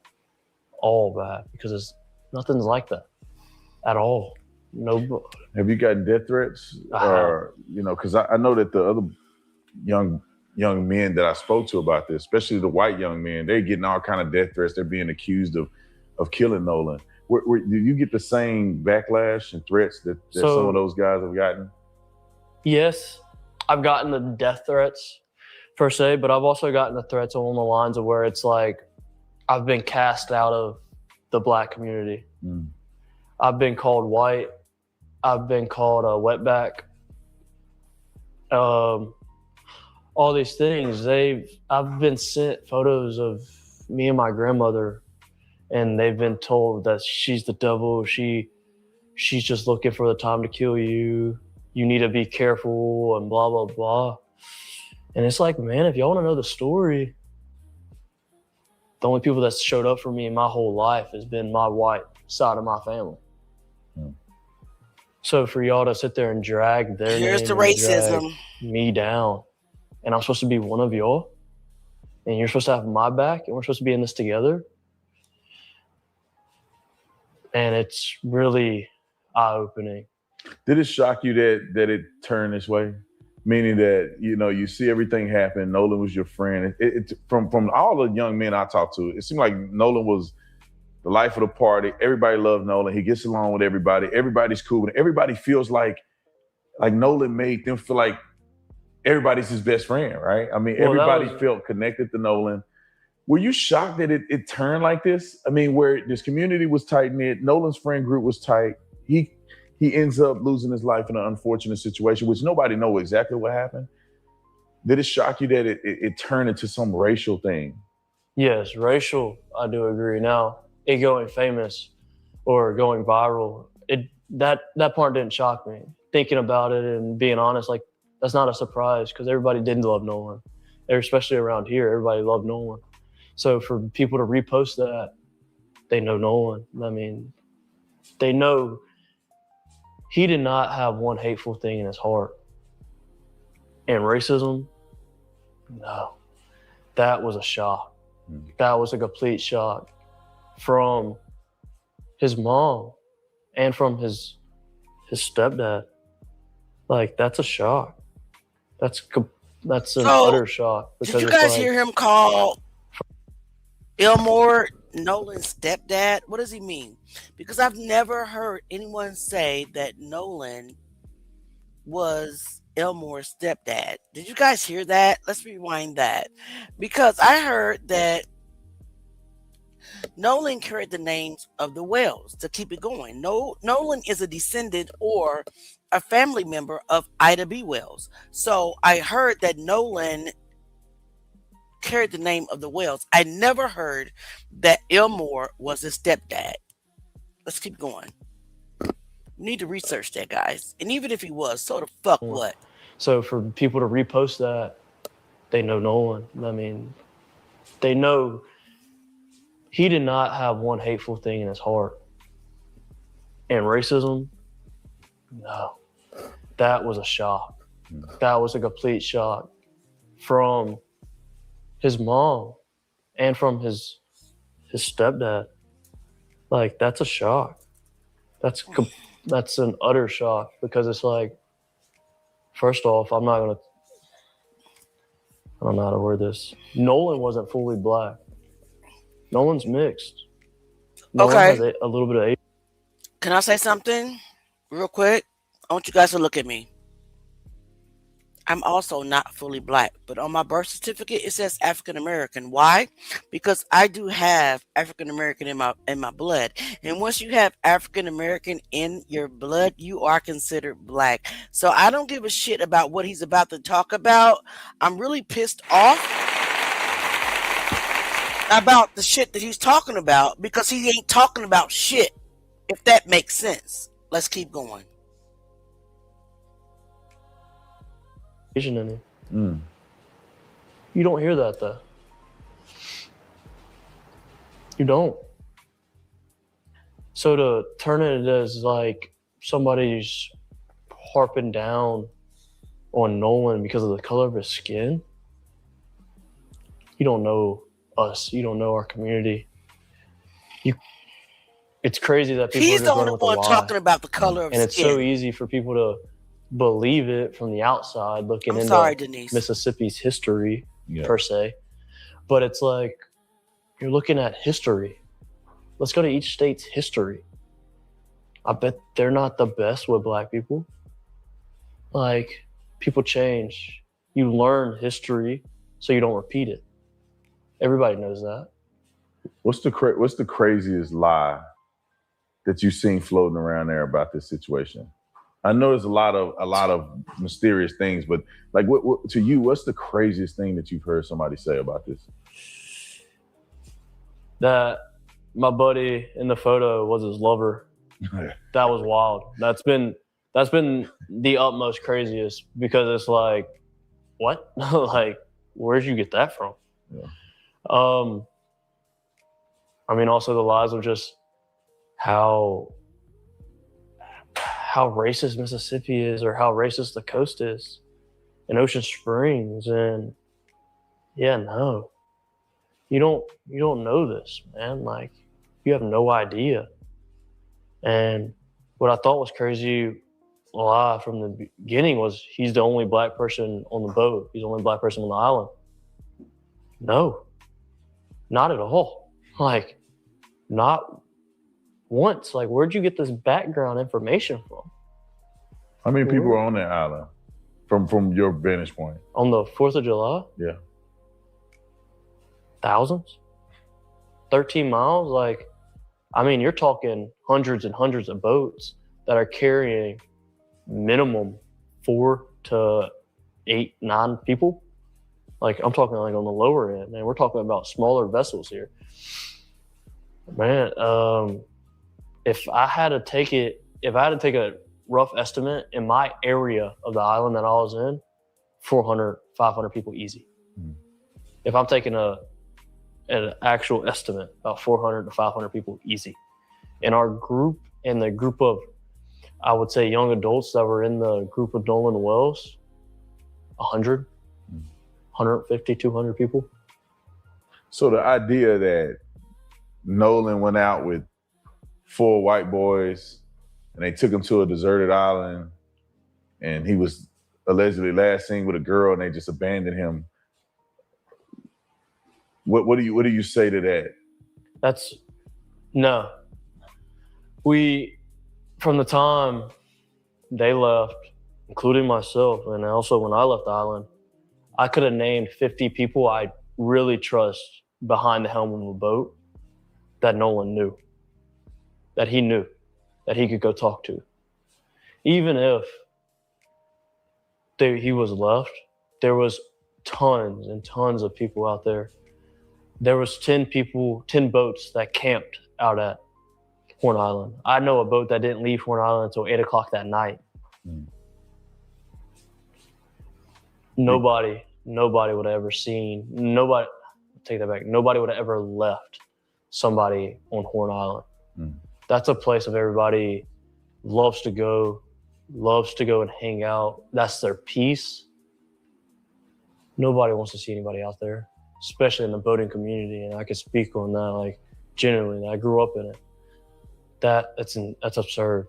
because nothing's like that at all. No. Have you gotten death threats? Or, because I know that the other young men that I spoke to about this, especially the white young men, they're getting all kind of death threats. They're being accused of killing Nolan. Do you get the same backlash and threats that some of those guys have gotten? Yes, I've gotten the death threats per se, but I've also gotten the threats along the lines of where it's like, I've been cast out of the Black community. I've been called white. I've been called a wetback. All these things. I've been sent photos of me and my grandmother, and they've been told that she's the devil. She's just looking for the time to kill you. You need to be careful and blah, blah, blah. And it's like, man, if y'all want to know the story, the only people that showed up for me in my whole life has been my white side of my family. So for y'all to sit there and drag their Here's name the and racism. drag me down, and I'm supposed to be one of y'all, and you're supposed to have my back, and we're supposed to be in this together. And it's really eye-opening. Did it shock you that it turned this way? Meaning that, you see everything happen. Nolan was your friend. From all the young men I talked to, it seemed like Nolan was the life of the party. Everybody loved Nolan. He gets along with everybody. Everybody's cool. And everybody feels like Nolan made them feel like everybody's his best friend, right? I mean, everybody felt connected to Nolan. Were you shocked that it turned like this? I mean, where this community was tight-knit, Nolan's friend group was tight. He he ends up losing his life in an unfortunate situation, which nobody knows exactly what happened. Did it shock you that it turned into some racial thing? Yes, racial, I do agree. Now, it going famous or going viral, that part didn't shock me. Thinking about it and being honest, like, that's not a surprise because everybody didn't love Nolan. Especially around here, everybody loved Nolan. So for people to repost that, they know Nolan. I mean, they know he did not have one hateful thing in his heart. And racism, no, that was a shock. That was a complete shock from his mom and from his stepdad. Like, that's a shock. That's an utter shock. Did you guys hear him call Elmore Nolan's stepdad? What does he mean? Because I've never heard anyone say that Nolan was Elmore's stepdad. Did you guys hear that? Let's rewind that. Because I heard that Nolan carried the names of the Wells to keep it going. Nolan is a descendant or a family member of Ida B. Wells. So I heard that Nolan carried the name of the Wells. I never heard that Elmore was his stepdad. Let's keep going. We need to research that, guys. And even if he was, so the fuck what? So for people to repost that, they know Nolan. I mean, they know he did not have one hateful thing in his heart. And racism, no, that was a shock. That was a complete shock from his mom and from his stepdad. Like, that's a shock. That's an utter shock because it's like, first off, I don't know how to word this. Nolan wasn't fully black. Nolan's mixed. Nolan has a little bit of Asian. Can I say something real quick? I want you guys to look at me. I'm also not fully black, but on my birth certificate it says African American. Why? Because I do have African American in my blood, and once you have African American in your blood, you are considered black. So I don't give a shit about what he's about to talk about. I'm really pissed off about the shit that he's talking about because he ain't talking about shit. If that makes sense. Let's keep going. In him. You don't hear that though. You don't. So to turn it as like somebody's harping down on Nolan because of the color of his skin, you don't know us. You don't know our community. It's crazy that people He's are the just only running with a one lie. talking about the color of And it's skin. so easy for people to believe it from the outside looking I'm into sorry, Denise. Mississippi's history per se. But it's like, you're looking at history. Let's go to each state's history. I bet they're not the best with black people. Like, people change. You learn history so you don't repeat it. Everybody knows that. What's the craziest lie that you've seen floating around there about this situation? I know there's a lot of mysterious things, but like, what to you, what's the craziest thing that you've heard somebody say about this? That my buddy in the photo was his lover. That was wild. That's been the utmost craziest because it's like, what? Like, where'd you get that from? Yeah. I mean, also the lies of just how racist Mississippi is or how racist the coast is in Ocean Springs. And yeah, no, you don't know this, man. Like, you have no idea. And what I thought was crazy lie from the beginning was he's the only black person on the boat. He's the only black person on the island. No, not at all. Like, not once. Like, where'd you get this background information from? How many people are on that island from your vantage point? On the 4th of July? Yeah. Thousands? 13 miles? Like, I mean, you're talking hundreds and hundreds of boats that are carrying minimum 4 to 8, 9 people. Like I'm talking like on the lower end, man. We're talking about smaller vessels here. Man, if I had to take a rough estimate in my area of the island that I was in, 400, 500 people easy. If I'm taking an actual estimate, about 400 to 500 people easy. In our group, in the group of, I would say, young adults that were in the group of Nolan Wells, 100, 150, 200 people. So the idea that Nolan went out with 4 white boys and they took him to a deserted island and he was allegedly last seen with a girl and they just abandoned him. What do you say to that? No. From the time they left, including myself, and also when I left the island, I could have named 50 people I really trust behind the helm of a boat that Nolan knew, that he could go talk to. Even if he was left, there was tons and tons of people out there. There was 10 boats that camped out at Horn Island. I know a boat that didn't leave Horn Island until 8 o'clock that night. Nobody would have ever seen, nobody would have ever left somebody on Horn Island. That's a place of everybody loves to go and hang out. That's their peace. Nobody wants to see anybody out there, especially in the boating community. And I can speak on that, like genuinely. I grew up in it. That's absurd.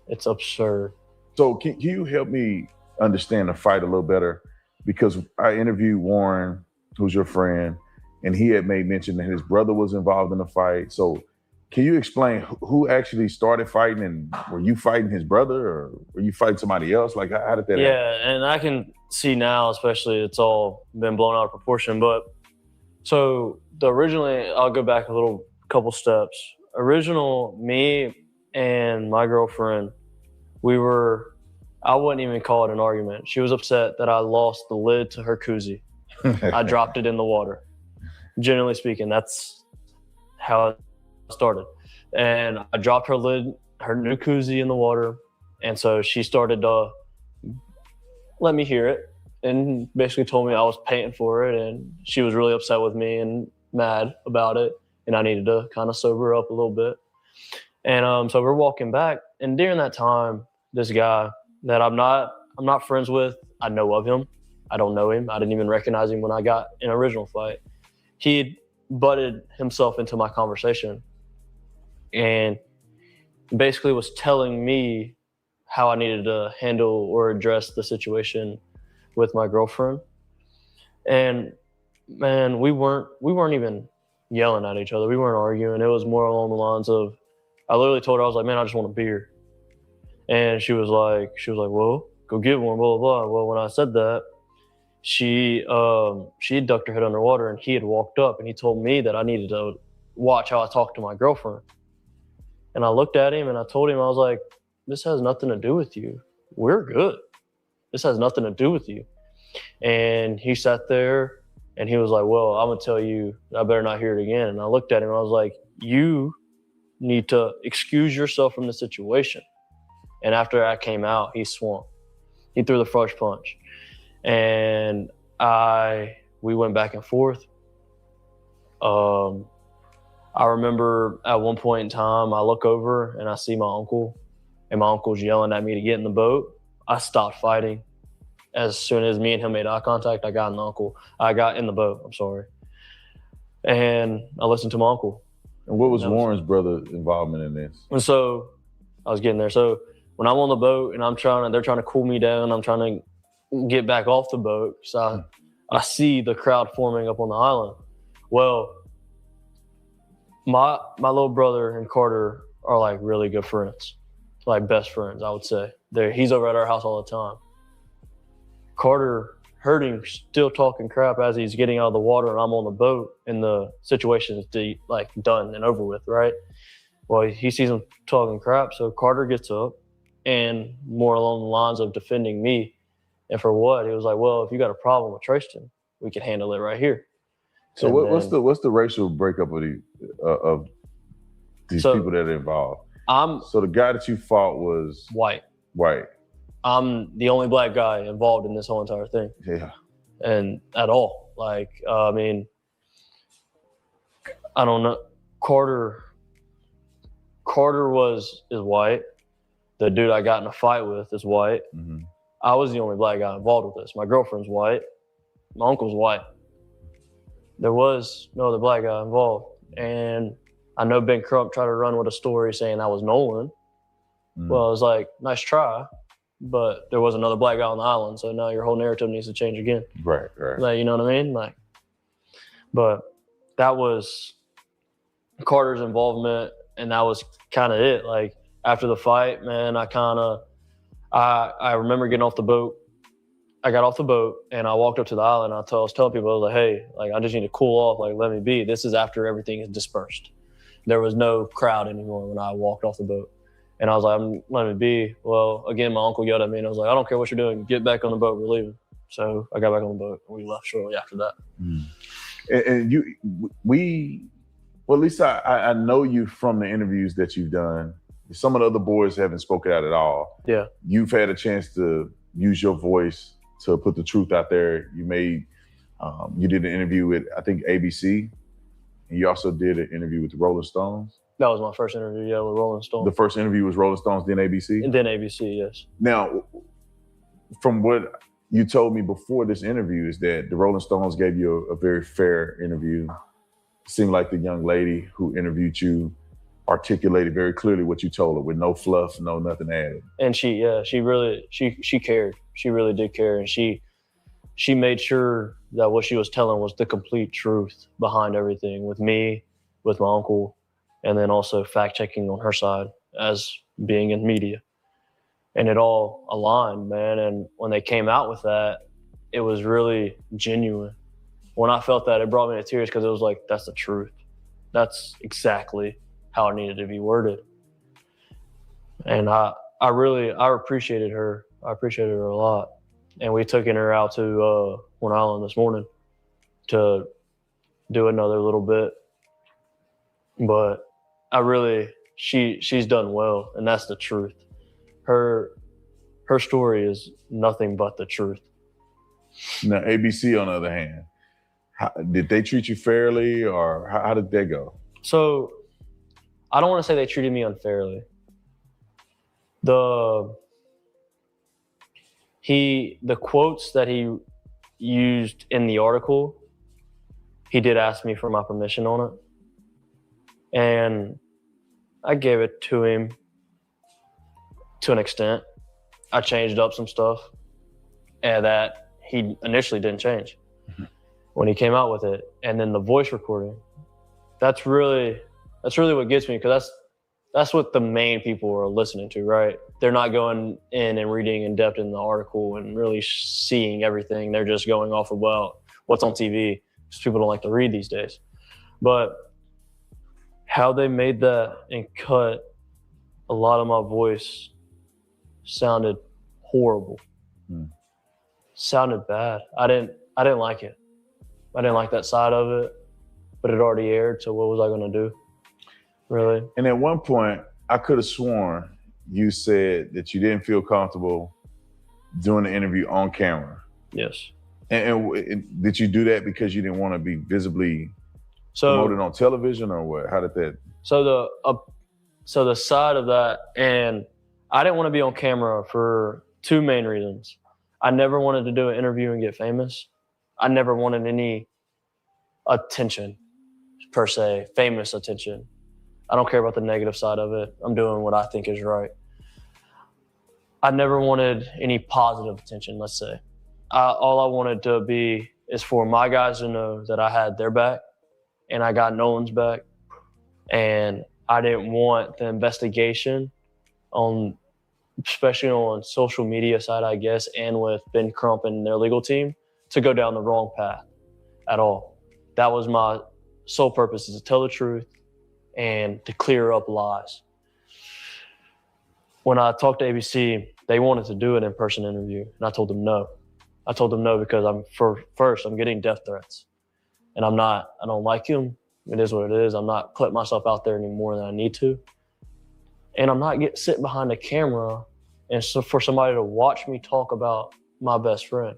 It's absurd. So can you help me understand the fight a little better? Because I interviewed Warren, who's your friend, and he had made mention that his brother was involved in the fight. So can you explain who actually started fighting, and were you fighting his brother or were you fighting somebody else? Like how did that happen? Yeah, and I can see now, especially it's all been blown out of proportion. But so originally, I'll go back a couple steps. Original, me and my girlfriend, I wouldn't even call it an argument. She was upset that I lost the lid to her koozie. I dropped it in the water. Generally speaking, that's how it started. And I dropped her new koozie in the water. And so she started to let me hear it and basically told me I was paying for it. And she was really upset with me and mad about it. And I needed to kind of sober up a little bit. And so we're walking back. And during that time, this guy that I'm not friends with, I know of him. I don't know him. I didn't even recognize him when I got in an original fight. He butted himself into my conversation and basically was telling me how I needed to handle or address the situation with my girlfriend. And man, we weren't even yelling at each other. We weren't arguing. It was more along the lines of, I literally told her, I was like, man, I just want a beer. And she was like, well, go get one, blah, blah, blah. Well, when I said that, she had ducked her head underwater and he had walked up and he told me that I needed to watch how I talked to my girlfriend. And I looked at him and I told him, I was like, this has nothing to do with you. We're good. This has nothing to do with you. And he sat there and he was like, well, I'm going to tell you, I better not hear it again. And I looked at him and I was like, you need to excuse yourself from the situation. And after I came out, he swung. He threw the first punch. And we went back and forth. I remember at one point in time, I look over and I see my uncle, and my uncle's yelling at me to get in the boat. I stopped fighting. As soon as me and him made eye contact, I got in the boat, I'm sorry. And I listened to my uncle. And what was Warren's brother's involvement in this? And so I was getting there. So when I'm on the boat and they're trying to cool me down, I'm trying to get back off the boat. So I see the crowd forming up on the island. Well, my little brother and Carter are like really good friends, like best friends, I would say. He's over at our house all the time. Carter heard him still talking crap as he's getting out of the water and I'm on the boat and the situation is like done and over with, right? Well, he sees him talking crap. So Carter gets up and more along the lines of defending me. And for what? He was like, well, if you got a problem with Tristan, we can handle it right here. So what's the racial breakup of these people that are involved? So the guy that you fought was white. I'm the only black guy involved in this whole entire thing. Yeah. And at all. Like, I mean, I don't know. Carter is white. The dude I got in a fight with is white. Mm-hmm. I was the only black guy involved with this. My girlfriend's white. My uncle's white. There was no other black guy involved. And I know Ben Crump tried to run with a story saying I was Nolan. Well, I was like, nice try, but there was another black guy on the island, so now your whole narrative needs to change again. Right. Like, you know what I mean? Like, but that was Carter's involvement, and that was kind of it. Like, after the fight, man, I remember getting off the boat. I got off the boat and I walked up to the island. I was telling people, I was like, hey, like, I just need to cool off. Like, let me be. This is after everything is dispersed. There was no crowd anymore when I walked off the boat. And I was like, let me be. Well, again, my uncle yelled at me and I was like, I don't care what you're doing. Get back on the boat. We're leaving. So I got back on the boat and we left shortly after that. And well, at least I know you from the interviews that you've done. Some of the other boys haven't spoken out at all. Yeah. You've had a chance to use your voice to put the truth out there. You did an interview with, I think, ABC, and you also did an interview with the Rolling Stones. That was my first interview, yeah, with Rolling Stones. The first interview was Rolling Stones, then ABC? And then ABC, yes. Now, from what you told me before this interview is that the Rolling Stones gave you a very fair interview. It seemed like the young lady who interviewed you articulated very clearly what you told her with no fluff, no nothing added. And she cared. She really did care. And she made sure that what she was telling was the complete truth behind everything with me, with my uncle, and then also fact checking on her side as being in media. And it all aligned, man. And when they came out with that, it was really genuine. When I felt that, it brought me to tears because it was like, that's the truth. That's exactly how it needed to be worded. And I appreciated her. I appreciated her a lot. And we took her out to One Island this morning to do another little bit. But she's done well, and that's the truth. Her story is nothing but the truth. Now, ABC, on the other hand, did they treat you fairly, or how did that go? So, I don't want to say they treated me unfairly. The quotes that he used in the article, he did ask me for my permission on it. And I gave it to him to an extent. I changed up some stuff and that he initially didn't change when he came out with it. And then the voice recording, that's really what gets me, because that's what the main people are listening to, right? They're not going in and reading in depth in the article and really seeing everything. They're just going off of, well, what's on TV, because people don't like to read these days. But how they made that and cut a lot of my voice sounded horrible. Sounded bad. I didn't like it. I didn't like that side of it, but it already aired, so what was I gonna do? Really? And at one point, I could have sworn you said that you didn't feel comfortable doing the interview on camera. Yes. And did you do that because you didn't want to be visibly promoted on television, or what? How did that? So the side of that, and I didn't want to be on camera for two main reasons. I never wanted to do an interview and get famous. I never wanted any attention, per se, famous attention. I don't care about the negative side of it. I'm doing what I think is right. I never wanted any positive attention, let's say. All I wanted to be is for my guys to know that I had their back and I got Nolan's back. And I didn't want the investigation on, especially on social media side, I guess, and with Ben Crump and their legal team, to go down the wrong path at all. That was my sole purpose, is to tell the truth and to clear up lies. when I talked to ABC, they wanted to do an in-person interview, and I told them no. I told them no because I'm getting death threats, and I don't like them. It is what it is. I'm not putting myself out there any more than I need to, and I'm not sitting behind a camera and so for somebody to watch me talk about my best friend.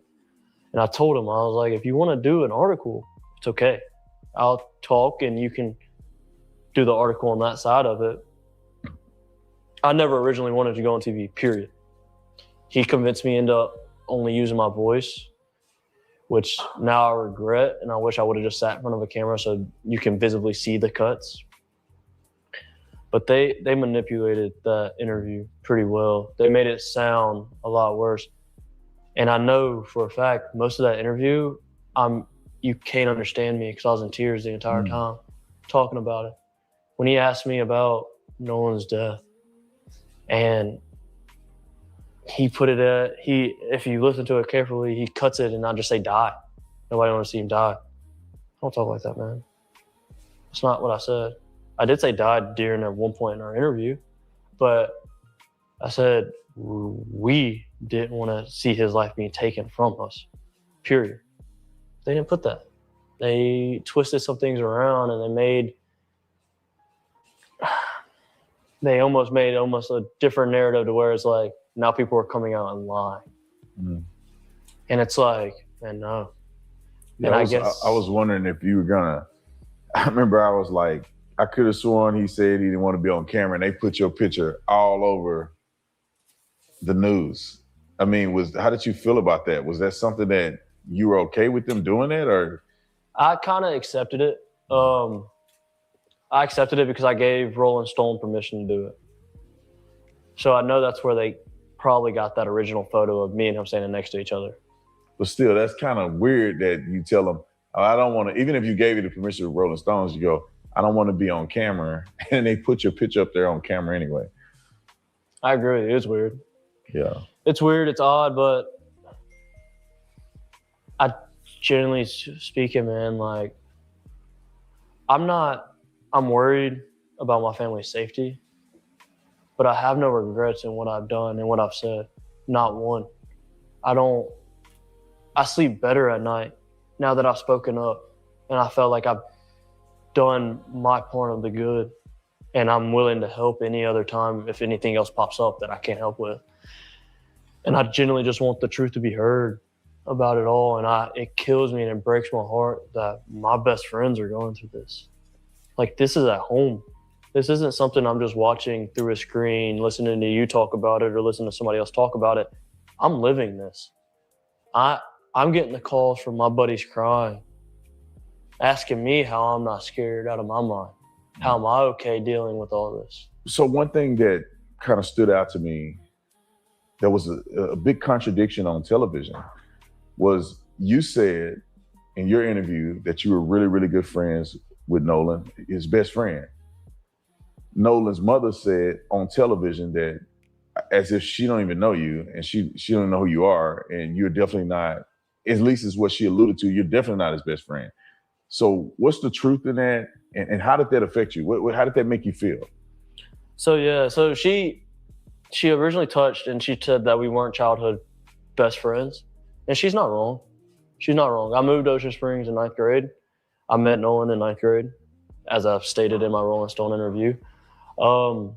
And I told him, I was like, if you want to do an article, it's okay. I'll talk and you can do the article on that side of it. I never originally wanted to go on TV, period. He convinced me into only using my voice, which now I regret, and I wish I would have just sat in front of a camera so you can visibly see the cuts. But they manipulated that interview pretty well. They made it sound a lot worse. And I know for a fact, most of that interview, you can't understand me because I was in tears the entire time talking about it. When he asked me about Nolan's death, and he put it if you listen to it carefully, he cuts it and I just say die. Nobody wants to see him die. I don't talk like that, man. That's not what I said. I did say died during at one point in our interview, but I said we didn't want to see his life being taken from us, period. They didn't put that. They twisted some things around and they almost made a different narrative to where it's like, now people are coming out and lying. And it's like, man, no. Yeah, and I was wondering if you were gonna, I remember I was like, I could have sworn he said he didn't want to be on camera and they put your picture all over the news. I mean, how did you feel about that? Was that something that you were okay with them doing that, or? I kind of accepted it. I accepted it because I gave Rolling Stone permission to do it. So I know that's where they probably got that original photo of me and him standing next to each other. But still, that's kind of weird that you tell them, oh, I don't want to, even if you gave you the permission of Rolling Stones, you go, I don't want to be on camera. And they put your picture up there on camera anyway. I agree. It is weird. Yeah. It's weird. It's odd, but I generally speaking, man, like, I'm worried about my family's safety, but I have no regrets in what I've done and what I've said. Not one. I sleep better at night now that I've spoken up and I felt like I've done my part of the good, and I'm willing to help any other time if anything else pops up that I can't help with. And I genuinely just want the truth to be heard about it all. And it kills me and it breaks my heart that my best friends are going through this. Like, this is at home. This isn't something I'm just watching through a screen, listening to you talk about it or listening to somebody else talk about it. I'm living this. I'm getting the calls from my buddies crying, asking me how I'm not scared out of my mind. How am I okay dealing with all this? So one thing that kind of stood out to me, there was a big contradiction on television, was you said in your interview that you were really, really good friends with Nolan, his best friend. Nolan's mother said on television that as if she don't even know you and she don't know who you are, and you're definitely not, at least is what she alluded to, you're definitely not his best friend. So what's the truth in that? And how did that affect you? How did that make you feel? So she originally touched and she said that we weren't childhood best friends. And she's not wrong. She's not wrong. I moved to Ocean Springs in 9th grade. I met Nolan in 9th grade, as I've stated in my Rolling Stone interview. Nolan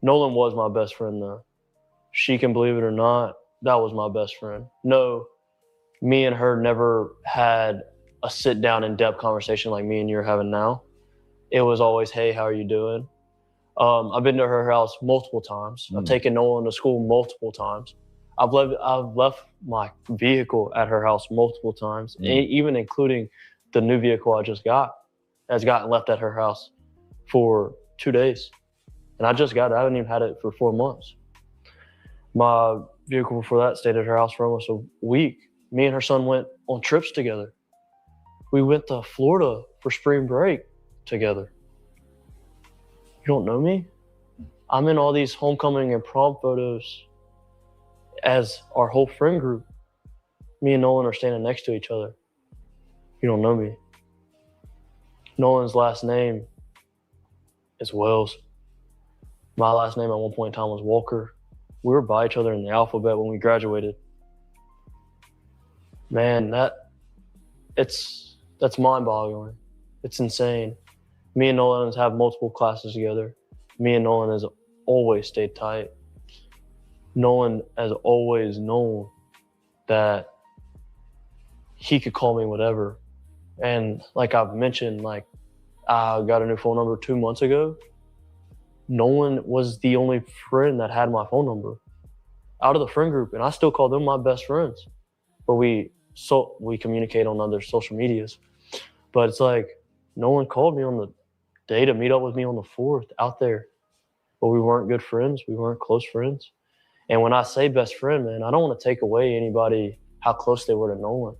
was my best friend though. She can believe it or not, that was my best friend. No, me and her never had a sit down in depth conversation like me and you're having now. It was always, hey, how are you doing? I've been to her house multiple times. I've taken Nolan to school multiple times. I've left my vehicle at her house multiple times, even including the new vehicle I just got has gotten left at her house for 2 days. And I just got it. I haven't even had it for 4 months. My vehicle before that stayed at her house for almost a week. Me and her son went on trips together. We went to Florida for spring break together. You don't know me? I'm in all these homecoming and prom photos as our whole friend group. Me and Nolan are standing next to each other. You don't know me. Nolan's last name is Wells. My last name at one point in time was Walker. We were by each other in the alphabet when we graduated. Man, that's mind-boggling. It's insane. Me and Nolan have multiple classes together. Me and Nolan has always stayed tight. Nolan has always known that he could call me whatever. And like I've mentioned, like I got a new phone number 2 months ago. Nolan was the only friend that had my phone number out of the friend group, and I still call them my best friends. But we communicate on other social medias. But it's like Nolan called me on the day to meet up with me on the 4th out there. But we weren't good friends. We weren't close friends. And when I say best friend, man, I don't want to take away anybody how close they were to Nolan.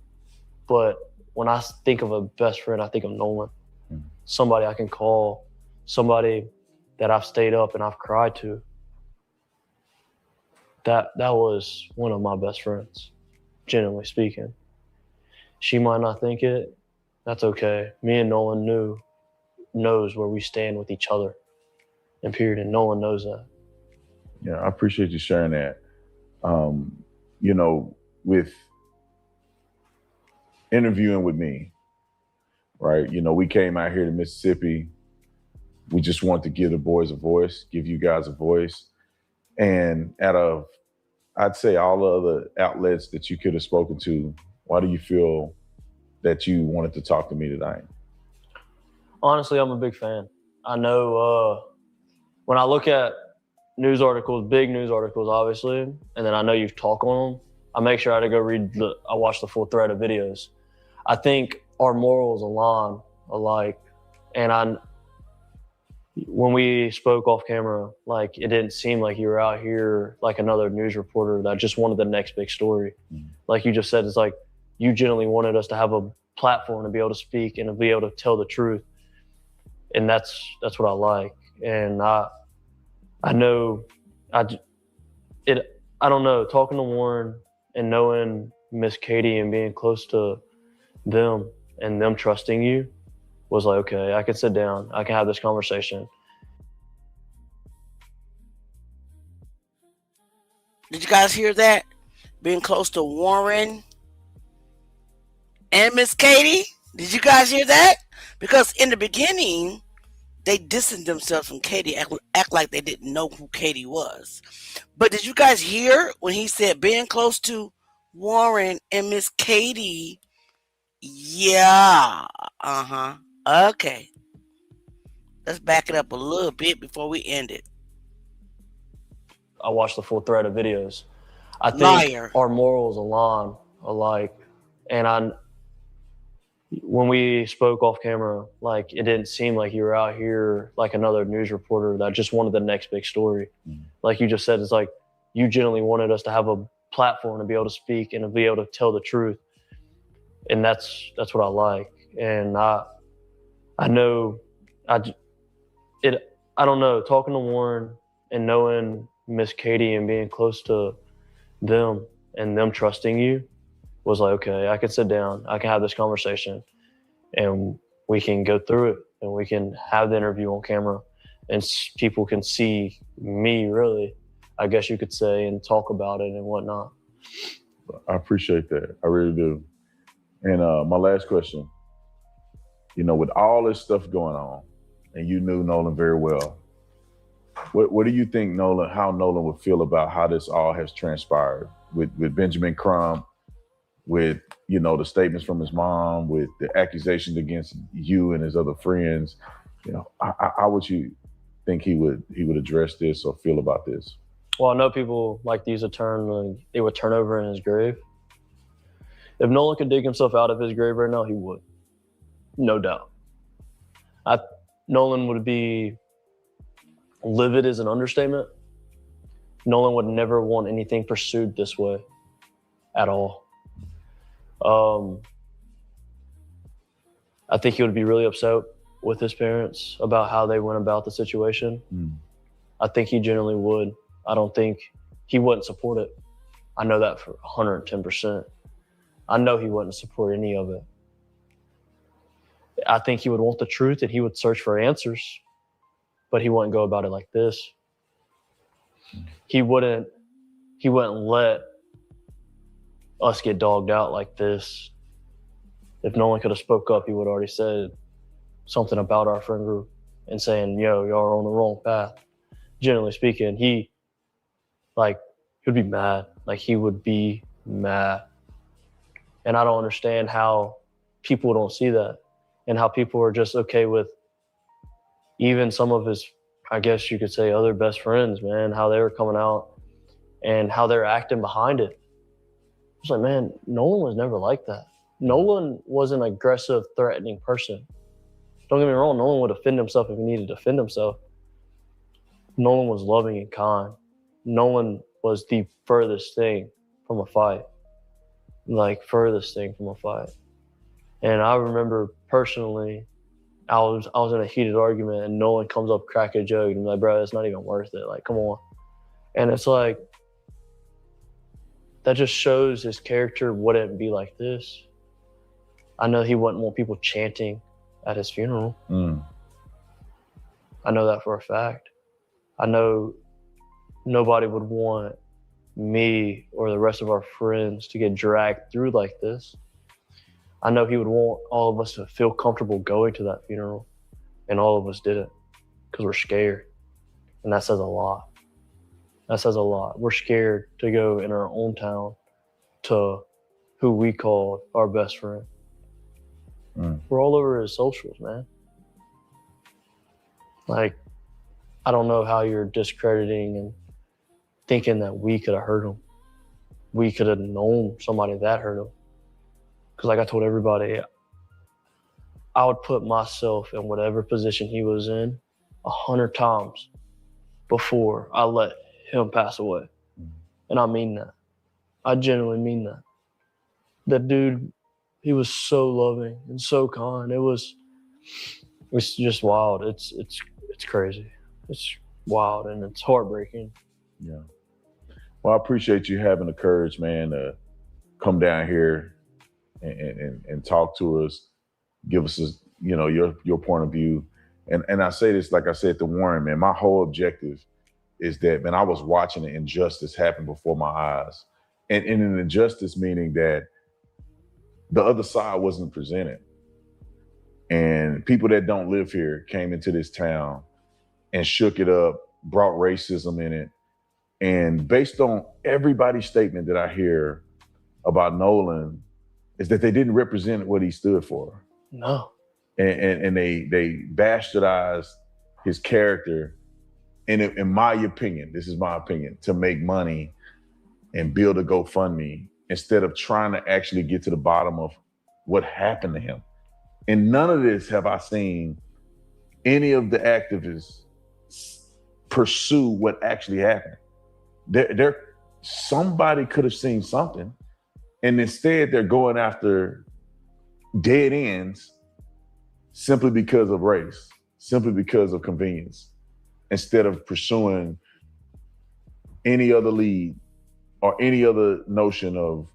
But when I think of a best friend, I think of Nolan. Somebody I can call, somebody that I've stayed up and I've cried to. That was one of my best friends, generally speaking. She might not think it. That's okay. Me and Nolan knows where we stand with each other. And period. And Nolan knows that. Yeah, I appreciate you sharing that. You know, with interviewing with me, right? You know, we came out here to Mississippi. We just want to give the boys a voice, give you guys a voice. And out of, I'd say, all the other outlets that you could have spoken to, why do you feel that you wanted to talk to me tonight? Honestly, I'm a big fan. I know when I look at news articles, big news articles, obviously, and then I know you talk on them, I make sure I go I watch the full thread of videos. I think our morals align alike. And when we spoke off camera, like it didn't seem like you were out here like another news reporter that just wanted the next big story. Like you just said, it's like you genuinely wanted us to have a platform to be able to speak and to be able to tell the truth. And that's what I like. And I don't know, talking to Warren and knowing Miss Katie and being close to them and them trusting you was like, okay, I can sit down, I can have this conversation. Did you guys hear that? Being close to Warren and Miss Katie? Did you guys hear that? Because in the beginning, they distanced themselves from Katie, act like they didn't know who Katie was. But did you guys hear when he said being close to Warren and Miss Katie? Yeah. Okay. Let's back it up a little bit before we end it. I watched the full thread of videos. I think Liar. our morals align alike. And when we spoke off camera, like it didn't seem like you were out here like another news reporter that just wanted the next big story. Like you just said, it's like you genuinely wanted us to have a platform to be able to speak and to be able to tell the truth. And that's what I like. And I don't know, talking to Warren and knowing Miss Katie and being close to them and them trusting you was like, okay, I can sit down, I can have this conversation and we can go through it and we can have the interview on camera and people can see me really, I guess you could say, and talk about it and whatnot. I appreciate that. I really do. And my last question, you know, with all this stuff going on, and you knew Nolan very well, what do you think how Nolan would feel about how this all has transpired with Benjamin Crumb, with, you know, the statements from his mom, with the accusations against you and his other friends? You know, how would you think he would address this or feel about this? Well, I know people like to use a term, it would turn over in his grave. If Nolan could dig himself out of his grave right now, he would. No doubt. Nolan would be livid is an understatement. Nolan would never want anything pursued this way at all. I think he would be really upset with his parents about how they went about the situation. I think he generally would. I don't think he wouldn't support it. I know that for 110%. I know he wouldn't support any of it. I think he would want the truth and he would search for answers, but he wouldn't go about it like this. He wouldn't let us get dogged out like this. If Nolan could have spoke up, he would have already said something about our friend group and saying, yo, y'all are on the wrong path. Generally speaking, he would be mad. Like, he would be mad. And I don't understand how people don't see that and how people are just okay with even some of his, I guess you could say, other best friends, man, how they were coming out and how they're acting behind it. It's like, man, Nolan was never like that. Nolan was an aggressive, threatening person. Don't get me wrong, Nolan would defend himself if he needed to defend himself. Nolan was loving and kind. Nolan was the furthest thing from a fight. Furthest thing from a fight. And I remember personally, I was in a heated argument and Nolan comes up, crack a joke, and I'm like, bro, it's not even worth it. Like, come on. And it's like, that just shows his character wouldn't be like this. I know he wouldn't want people chanting at his funeral. I know that for a fact. I know nobody would want me or the rest of our friends to get dragged through like this. I know he would want all of us to feel comfortable going to that funeral, and all of us didn't because we're scared. And that says a lot. That says a lot. We're scared to go in our own town to who we called our best friend. We're all over his socials, man. Like, I don't know how you're discrediting and thinking that we could have hurt him. We could have known somebody that hurt him. Because like I told everybody, I would put myself in whatever position he was in 100 times before I let him pass away. And I mean that. I genuinely mean that. That dude, he was so loving and so kind. It's just wild. It's crazy. It's wild and it's heartbreaking. Yeah. Well, I appreciate you having the courage, man, to come down here and talk to us, give us, your point of view. And I say this, like I said to Warren, man, my whole objective is that, man, I was watching an injustice happen before my eyes. And an injustice meaning that the other side wasn't presented. And people that don't live here came into this town and shook it up, brought racism in it. And based on everybody's statement that I hear about Nolan is that they didn't represent what he stood for. No. And they bastardized his character, in my opinion, this is my opinion, to make money and build a GoFundMe instead of trying to actually get to the bottom of what happened to him. And none of this have I seen any of the activists pursue what actually happened. Somebody could have seen something, and instead they're going after dead ends simply because of race, simply because of convenience, instead of pursuing any other lead or any other notion of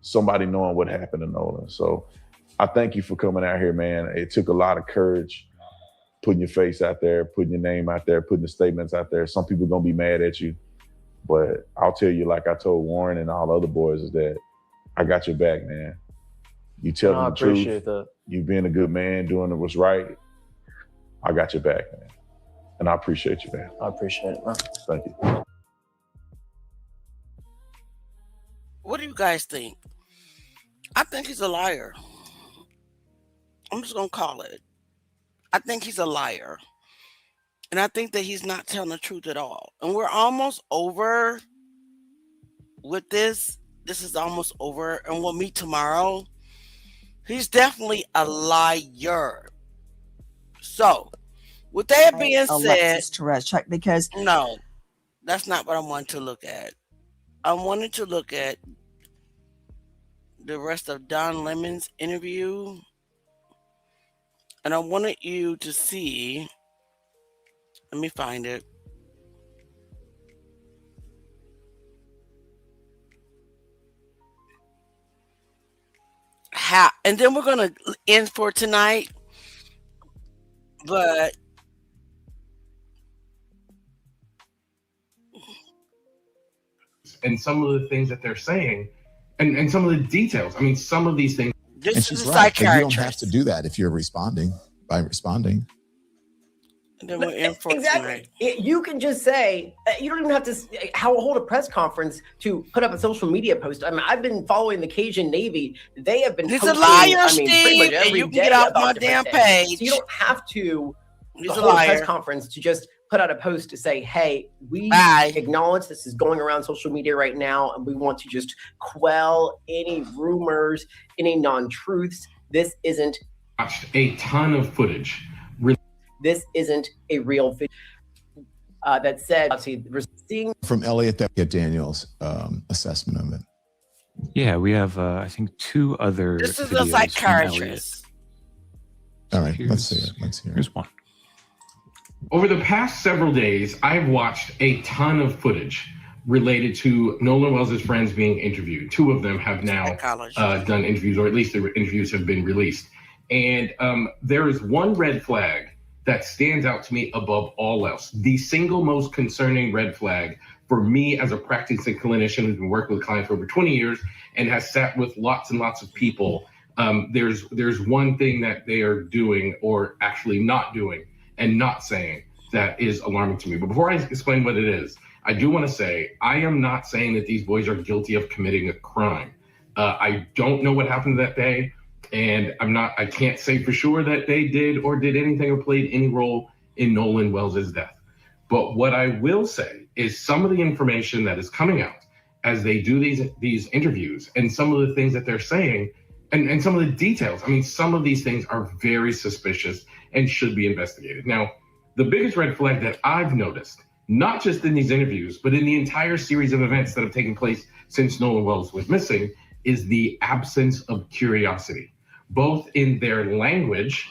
somebody knowing what happened to Nolan. So I thank you for coming out here, man. It took a lot of courage, putting your face out there, putting your name out there, putting the statements out there. Some people are gonna be mad at you, but I'll tell you, like I told Warren and all the other boys, is that I got your back, man. You tell them the truth. I appreciate that. You being a good man, doing what's right. I got your back, man. And I appreciate you, man. I appreciate it, man. Thank you. What do you guys think? I think he's a liar. I'm just going to call it. I think he's a liar. And I think that he's not telling the truth at all. And we're almost over with this. This is almost over. And we'll meet tomorrow. He's definitely a liar. So, with that being said, check, because no, that's not what I want to look at. I wanted to look at the rest of Don Lemon's interview, and I wanted you to see. Let me find it. And then we're gonna end for tonight, but interviews and some of the things that they're saying and some of the details. I mean, some of these things. And she's right. You don't have to do that if you're responding by responding. And then we're in for Exactly. You can just say, you don't even have to hold a press conference to put up a social media post. I mean, I've been following the Cajun Navy. They have been He's posting, a liar, I mean, pretty much Steve, every and you can day get off about my different damn things. page. So you don't have to He's a hold a press liar. conference to just put out a post to say, hey, we acknowledge this is going around social media right now, and we want to just quell any rumors, any non-truths. This isn't A ton of footage. This isn't a real video. That said, obviously, we're seeing From Elliot Daniels' assessment of it. Yeah, we have, I think, 2 other. This is videos a from psychiatrist. All right, let's see it. Let's hear it. Here's one. Over the past several days, I've watched a ton of footage related to Nolan Wells' friends being interviewed. 2 of them have now done interviews, or at least the interviews have been released. And there is one red flag that stands out to me above all else. The single most concerning red flag for me as a practicing clinician who's been working with clients for over 20 years and has sat with lots and lots of people. There's one thing that they are doing, or actually not doing and not saying, that is alarming to me. But before I explain what it is, I do want to say, I am not saying that these boys are guilty of committing a crime. I don't know what happened that day. And I can't say for sure that they did or did anything or played any role in Nolan Wells' death. But what I will say is some of the information that is coming out as they do these interviews and some of the things that they're saying and some of the details. I mean, some of these things are very suspicious and should be investigated. Now, the biggest red flag that I've noticed, not just in these interviews, but in the entire series of events that have taken place since Nolan Wells was missing, is the absence of curiosity, both in their language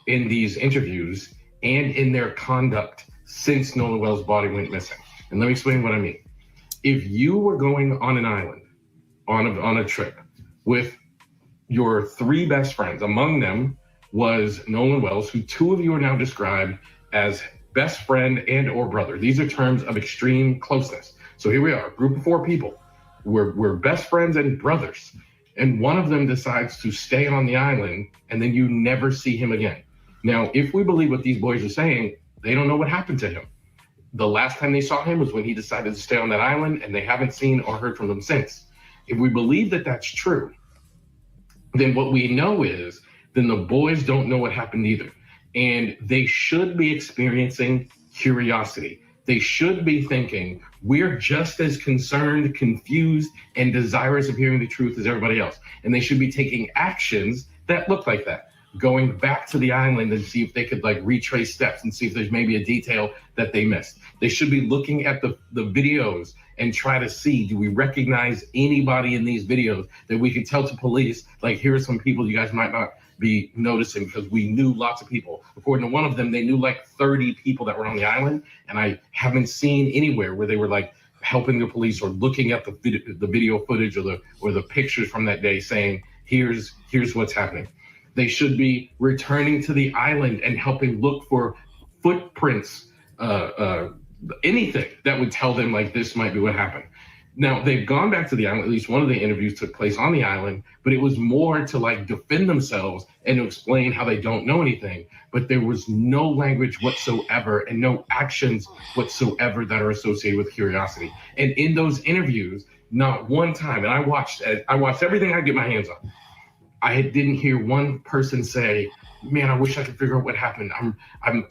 in these interviews and in their conduct since Nolan Wells' body went missing. And let me explain what I mean. If you were going on an island on a trip with your 3 best friends, among them was Nolan Wells, who 2 of you are now described as best friend and or brother. These are terms of extreme closeness. So here we are, a group of 4 people. We're best friends and brothers. And one of them decides to stay on the island, and then you never see him again. Now, if we believe what these boys are saying, they don't know what happened to him. The last time they saw him was when he decided to stay on that island, and they haven't seen or heard from him since. If we believe that that's true, then what we know is, then the boys don't know what happened either. And they should be experiencing curiosity. They should be thinking, we're just as concerned, confused, and desirous of hearing the truth as everybody else. And they should be taking actions that look like that. Going back to the island and see if they could retrace steps and see if there's maybe a detail that they missed. They should be looking at the videos and try to see, do we recognize anybody in these videos that we could tell to police, here are some people you guys might not be noticing, because we knew lots of people. According to one of them, they knew 30 people that were on the island, and I haven't seen anywhere where they were helping the police or looking at the video footage or the pictures from that day saying, here's what's happening. They should be returning to the island and helping look for footprints, anything that would tell them this might be what happened. Now, they've gone back to the island. At least one of the interviews took place on the island, but it was more to defend themselves and to explain how they don't know anything. But there was no language whatsoever and no actions whatsoever that are associated with curiosity. And in those interviews, not one time, and I watched everything I get my hands on, I didn't hear one person say, man, I wish I could figure out what happened.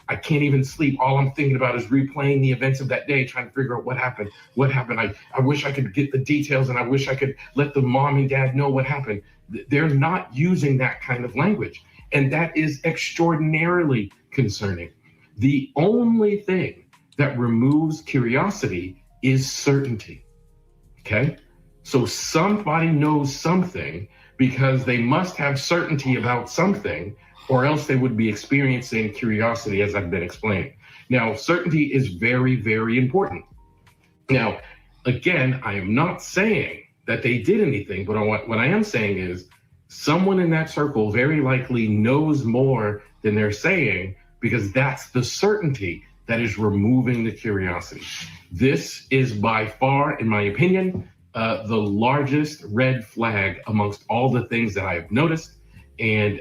I can't even sleep. All I'm thinking about is replaying the events of that day, trying to figure out what happened. I wish I could get the details, and I wish I could let the mom and dad know what happened. They're not using that kind of language. And that is extraordinarily concerning. The only thing that removes curiosity is certainty. Okay? So somebody knows something because they must have certainty about something, or else they would be experiencing curiosity, as I've been explaining. Now, certainty is very, very important. Now, again, I am not saying that they did anything, but what I am saying is someone in that circle very likely knows more than they're saying, because that's the certainty that is removing the curiosity. This is by far, in my opinion, the largest red flag amongst all the things that I have noticed. And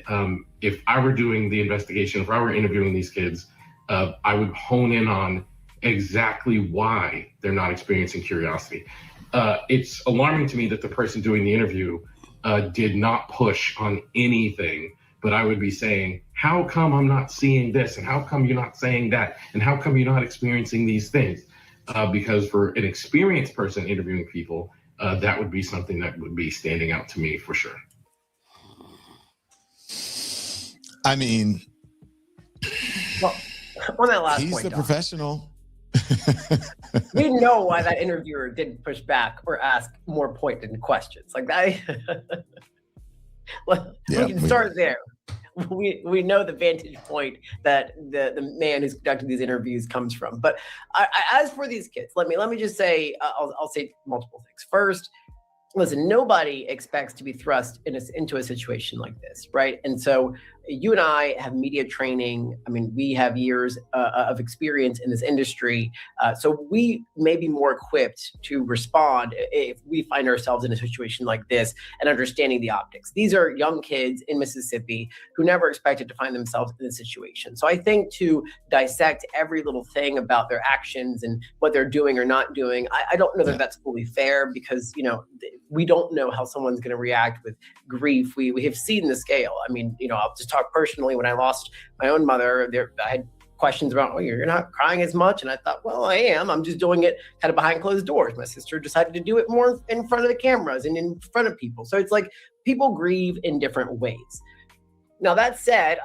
if I were doing the investigation, if I were interviewing these kids, I would hone in on exactly why they're not experiencing curiosity. It's alarming to me that the person doing the interview did not push on anything, but I would be saying, how come I'm not seeing this? And how come you're not saying that? And how come you're not experiencing these things? Because for an experienced person interviewing people, that would be something that would be standing out to me for sure. I mean, well, on that last he's point, the Doc, professional. we know why that interviewer didn't push back or ask more pointed questions like that. Well, Yeah, we can start there. We know the vantage point that the man who's conducting these interviews comes from. But as for these kids, let me just say, I'll say multiple things. First, listen, nobody expects to be thrust into a situation like this, right? And so you and I have media training. I mean, we have years of experience in this industry. So we may be more equipped to respond if we find ourselves in a situation like this and understanding the optics. These are young kids in Mississippi who never expected to find themselves in this situation. So I think to dissect every little thing about their actions and what they're doing or not doing, I don't know that that's fully fair because, you know, we don't know how someone's going to react with grief. We have seen the scale. I mean, you know, I'll just talk personally. When I lost my own mother, I had questions about, oh, you're not crying as much. And I thought, well, I am. I'm just doing it kind of behind closed doors. My sister decided to do it more in front of the cameras and in front of people. So it's like people grieve in different ways. Now, that said,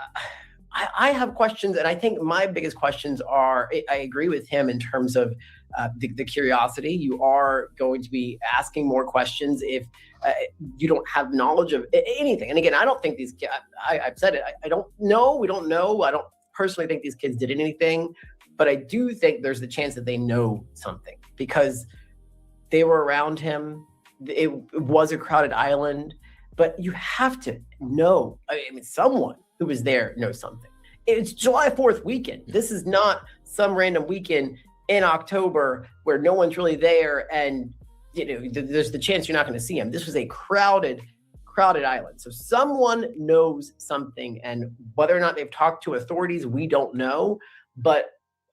I have questions, and I think my biggest questions are, I agree with him in terms of the curiosity. You are going to be asking more questions if you don't have knowledge of anything. And again, I don't think these kids, I've said it, I don't know, we don't know. I don't personally think these kids did anything, but I do think there's the chance that they know something because they were around him. It was a crowded island, but you have to know, I mean, someone who was there knows something. It's July 4th weekend. This is not some random weekend in October where no one's really there and, you know, there's the chance you're not going to see him. This was a crowded island. So someone knows something, and whether or not they've talked to authorities, we don't know. But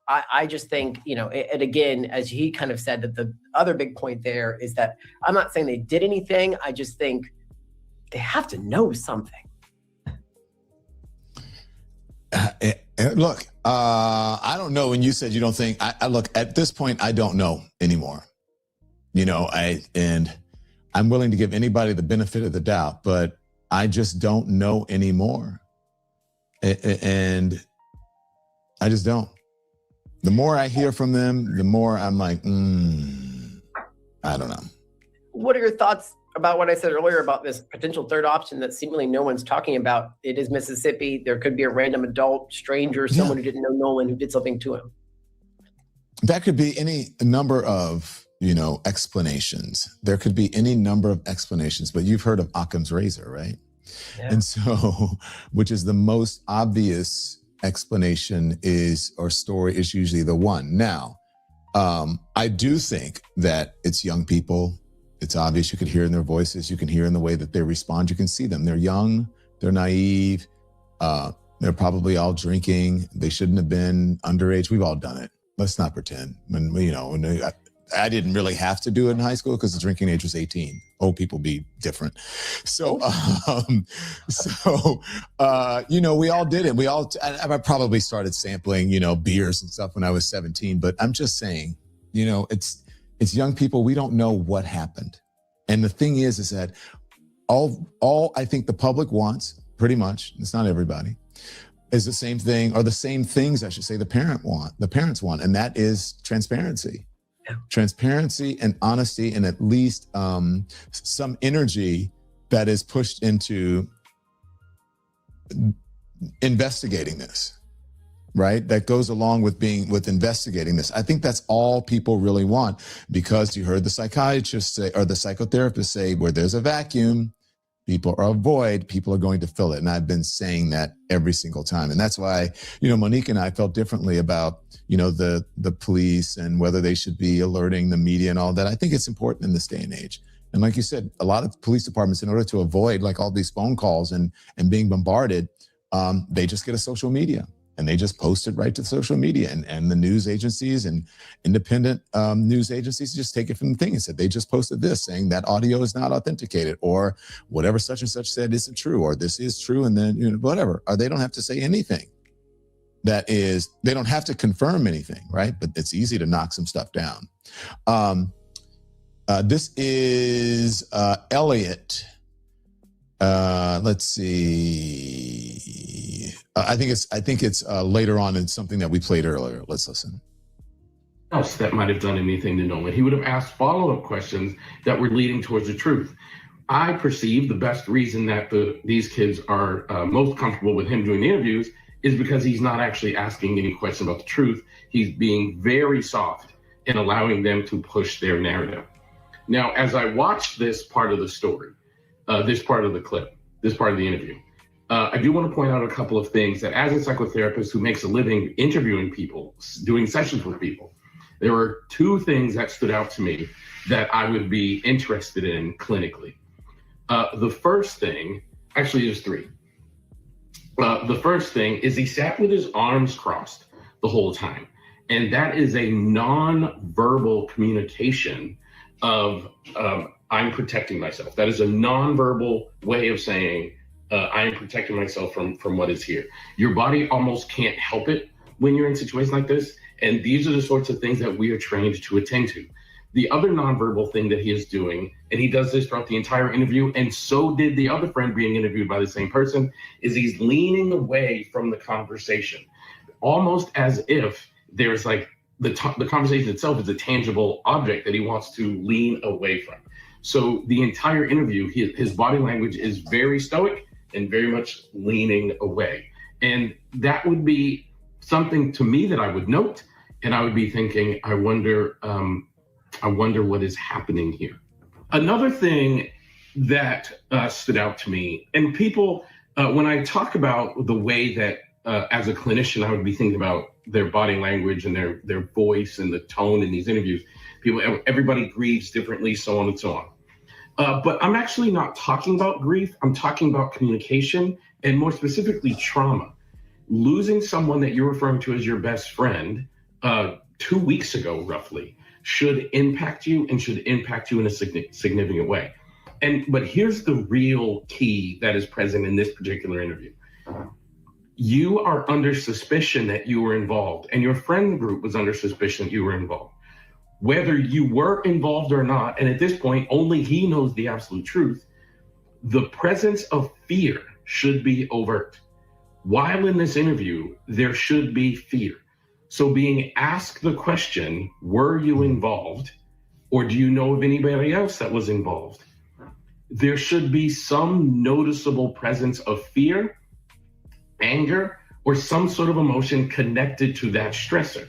I just think, you know, and again, as he kind of said, that the other big point there is that I'm not saying they did anything. I just think they have to know something. Look, I don't know. When you said you don't think, I look at this point, I don't know anymore. You know, and I'm willing to give anybody the benefit of the doubt, but I just don't know anymore. And I just don't. The more I hear from them, the more I'm like, I don't know. What are your thoughts about what I said earlier about this potential third option that seemingly no one's talking about? It is Mississippi. There could be a random adult, stranger, someone who didn't know Nolan who did something to him. That could be any number of, you know, explanations. There could be any number of explanations, but you've heard of Occam's razor, right? Yeah. And so, which is the most obvious explanation or story is usually the one. Now, I do think that it's young people. It's obvious. You could hear in their voices. You can hear in the way that they respond. You can see them. They're young. They're naive. They're probably all drinking. They shouldn't have been underage. We've all done it. Let's not pretend. I didn't really have to do it in high school because the drinking age was 18. Old people be different. So, you know, we all did it. I probably started sampling, you know, beers and stuff when I was 17. But I'm just saying, you know, it's young people. We don't know what happened. And the thing is that all I think the public wants, pretty much, it's not everybody, is the same thing, or the same things, I should say, the parents want, and that is transparency. Transparency and honesty, and at least some energy that is pushed into investigating this, right? That goes along with investigating this. I think that's all people really want, because you heard the psychiatrist say, or the psychotherapist say, where there's a vacuum, people or avoid, people are going to fill it. And I've been saying that every single time. And that's why, Monique and I felt differently about, the police and whether they should be alerting the media and all that. I think it's important in this day and age. And like you said, a lot of police departments, in order to avoid like all these phone calls and being bombarded, they just get a social media and they just post it right to social media. And the news agencies and independent news agencies just take it from the thing and said, they just posted this saying that audio is not authenticated, or whatever such and such said isn't true, or this is true. And then, whatever, or they don't have to say anything. They don't have to confirm anything, right? But it's easy to knock some stuff down. This is Elliot. Let's see. I think it's later on in something that we played earlier. Let's listen. Else that might have done anything to Nolan. He would have asked follow-up questions that were leading towards the truth. I perceive the best reason that these kids are most comfortable with him doing the interviews is because he's not actually asking any question about the truth. He's being very soft and allowing them to push their narrative. Now, as I watched this part of the story, this part of the clip, this part of the interview, I do want to point out a couple of things that as a psychotherapist who makes a living interviewing people, doing sessions with people, there were two things that stood out to me that I would be interested in clinically. The first thing, actually there's three. The first thing is he sat with his arms crossed the whole time. And that is a non-verbal communication of I'm protecting myself. That is a non-verbal way of saying I am protecting myself from what is here. Your body almost can't help it when you're in situations like this. And these are the sorts of things that we are trained to attend to. The other nonverbal thing that he is doing, and he does this throughout the entire interview, and so did the other friend being interviewed by the same person, is he's leaning away from the conversation, almost as if there's like the conversation itself is a tangible object that he wants to lean away from. So the entire interview, his body language is very stoic and very much leaning away. And that would be something to me that I would note, and I would be thinking, I wonder what is happening here. Another thing that stood out to me, and people, when I talk about the way that as a clinician, I would be thinking about their body language and their voice and the tone in these interviews. Everybody grieves differently, so on and so on. But I'm actually not talking about grief. I'm talking about communication and more specifically trauma. Losing someone that you're referring to as your best friend 2 weeks ago, roughly, should impact you and should impact you in a significant way. But here's the real key that is present in this particular interview. You are under suspicion that you were involved, and your friend group was under suspicion that you were involved. Whether you were involved or not, and at this point, only he knows the absolute truth, the presence of fear should be overt. While in this interview, there should be fear. So being asked the question, were you involved, or do you know of anybody else that was involved? There should be some noticeable presence of fear, anger, or some sort of emotion connected to that stressor,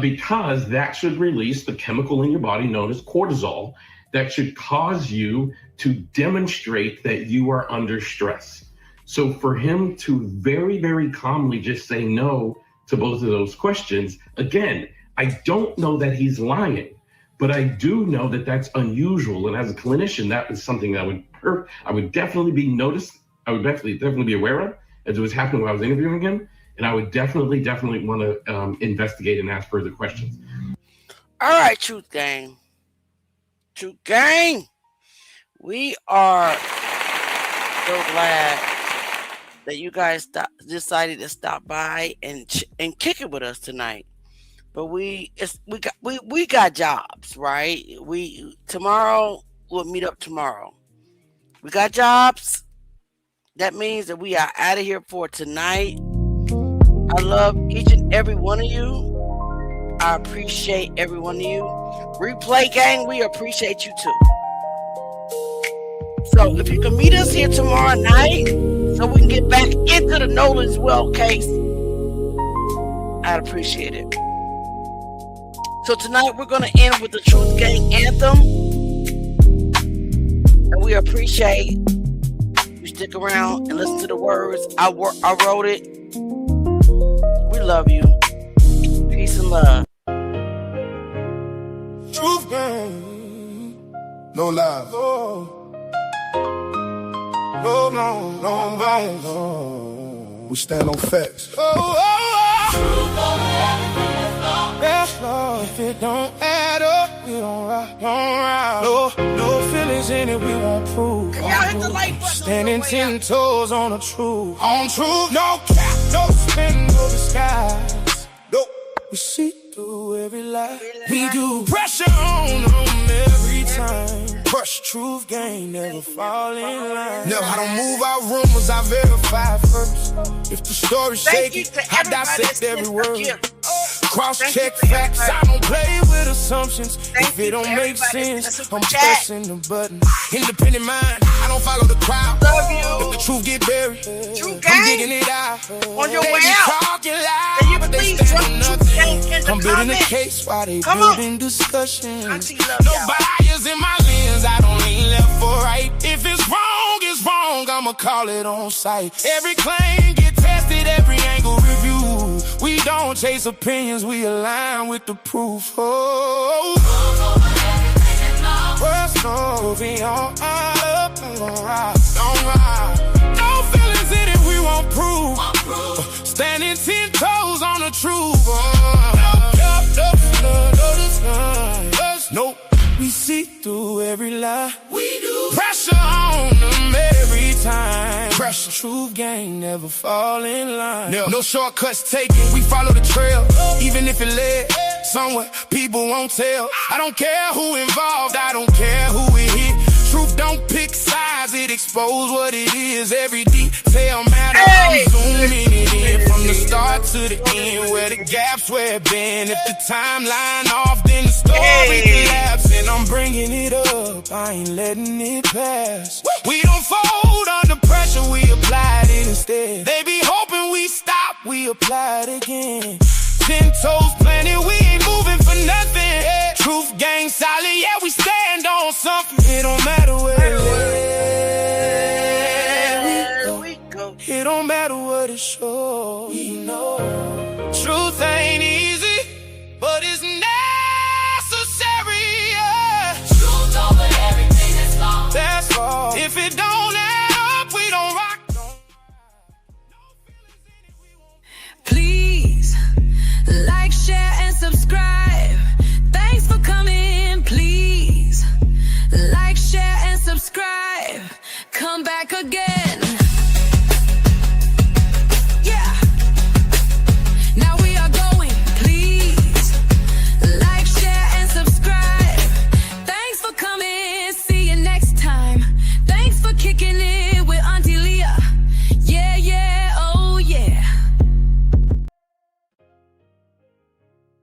because that should release the chemical in your body known as cortisol that should cause you to demonstrate that you are under stress. So for him to very, very calmly just say no to both of those questions, again, I don't know that he's lying, but I do know that that's unusual. And as a clinician, that is something that I would definitely be noticed. I would definitely be aware of as it was happening when I was interviewing him. And I would definitely want to investigate and ask further questions. All right, Truth Gang. Truth Gang. We are so glad that you guys decided to stop by and kick it with us tonight. But we got jobs, right? Tomorrow we'll meet up tomorrow. We got jobs. That means that we are out of here for tonight. I love each and every one of you. I appreciate every one of you. Replay Gang, we appreciate you too. So if you can meet us here tomorrow night so we can get back into the Nolan Wells case, I'd appreciate it. So tonight we're going to end with the Truth Gang anthem. And we appreciate stick around and listen to the words. I wrote it. We love you. Peace and love. Truth game, no lies. No violence. We stand on facts. Yes, Lord. If it don't add up, we don't ride. No feelings in it, we won't prove. Can y'all hit the like button? Standing 10 toes on the truth. On truth, no cap, no spin, no disguise. Nope. We see through every lie. We do pressure on them every time. Crush truth game, never fall in line. No, I don't move out rumors, I verify first. If the story's shaky, I dissect every word. Cross-check facts, I don't play with assumptions. If it don't make sense, I'm pressing the button. Independent mind, I don't follow the crowd. If the truth get buried, I'm digging it out. On your They way be out, talking loud, can you but they please stand drop on Truth nothing. Gang in the I'm building a comments? case while they Come on. building discussion. Auntie love No y'all. bias in my lens, I don't lean left or right. If it's wrong, it's wrong, I'ma call it on sight. Every claim get tested, every angle reviewed. We don't chase opinions, we align with the proof. What's no, we on up, don't ride. No feelings in it, we won't prove. Standing 10 toes on the truth. Nope, we see through every lie. We do. Pressure on them every time. Pressure, truth game, never fall in line. No shortcuts taken, we follow the trail. Even if it led somewhere people won't tell. I don't care who involved, I don't care who it hit. Truth don't pick sides, it expose what it is. Every detail matters. I'm zooming it in from the start to the end, where the gaps where it been. If the timeline off, then the story collapse. And I'm bringing it up, I ain't letting it pass. We don't fold under pressure, we applied it instead. They be hoping we stop, we apply it again. 10 toes planted, we ain't moving for nothing. Truth gang solid, yeah, we stand on something. It don't matter where we go. It don't matter what it shows. We know truth ain't easy, but it's necessary. Truth over everything that's lost. That's all. If it don't add up, we don't rock. Please like, share, and subscribe. Thanks for coming. Please like, share, and subscribe. Come back again.